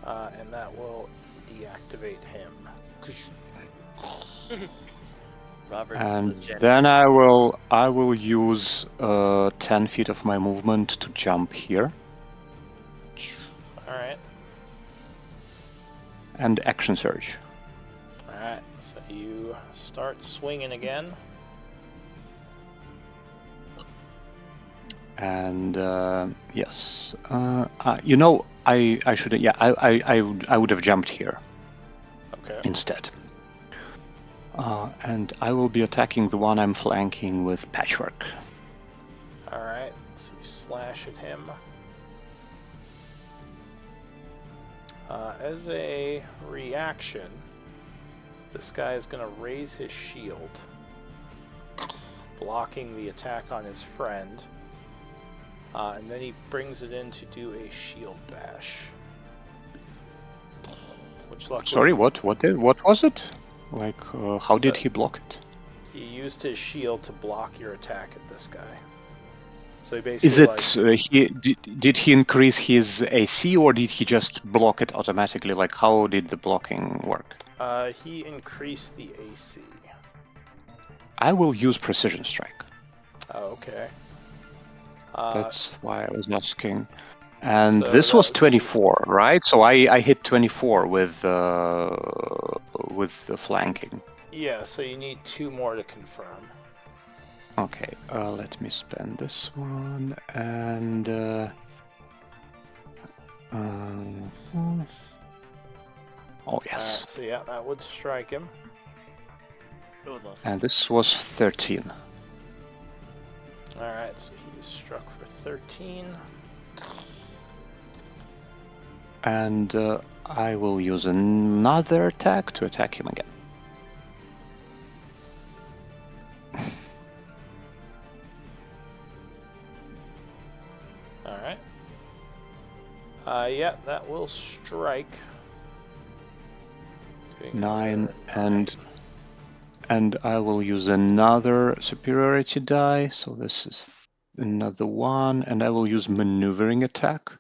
and that will deactivate him. Robert's And the Jenny. then I will use 10 feet of my movement to jump here Alright, and action surge. alright, so you start swinging again. And yes, you know, I should, yeah, I would have jumped here Okay. instead. And I will be attacking the one I'm flanking with Patchwork. Alright, so you slash at him. As a reaction, this guy is going to raise his shield, blocking the attack on his friend. And then he brings it in to do a shield bash. Which luckily... Sorry, what was it? Like, how did he block it? He used his shield to block your attack at this guy. So he Is basically it did he increase his AC or did he just block it automatically? Like, how did the blocking work? he increased the AC. I will use precision strike. Oh, okay. That's why I was asking. And So this that was would be- 24, right? So I hit 24 with the flanking. Yeah, so you need 2 more to confirm. Okay, let me spend this one and oh yes, Alright, so yeah, that would strike him. It was awesome. and this was 13. Alright, so he's struck for 13. And I will use another attack to attack him again. Alright. Yeah, that will strike. Doing 9 another and I will use another superiority die. So this is another one, and I will use maneuvering attack.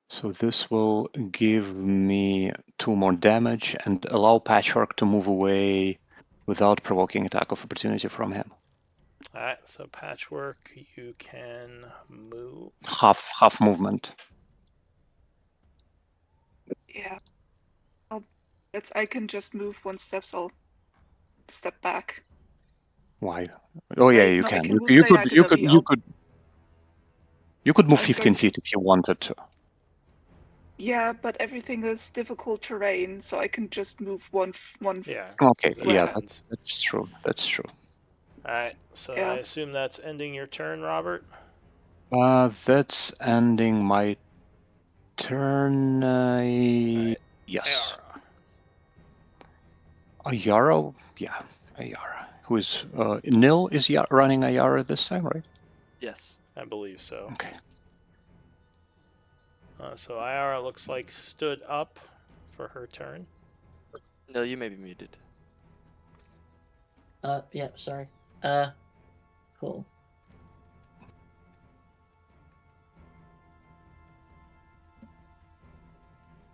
So this will give me 2 more damage and allow Patchwork to move away without provoking attack of opportunity from him. Alright, so Patchwork, you can move. Half movement. Yeah. I can just move 1 step, so I'll step back. Why? Oh yeah, Wait, you no, I can. can move diagonally. You could move I'm 15 going to. feet if you wanted to. Yeah, but everything is difficult terrain, so I can just move one Yeah, Okay, because it yeah, square. ends. that's true. That's true. Alright, so I Yeah. assume that's ending your turn, Robert? That's ending my turn. Alright, Yes. Ayara. Ayara? Yeah, Ayara. Who is Nil is running Ayara this time, right? Yes. I believe so. Okay. So Ayara looks like stood up for her turn. No, you may be muted. Yeah, sorry. Cool.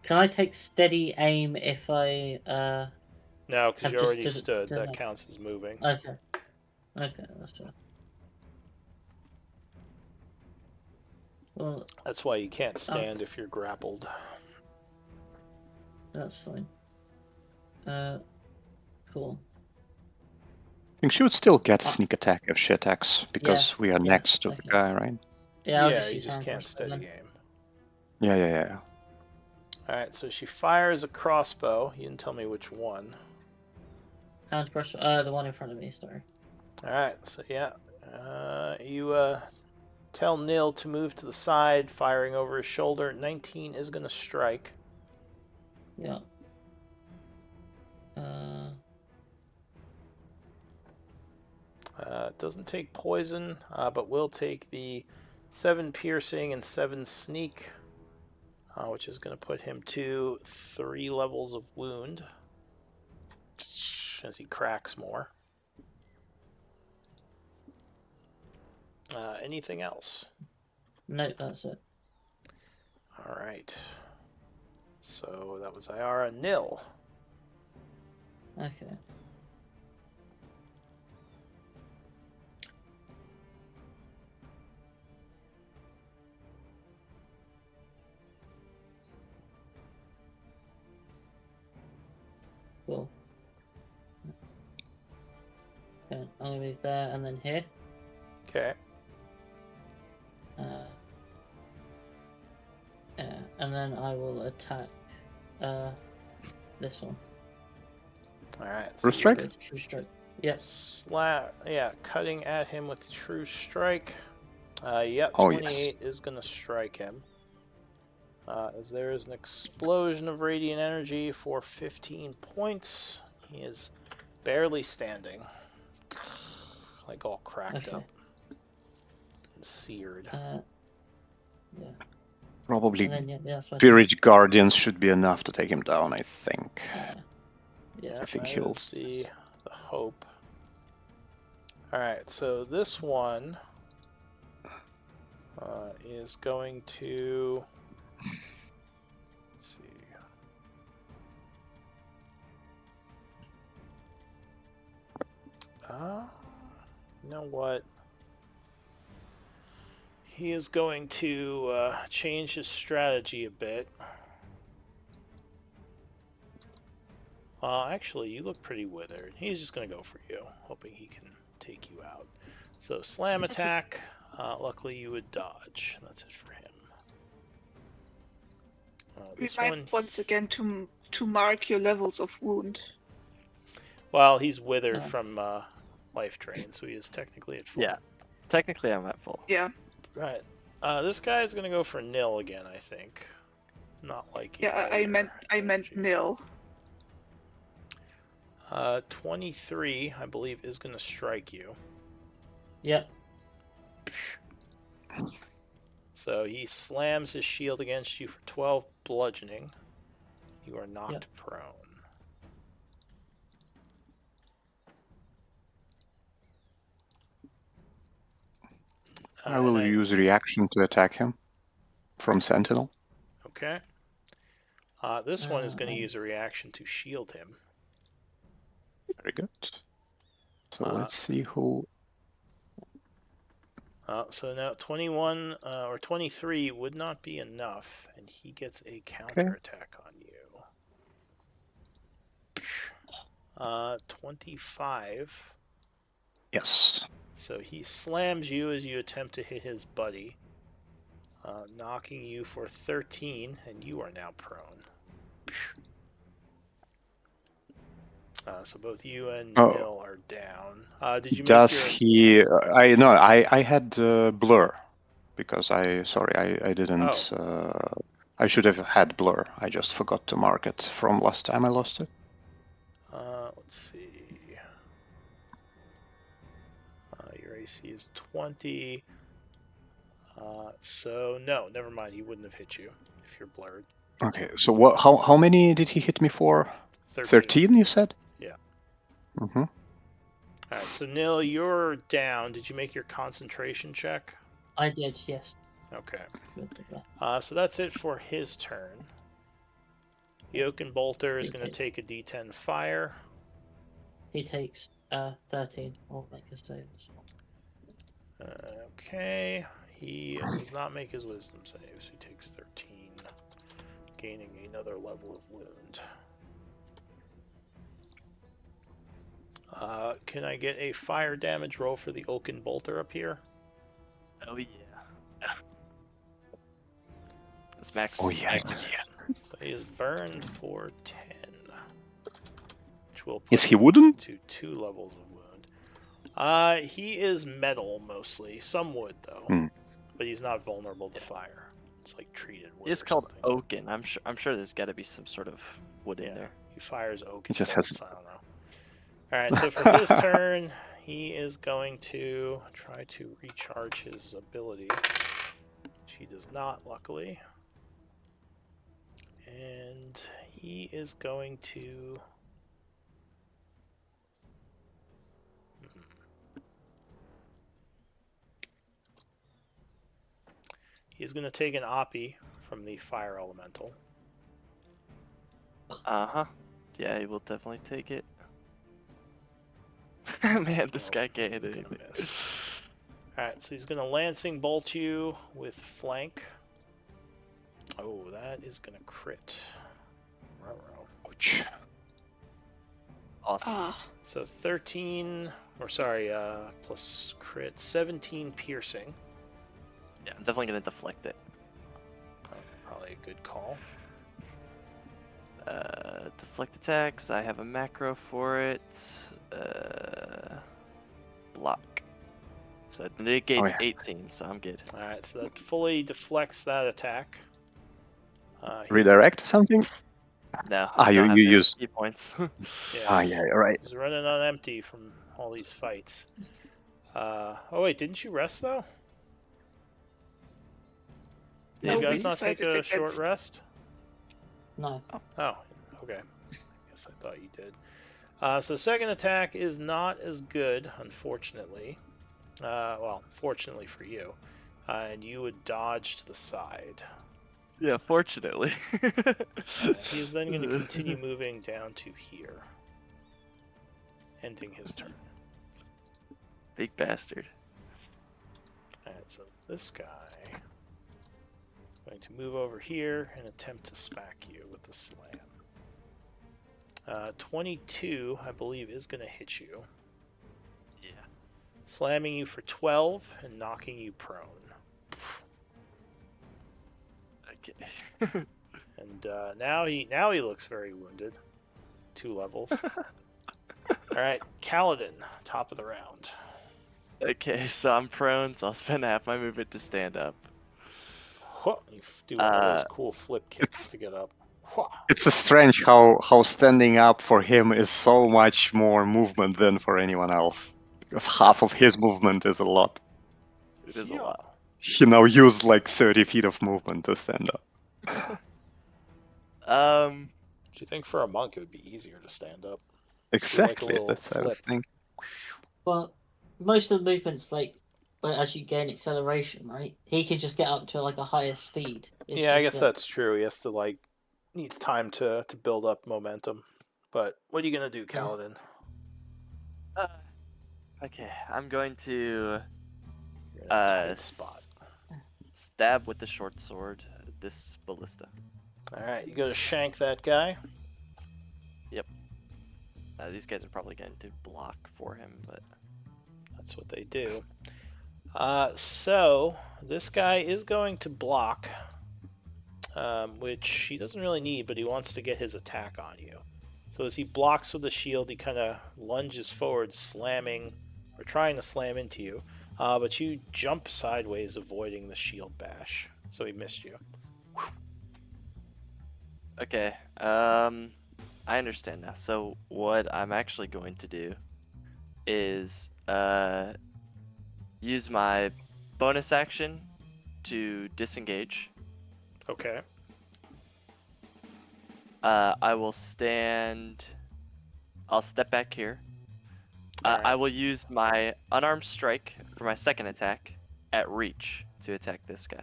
Can I take steady aim if I No, because have you just already stood. That up? counts as moving. Okay. Okay, that's fine. Well, That's why you can't stand if you're grappled. that's fine. Cool. I think she would still get sneak attack if she attacks because we are yeah, next to the okay. guy, right? Yeah, I'll Yeah, just you use just hand can't crossbow steady then. aim. Yeah. Alright, so she fires a crossbow. You didn't tell me which one. Hand crossbow. The one in front of me. Sorry. Alright, so yeah. You tell Nil to move to the side, firing over his shoulder. 19 is going to strike. Yeah. Doesn't take poison, but will take the 7 piercing and 7 sneak, which is going to put him to 3 levels of wound as he cracks more. Anything else? No, that's it. All right. So that was Ayara. Nil. Okay. Cool. Okay, I'm gonna move there and then here. Okay. Yeah, and then I will attack this one. All right. So True strike? With true strike. Yep. Cutting at him with true strike. Yep, Oh, 28 is going to strike him. As there is an explosion of radiant energy for 15 points. He is barely standing. Like all cracked up. And seared. Yeah. Probably And then yeah, that's my turn. Spirit Guardians should be enough to take him down, I think. Yeah. I think that he'll. is the hope. Alright, so this one is going to. Let's see. You know what? He is going to change his strategy a bit. Actually, you look pretty withered. He's just going to go for you, hoping he can take you out. So, slam attack. Luckily, you would dodge. That's it for him. This Remind one. once again to mark your levels of wound. Well, he's withered from life drain, so he is technically at full. Yeah. Technically, I'm at full. Yeah. Right. This guy is going to go for nil again, I think. Not liking. Yeah, I meant nil. 23, I believe, is going to strike you. Yep. So he slams his shield against you for 12 bludgeoning. You are knocked prone. I will use reaction to attack him from Sentinel. Okay. This one is going to use a reaction to shield him. Very good. So let's see who. So now 21 or 23 would not be enough, and he gets a counterattack on you. 25. Yes. So he slams you as you attempt to hit his buddy, knocking you for 13, and you are now prone. So both you and Nil are down. Did you make Does your... he? I had blur because I didn't. I should have had blur. I just forgot to mark it from last time I lost it. Let's see. Your AC is 20. So no, never mind. He wouldn't have hit you if you're blurred. Okay, so what? How many did he hit me for? 13, you said? Yeah. Mm-hmm. All right, so Nil, you're down. Did you make your concentration check? I did, yes. Okay. So that's it for his turn. The Oaken Bolter is going to take a D10 fire. He takes 13. I'll make his saves. Okay. He does not make his wisdom saves. He takes 13, gaining another level of wound. Can I get a fire damage roll for the Oaken Bolter up here? Oh yeah. That's max. Oh yes. So he is burned for 10, which will put Is he him wooden? to 2 levels of wound. He is metal mostly, some wood though, but he's not vulnerable to fire. It's like treated wood. It's called oaken. I'm sure there's got to be some sort of wood in there. He fires oaken. Just bolts, I don't know. All right, so for his turn, he is going to try to recharge his ability, which he does not, luckily. And he is going to... He's going to take an Oppie from the Fire Elemental. Uh-huh. Yeah, he will definitely take it. Man, this guy can't hit anything. Alright, so he's going to Lancing Bolt you with Flank. Oh, that is going to crit. Ouch. Awesome. So 13, or sorry, plus crit, 17 piercing. Yeah, I'm definitely going to deflect it. Probably a good call. Deflect attacks, I have a macro for it. Block. So it negates 18, so I'm good. Alright, so that fully deflects that attack. Redirect something? No. You use key points. yeah, right. He's running on empty from all these fights. Oh wait, didn't you rest though? Did you guys not take a short rest? No. Oh, okay. I guess I thought you did. So second attack is not as good, unfortunately. Well, fortunately for you. And you would dodge to the side. Yeah, fortunately. He is then going to continue moving down to here. Ending his turn. Big bastard. Alright, so this guy is going to move over here and attempt to smack you with the slam. 22, I believe, is going to hit you. Yeah. Slamming you for 12 and knocking you prone. Okay. And now he looks very wounded. 2 levels. Alright, Kaladin, top of the round. Okay, so I'm prone, so I'll spend half my movement to stand up. You do one of those cool flip kicks to get up. It's strange how standing up for him is so much more movement than for anyone else. Because half of his movement is a lot. It is a lot. He now used like 30 feet of movement to stand up. Do you think for a monk it would be easier to stand up? Exactly, that's what I was thinking. Well, most of the movements, like, but as you gain acceleration, right, he can just get up to like a higher speed. It's Yeah, I just guess that that's true. He has to needs time to build up momentum. But what are you gonna do, Yeah. Kaladin? Okay, I'm going to You're in a tight spot. stab with the short sword this ballista. All right, you go to shank that guy. Yep. These guys are probably going to block for him, but That's what they do. So this guy is going to block, which he doesn't really need, but he wants to get his attack on you. So as he blocks with the shield, he kind of lunges forward, slamming or trying to slam into you. But you jump sideways, avoiding the shield bash. So he missed you. okay. I understand now. So what I'm actually going to do is use my bonus action to disengage. Okay. I will stand. I'll step back here. Alright. I will use my unarmed strike for my second attack at reach to attack this guy.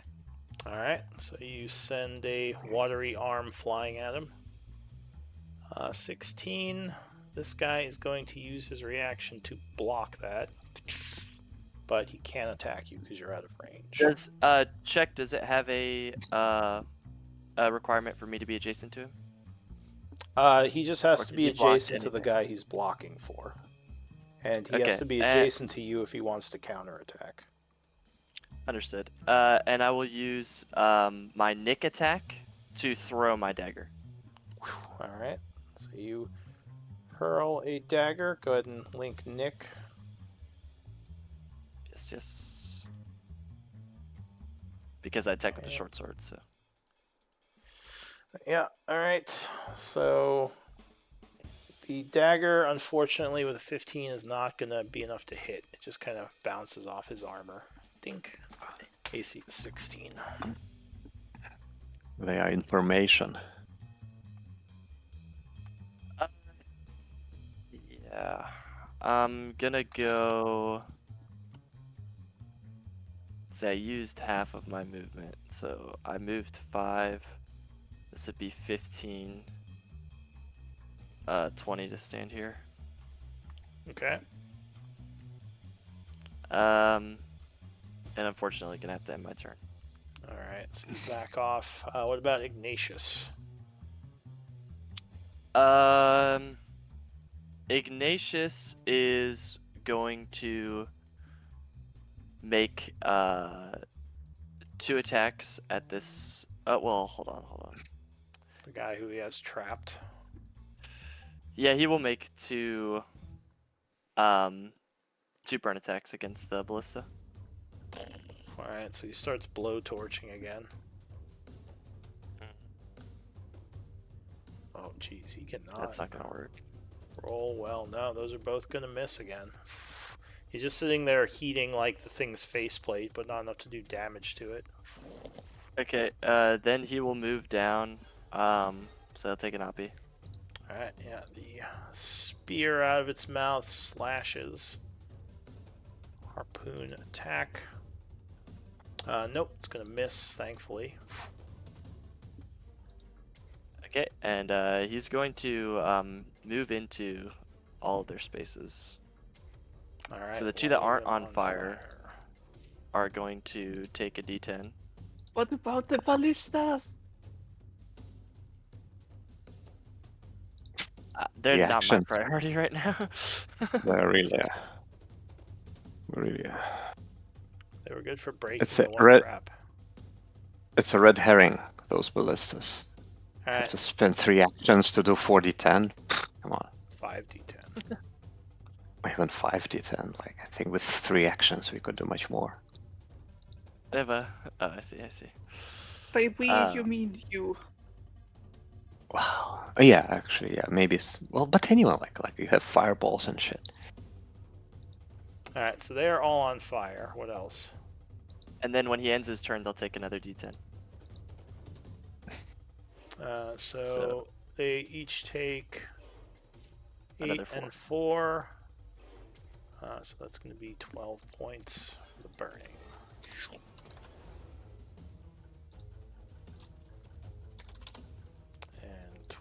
Alright, so you send a watery arm flying at him. 16. This guy is going to use his reaction to block that. But he can't attack you because you're out of range. Does check? Does it have a requirement for me to be adjacent to him? He just has Or to can be he block adjacent to the anything? guy he's blocking for. And he Okay, has to be adjacent to you if he wants to counterattack. Understood. And I will use my nick attack to throw my dagger. Alright, so you hurl a dagger. Go ahead and link Nick. Yes, yes. Because I attack with the short sword, so. Yeah, alright. So the dagger, unfortunately, with a 15 is not going to be enough to hit. It just kind of bounces off his armor. Dink. AC is 16. They are information. Yeah. I'm gonna go. Say I used half of my movement, so I moved 5. This would be 15. 20 to stand here. Okay. And unfortunately, gonna have to end my turn. Alright, so you back off. What about Ignatius? Ignatius is going to make 2 attacks at this. Well, hold on. The guy who he has trapped. Yeah, he will make 2 burn attacks against the ballista. Alright, so he starts blowtorching again. Oh, jeez, he cannot. That's not gonna work. Roll well. No, those are both going to miss again. He's just sitting there heating like the thing's faceplate, but not enough to do damage to it. Okay, then he will move down. So he'll take an OP. Alright, yeah, the spear out of its mouth slashes. Harpoon attack. Nope, it's going to miss, thankfully. Okay, and he's going to move into all of their spaces. Alright. So the 2 that aren't on fire are going to take a D10. What about the ballistas? They're The not my actions. priority right now. They're really, They were good for breaking It's a the one red- trap. it's a red herring, those ballistas. You have Alright, to spend 3 actions to do 4d10. Come on. 5d10. Even 5d10. Like, I think with 3 actions we could do much more. They have a. Oh, I see. By we, you mean you. Wow. Oh, yeah, actually, yeah, maybe well, but anyway, like you have fireballs and shit. Alright, so they are all on fire. What else? And then when he ends his turn, they'll take another D10. So they each take 8 Another and 4. So that's going to be 12 points. the burning. And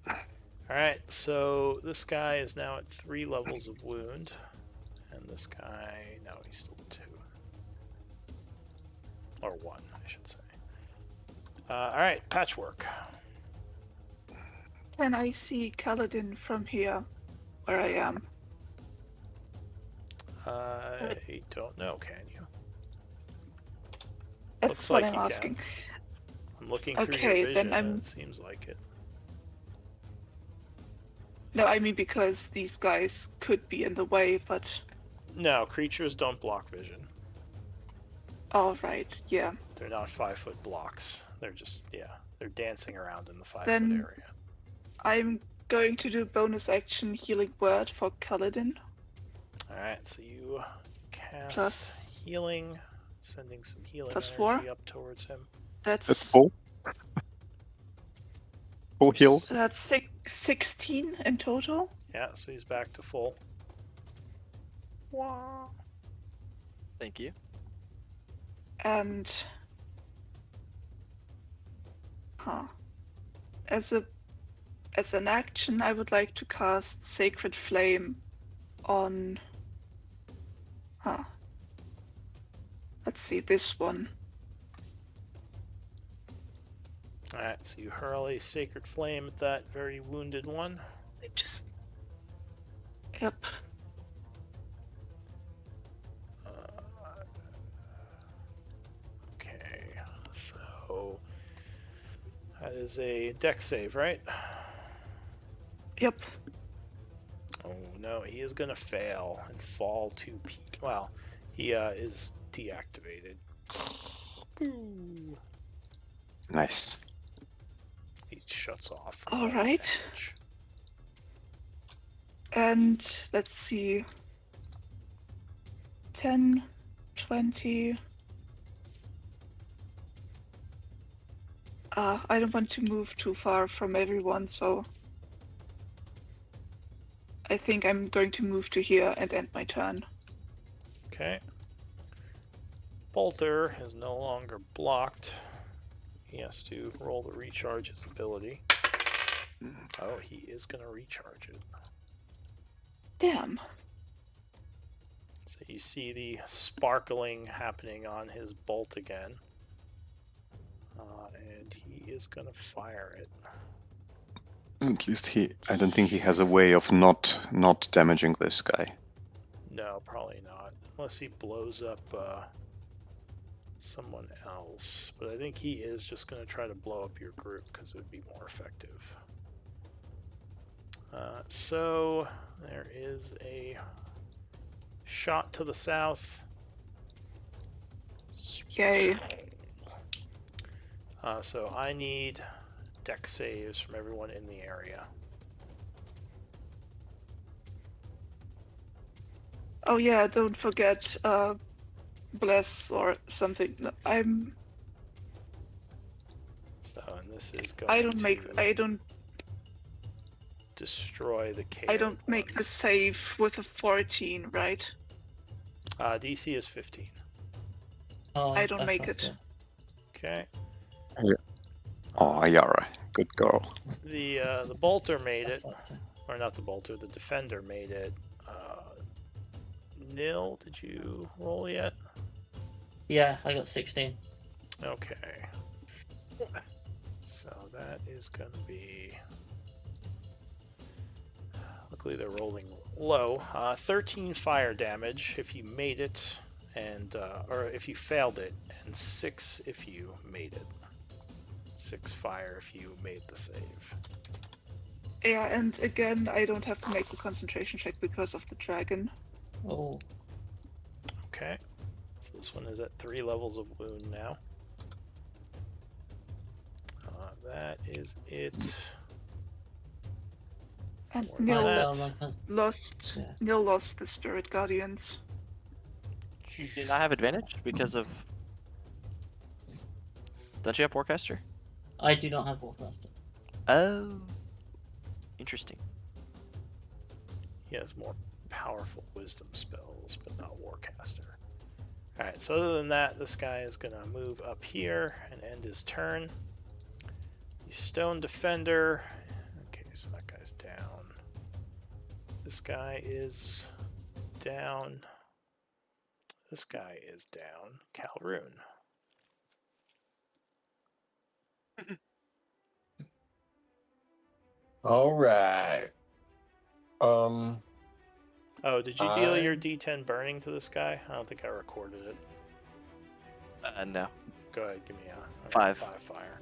12. Alright, so this guy is now at 3 levels of wound. And this guy, no, he's still at 2. Or 1, I should say. Alright, Patchwork. Can I see Kaladin from here, where I am? I don't know, can you? That's Looks what like I'm you asking. can. I'm looking through Okay, your then vision, I'm- and it seems like it. No, I mean because these guys could be in the way, but... No, creatures don't block vision. Alright, yeah. They're not 5-foot blocks. They're just, yeah, they're dancing around in the 5-foot Then- area. I'm going to do bonus action Healing Word for Kaladin. Alright, so you cast Plus- healing, sending some healing plus energy 4. up towards him. That's full. Full heal. That's 16 in total. Yeah, so he's back to full. Thank you. And... Huh. As an action, I would like to cast Sacred Flame on... Huh. Let's see, this one. Alright, so you hurl a sacred flame at that very wounded one. I just... Yep. Okay, so that is a dex save, right? Yep. Oh no, he is gonna fail and fall to well, he is deactivated. Nice. He shuts off. All right. And let's see. 10, 20. I don't want to move too far from everyone, so I think I'm going to move to here and end my turn. Okay. Bolter is no longer blocked. He has to roll to recharge his ability. Oh, he is going to recharge it. Damn. So you see the sparkling happening on his bolt again. And he is going to fire it. At least I don't think he has a way of not damaging this guy. No, probably not. Unless he blows up someone else. But I think he is just going to try to blow up your group because it would be more effective. So there is a shot to the south. Yay. So I need dex saves from everyone in the area. Oh yeah, don't forget bless or something. I'm So, and this is going I don't to make I don't destroy the KO. I don't make the save with a 14, right? DC is 15. Oh, I don't make fucked it. Okay. Oh, Yara, good girl. The bolter made I it, fucked it. or not the bolter, the defender made it. Nil, did you roll yet? Yeah, I got 16. Okay. So that is going to be. Luckily, they're rolling low. 13 fire damage if you made it, and or if you failed it, and 6 if you made it. 6 fire if you made the save. Yeah, and again, I don't have to make the concentration check because of the dragon. Oh, Okay. So this one is at 3 levels of wound now. That is it. And More Neil than I that. failed my lost. Yeah. Neil lost the spirit guardians. Did I have advantage because of? Don't you have Warcaster? I do not have Warcaster. Oh, interesting. He has more powerful wisdom spells, but not Warcaster. Alright, so other than that, this guy is going to move up here and end his turn. The Stone Defender. Okay, so that guy's down. This guy is down. This guy is down. Calroon. All right. Oh, did you deal your D10 burning to this guy? I don't think I recorded it. No. Go ahead, give me a 5. 5 fire.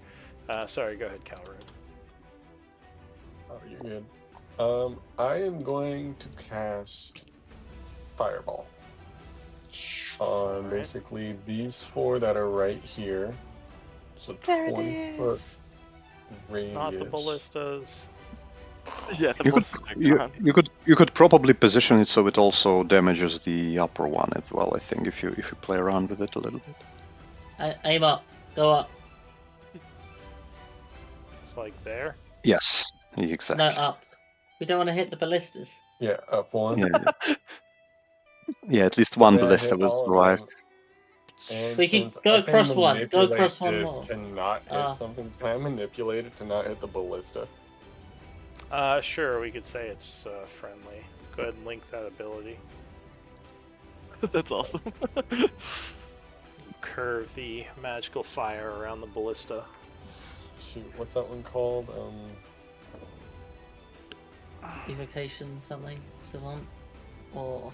Sorry, go ahead, Calroon. Oh, you're good. I am going to cast Fireball on Alright. basically these 4 that are right here. So There it 20-foot is. radius. Not the ballistas. Yeah, the You could, ballistas are gone. you could probably position it so it also damages the upper one as well. I think if you play around with it a little bit. Aim up. Go up. It's like there. Yes, exactly. No, up. We don't want to hit the ballistas. Yeah, up 1. Yeah, yeah. At least one Then I ballista hit was all of arrived. them. And We can since go I across can one. Go manipulate across one this more. to not hit something, can I manipulate it to not hit the ballista? Sure, we could say it's friendly. Go ahead and link that ability. That's awesome. Curve the magical fire around the ballista. Shoot, what's that one called? Evocation something. Savant. Or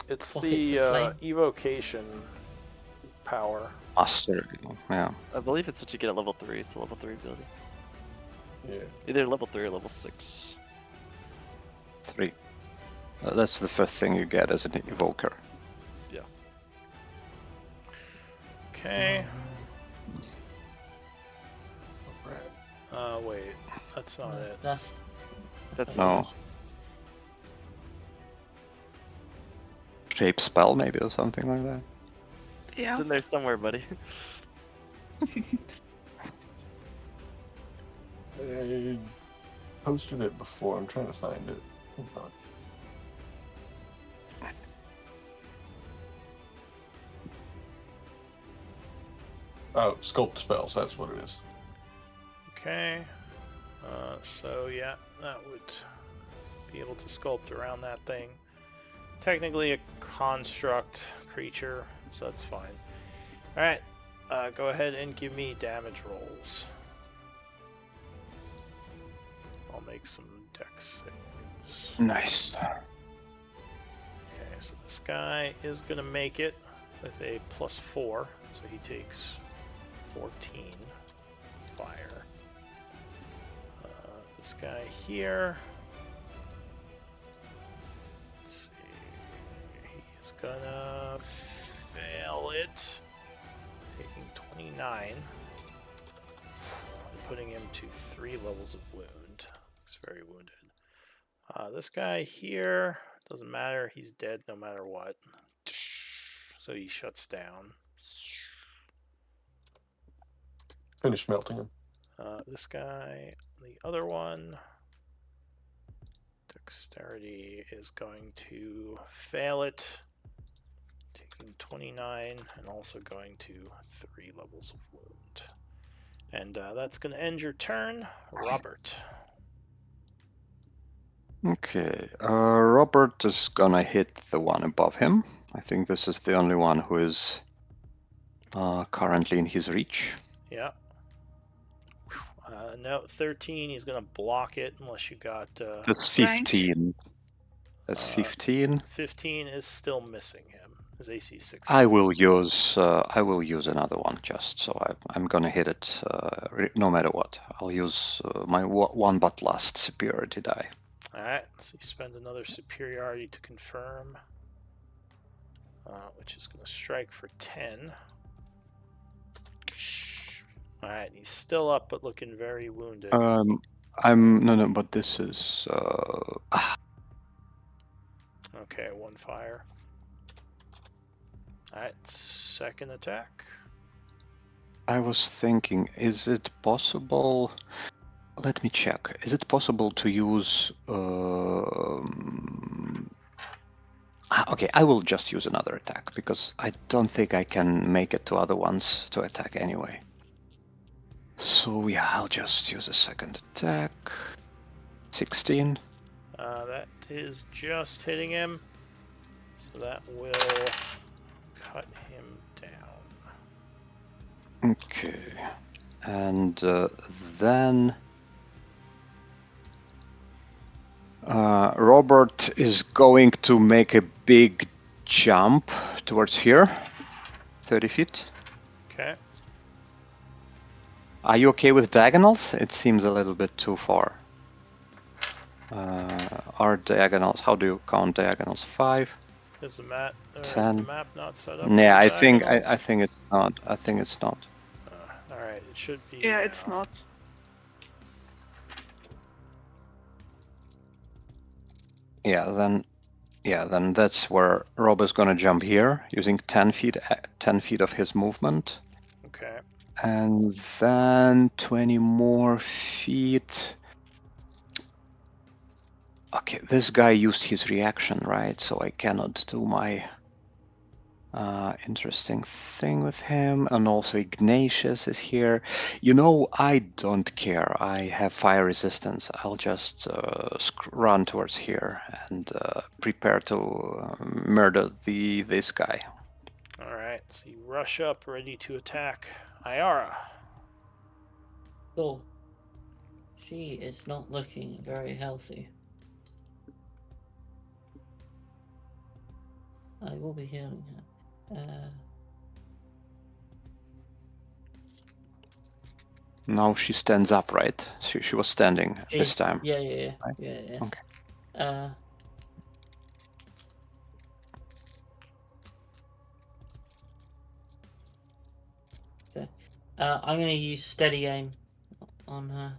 It's Pockets of the flame. evocation power. Master, yeah. I believe it's what you get at level 3. It's a level 3 ability. Yeah. Either level 3 or level 6. 3. That's the first thing you get as an evoker. Yeah. Okay. Alright. Wait, that's not it. That's No. Shape spell maybe or something like that. Yeah. It's in there somewhere, buddy. I posted it before. I'm trying to find it. Hold on. Oh, sculpt spells. That's what it is. Okay. So yeah, that would be able to sculpt around that thing. Technically a construct creature, so that's fine. Alright, go ahead and give me damage rolls. I'll make some dex saves. Nice. Okay, so this guy is going to make it with a +4, so he takes 14 fire. This guy here, let's see, he's gonna fail it, taking 29, and putting him to 3 levels of wound. He's very wounded. This guy here, doesn't matter, he's dead no matter what. So he shuts down. Finish melting him. This guy, the other one, dexterity is going to fail it, taking 29 and also going to 3 levels of wound. And that's going to end your turn, Robert. Okay, Robert is gonna hit the one above him. I think this is the only one who is currently in his reach. Yeah. No, 13, he's going to block it unless you got... That's 15. That's 15. 15 is still missing him. His AC is 16. I will use another one just so I'm gonna hit it no matter what. I'll use my one but last superiority die. Alright, so you spend another superiority to confirm, which is going to strike for 10. Alright, he's still up but looking very wounded. But this is Okay, 1 fire. Alright, second attack. I was thinking, is it possible? Let me check. Is it possible to use Okay, I will just use another attack because I don't think I can make it to other ones to attack anyway. So yeah, I'll just use a second attack. 16. That is just hitting him. So that will cut him down. Okay. And then Robert is going to make a big jump towards here. 30 feet. Okay. Are you okay with diagonals? It seems a little bit too far. Are diagonals, how do you count diagonals? 5, Is the map, or is the 10. map not set up Yeah, for I diagonals? think it's not. I think it's not. All right, it should be Yeah, now. it's not. Yeah, then that's where Rob is gonna jump here using 10 feet of his movement. Okay. And then 20 more feet. Okay, this guy used his reaction, right? So I cannot do my interesting thing with him. And also Ignatius is here. You know, I don't care. I have fire resistance. I'll just run towards here and prepare to murder this guy. All right. So you rush up, ready to attack Ayara. Cool. She is not looking very healthy. I will be healing her. Now she stands up, right? She was standing this time. Yeah, Right? yeah. Okay. Okay. I'm gonna use steady aim on her,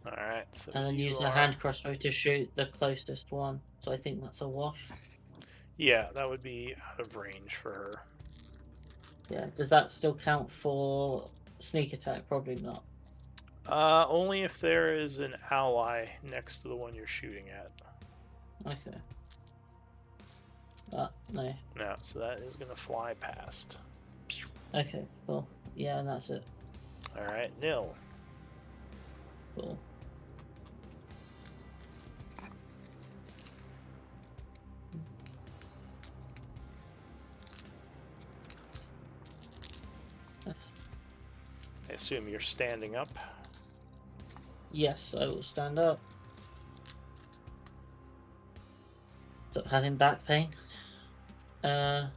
All right. So and then you use a are. hand crossbow to shoot the closest one. So I think that's a wash. Yeah, that would be out of range for her. Yeah. Does that still count for sneak attack? Probably not. Only if there is an ally next to the one you're shooting at. Okay. No. No, so that is going to fly past. Okay. Cool. Yeah, and that's it. All right, Nil. Cool. I assume you're standing up. Yes, I will stand up. Stop having back pain. Then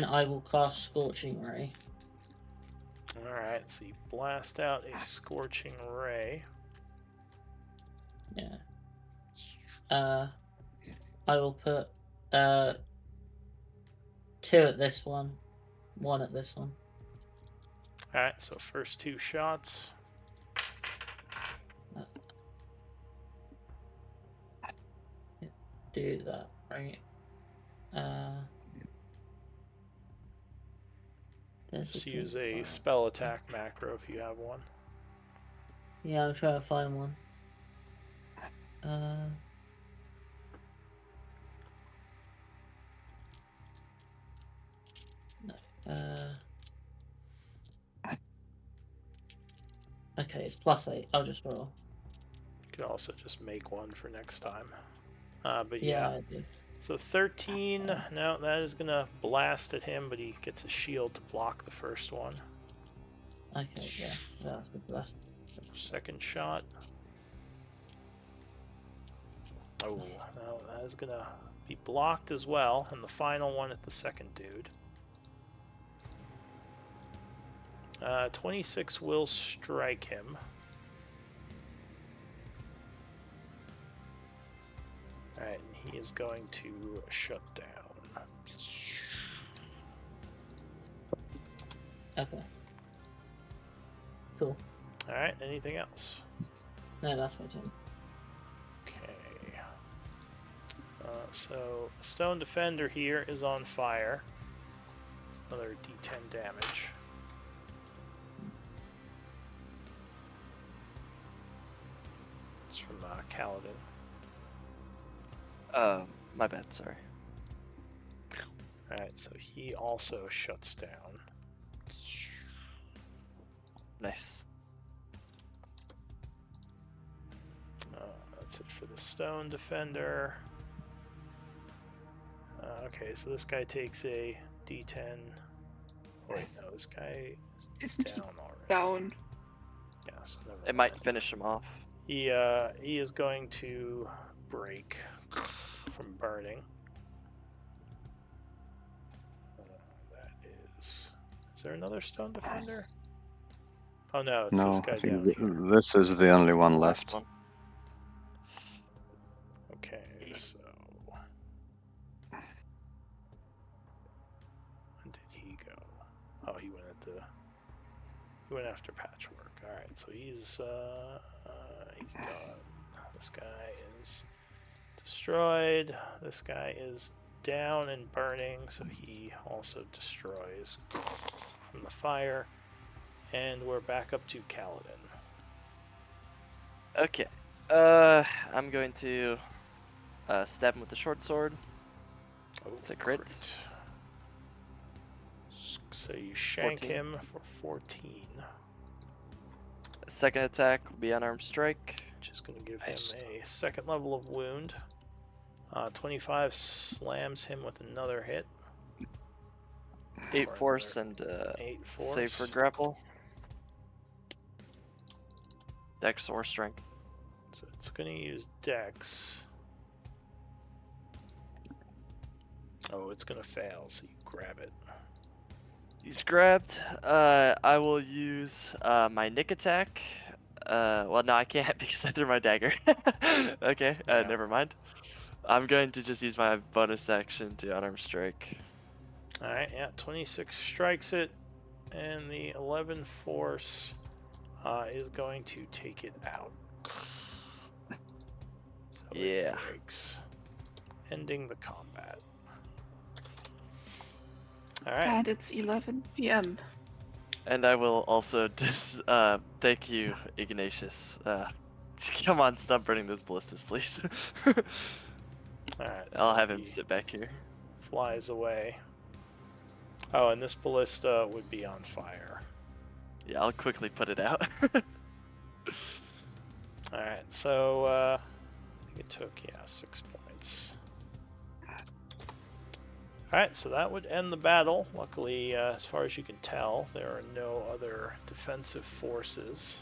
I will cast Scorching Ray. All right, so you blast out a scorching ray. Yeah. I will put 2 at this one, 1 at this one. All right, so first 2 shots. Do that, right? Just use a spell attack macro if you have one. Yeah, I'm trying to find one. Okay, it's +8. I'll just roll. You could also just make one for next time. But Yeah, yeah. I do. So 13. No, that is going to blast at him, but he gets a shield to block the first one. Okay, yeah, that's the best. Second shot. Oh, no, that is going to be blocked as well. And the final one at the second dude. 26 will strike him. Alright, and he is going to shut down. Okay. Cool. Alright, anything else? No, that's my turn. Okay. So, Stone Defender here is on fire. Another D10 damage. It's from Kaladin. My bad. Sorry. Alright, so he also shuts down. Nice. That's it for the stone defender. Okay, so this guy takes a d10. Wait, no, this guy is Isn't he down already. down? Yeah, so never It mind. might finish him off. He is going to break from burning. That is. Is there another stone defender? Oh no, it's this No, guy I think down here. this is the only one Last left. one. Okay, so when did he go? Oh, he went after Patchwork. All right, so he's done. This guy is destroyed. This guy is down and burning, so he also destroys from the fire. And we're back up to Kaladin. Okay. I'm going to stab him with the short sword. Oh, It's a crit. So you shank 14. him for 14, Second attack will be unarmed strike. which is going to give Nice. him a second level of wound. 25 slams him with another hit. 8 For force another and 8 force. save for grapple. Dex or strength. So it's going to use Dex. Oh, it's going to fail, so you grab it. He's grabbed. I will use my nick attack. Well, no, I can't because I threw my dagger. Okay, Yeah. never mind. I'm going to just use my bonus action to unarmed strike. Alright, yeah, 26 strikes it, and the 11 force is going to take it out. So Yeah. it breaks, ending the combat. Alright, And it's 11 p.m. And I will also thank you, Ignatius. Come on, stop burning those ballistas, please. alright. I'll so have him he sit back here. flies away. Oh, and this ballista would be on fire. Yeah, I'll quickly put it out. Alright, so I think it took, 6 points. Alright, so that would end the battle. Luckily, as far as you can tell, there are no other defensive forces.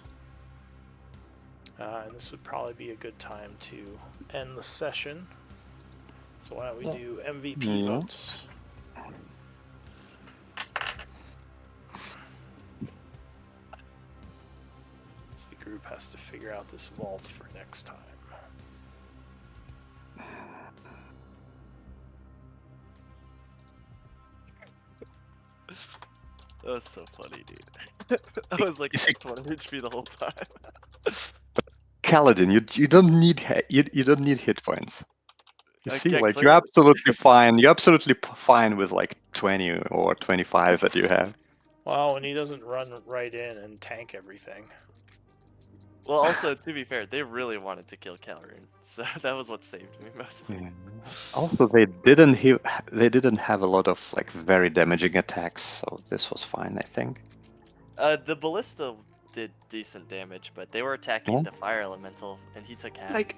And this would probably be a good time to end the session. So why don't we do MVP Yeah. votes? So the group has to figure out this vault for next time. That was so funny, dude. I was like You see- at 20 HP the whole time. Kaladin, you don't need you don't need hit points. You see, Yeah, like you're clearly. absolutely fine. You're absolutely fine with like 20 or 25 that you have. Well, when he doesn't run right in and tank everything. Well, also, to be fair, they really wanted to kill Calhoun, so that was what saved me mostly. Yeah. Also, they didn't have a lot of like very damaging attacks, so this was fine, I think. The ballista did decent damage, but they were attacking Yeah. the fire elemental, and he took half. Like,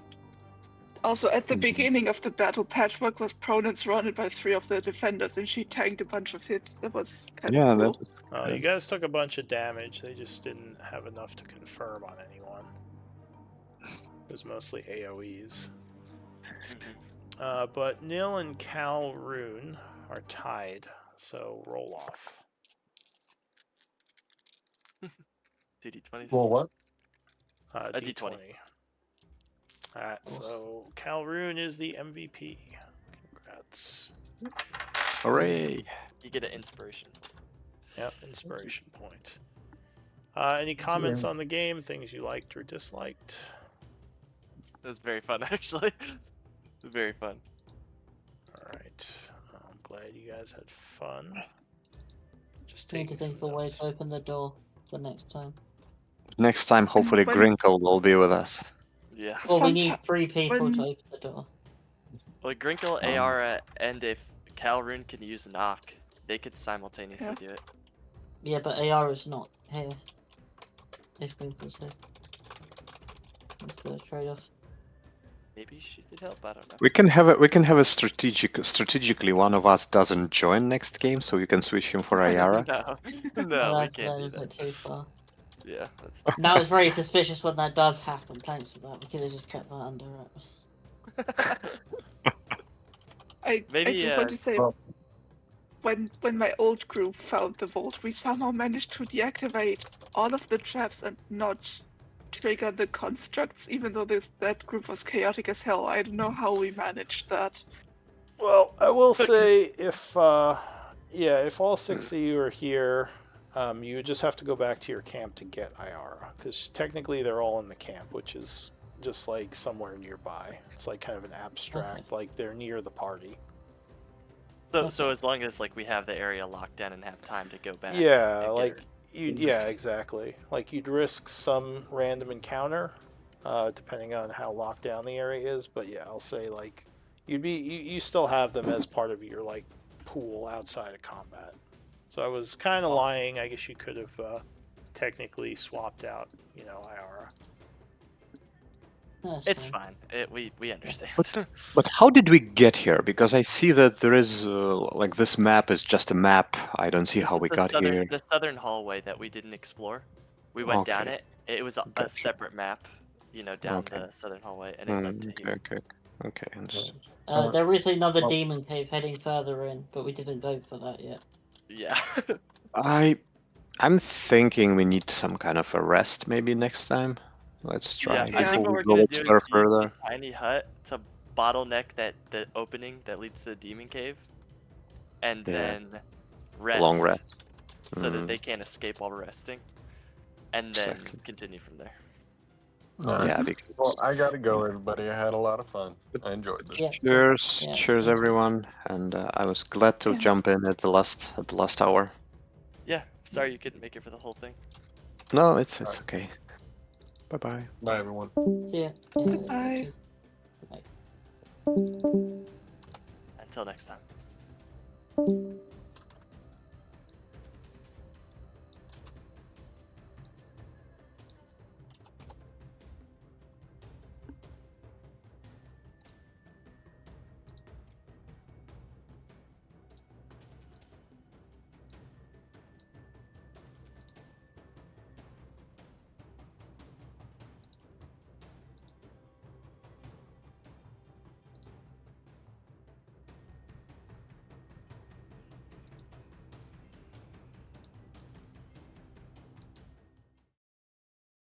also at the Mhm. beginning of the battle, Patchwork was prone and surrounded by 3 of the defenders, and she tanked a bunch of hits. That was kind Yeah, of cool. that was Oh, you guys took a bunch of damage. They just didn't have enough to confirm on anyone. It was mostly AoEs. Mhm. But Nil and Cal Rune are tied, so roll off. 2d20s. Well, what? D20. A D20. Alright, so Cal Rune is the MVP. Congrats. hooray. You get an inspiration. Yep, inspiration point. Any comments on the game? Things you liked or disliked? It was very fun, actually. Very fun. Alright. I'm glad you guys had fun. Just Need to taking some think of a way notes. to open the door for next time. Next time, hopefully, when- Grinkle will be with us. Yeah. Well, we need Someti- 3 people to when- open the door. Well, Grinkle, Ayara, and if Calrune can use Knock, they could simultaneously Yeah. do it. Yeah, but Ayara's not here. If Winkle's here. That's the trade-off. Maybe she could help. I don't know. We can have a strategically one of us doesn't join next game, so you can switch him for Ayara. No, Oh, no, we that's can't do a bit that. too far. Yeah, that's. Now it's very suspicious when that does happen. Thanks for that. We could have just kept that under wraps. I Maybe, just want to say, Well, when my old group found the vault, we somehow managed to deactivate all of the traps and not trigger the constructs, even though that group was chaotic as hell. I don't know how we managed that. Well, I will say if if all 6 of you are here, you would just have to go back to your camp to get Ayara, because technically they're all in the camp, which is just like somewhere nearby. It's like kind of an abstract, like they're near the party. So as long as like we have the area locked down and have time to go back. Yeah, and get like her. yeah, exactly. Like you'd risk some random encounter, depending on how locked down the area is. But yeah, I'll say like you still have them as part of your like pool outside of combat. So I was kind of lying. I guess you could have technically swapped out, Iara. It's fine. We understand. But how did we get here? Because I see that there is like this map is just a map. I don't see This how is we got here. the southern hallway that we didn't explore. We went down Okay, it. It was a gotcha. separate map, down Okay. the southern hallway, and it led to here. Okay, understood. There is another well- demon cave heading further in, but we didn't go for that yet. Yeah. I'm thinking we need some kind of a rest maybe next time. Let's try I think before what we we're go gonna do is explore use further. the tiny hut to bottleneck the opening that leads to the demon cave, and Yeah. then Long rest rest. so that they can't escape while we're resting, and then Exactly. continue from there. Alright. Yeah, because Well, I gotta go, everybody. I had a lot of fun. I enjoyed this. Yeah. cheers, Yeah, cheers thank you. everyone, and I was glad to Yeah. jump in at the last hour. Yeah. Sorry you couldn't make it for the whole thing. No, it's Alright. okay. Bye bye. Bye, everyone. See ya. Yeah, Bye. Bye. Until next time.